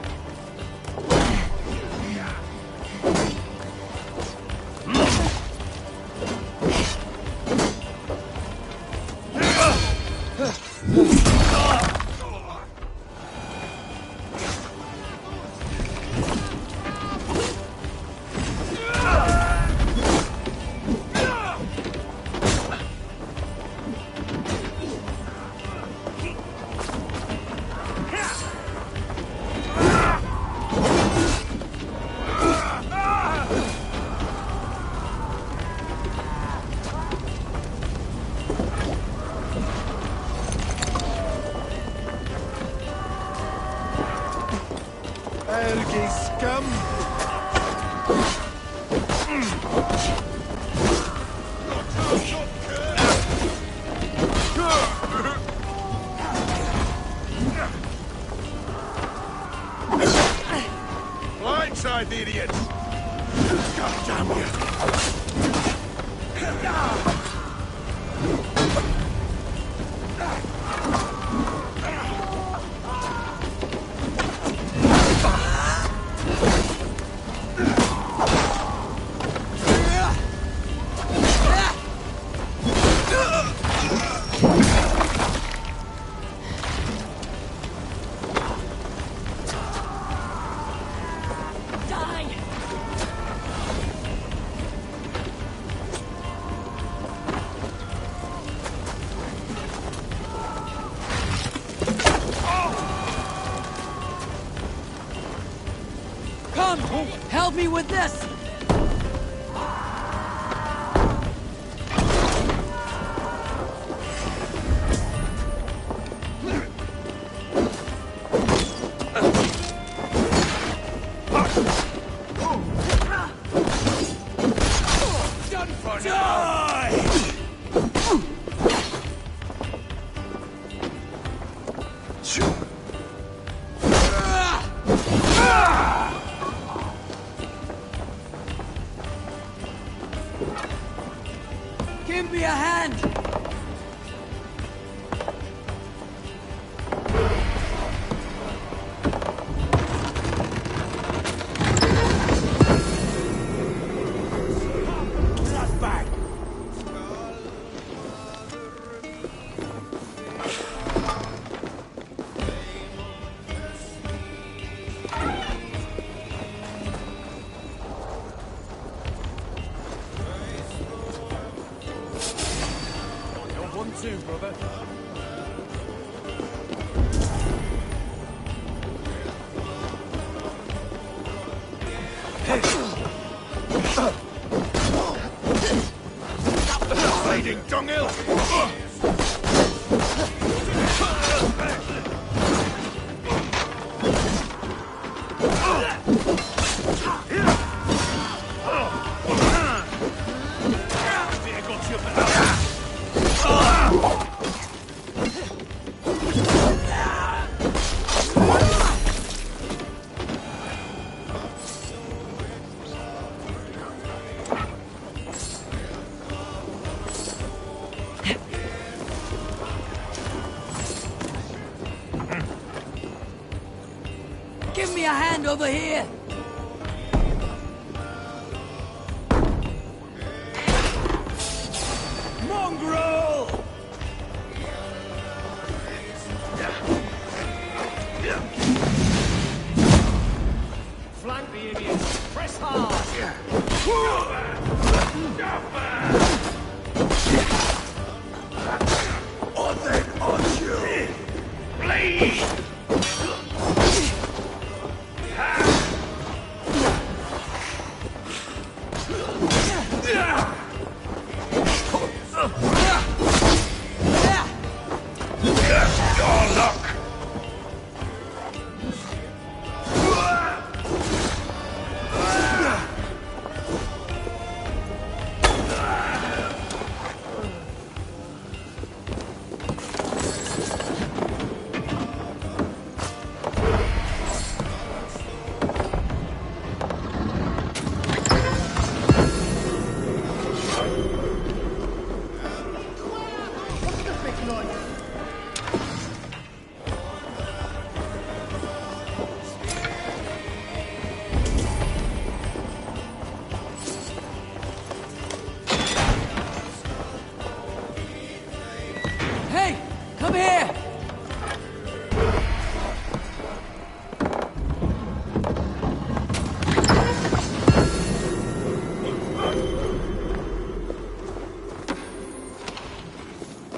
Helgi scum! Blindside the idiots! God damn you! Come! Help me with this! Done for now! Give me a hand! One, two, brother. Fighting dunghill! Found over here! Mongrel! Flank the idiots! Press hard! On then, on you! Bleed! Your luck! Hey! Come here!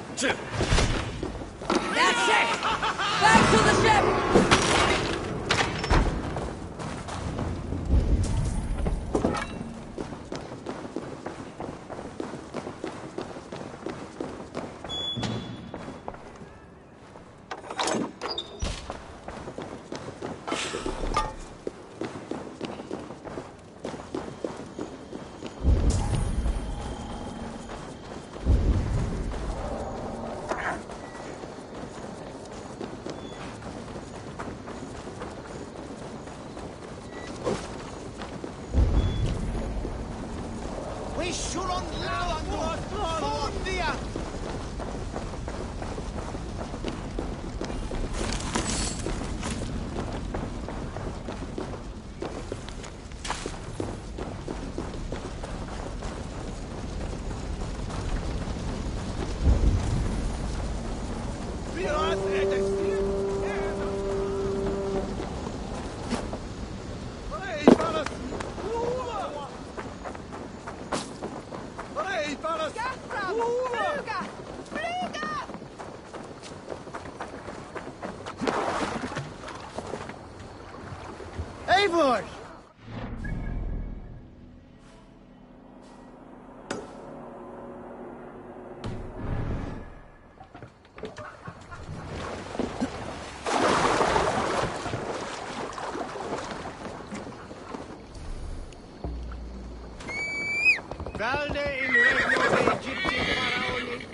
That's it! Back to the ship! We should on land for dear. Eivor! Valde in regno de Egypti faraoni.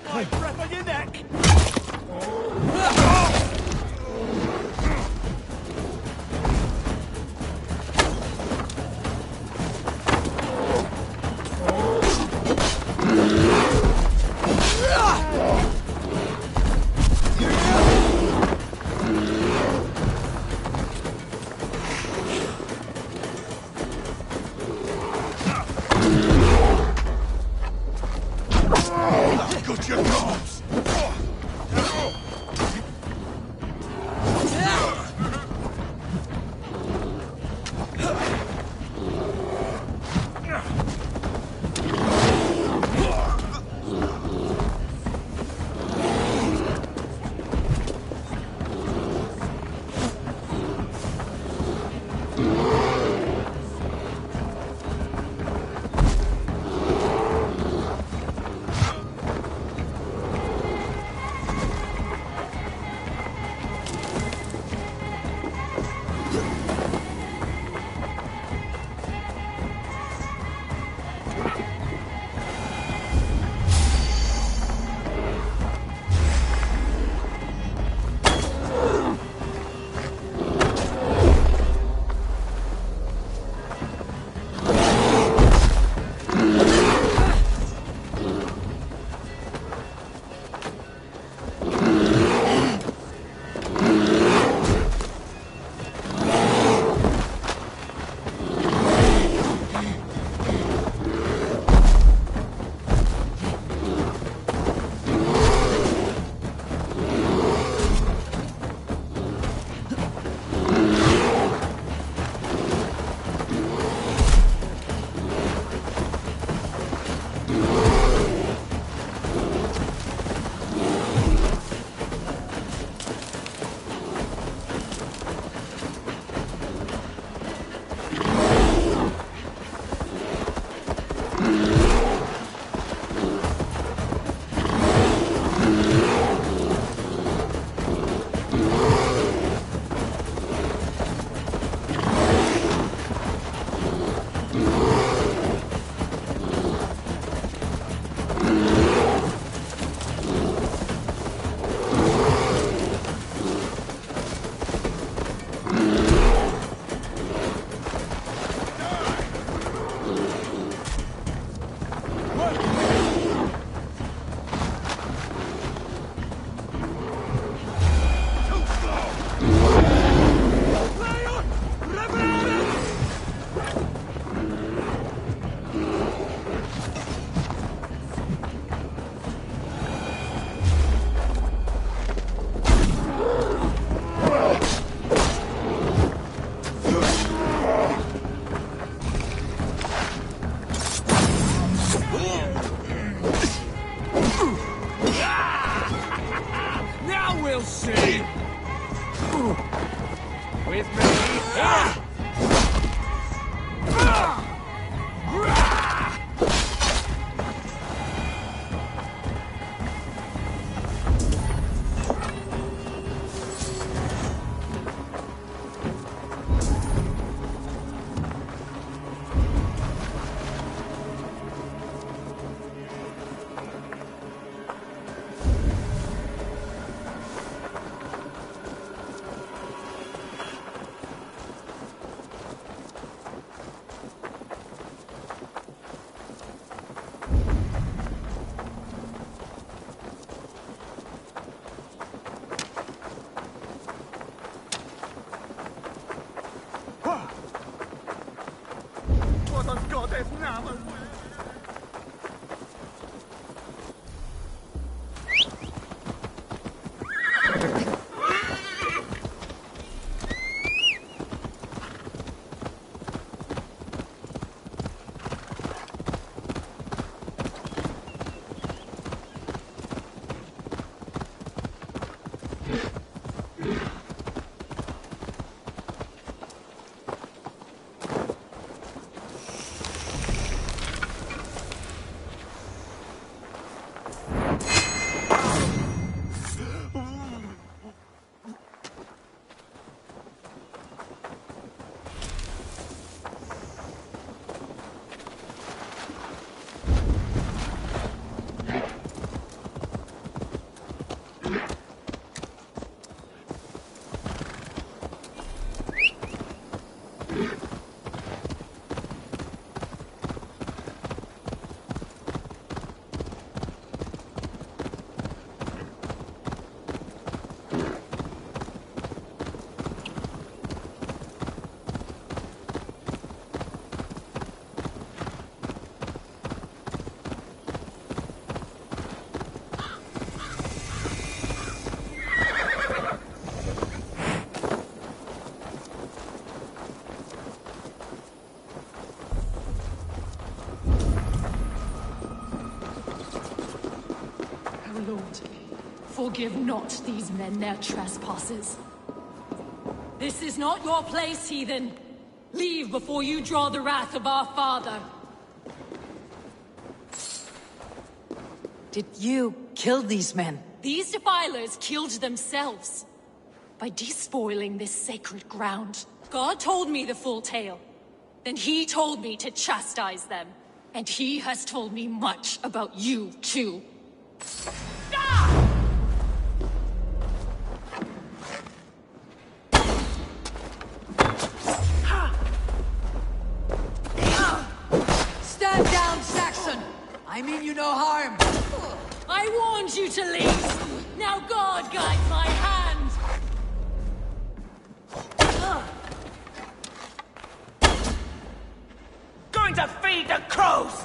Breath on your neck! Got your corpse! lord. Forgive not these men their trespasses. This is not your place, heathen. Leave before you draw the wrath of our father. Did you kill these men? These defilers killed themselves by despoiling this sacred ground. God told me the full tale. Then he told me to chastise them. And he has told me much about you, too. Stand down, Saxon! I mean you no harm. I warned you to leave. Now God guides my hand. Going to feed the crows!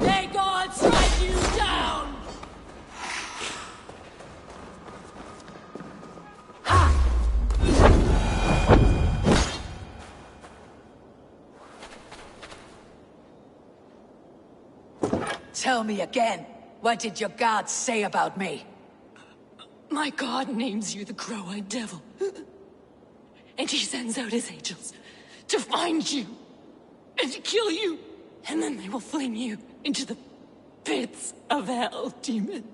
May God strike you down! Tell me again, what did your gods say about me? My God names you the Crow-Eyed Devil. And he sends out his angels to find you and to kill you. And then they will fling you into the pits of hell, demon.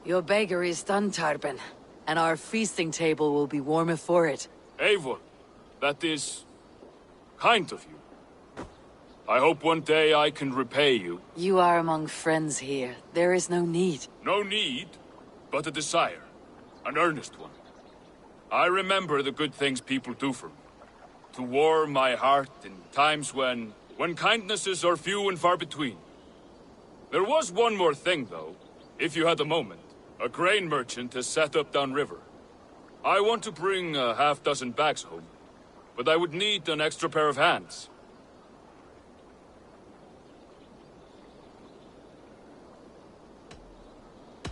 Your beggar is done, Tarben, and our feasting table will be warmer for it. Eivor, that is kind of you. I hope one day I can repay you. You are among friends here. There is no need. No need, but a desire. An earnest one. I remember the good things people do for me. To warm my heart in times when kindnesses are few and far between. There was one more thing, though, if you had a moment. A grain merchant has set up downriver. I want to bring a half-dozen bags home, but I would need an extra pair of hands.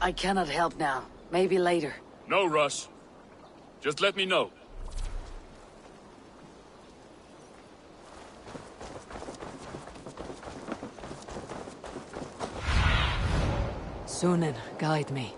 I cannot help now. Maybe later. No rush. Just let me know. Sunan, guide me.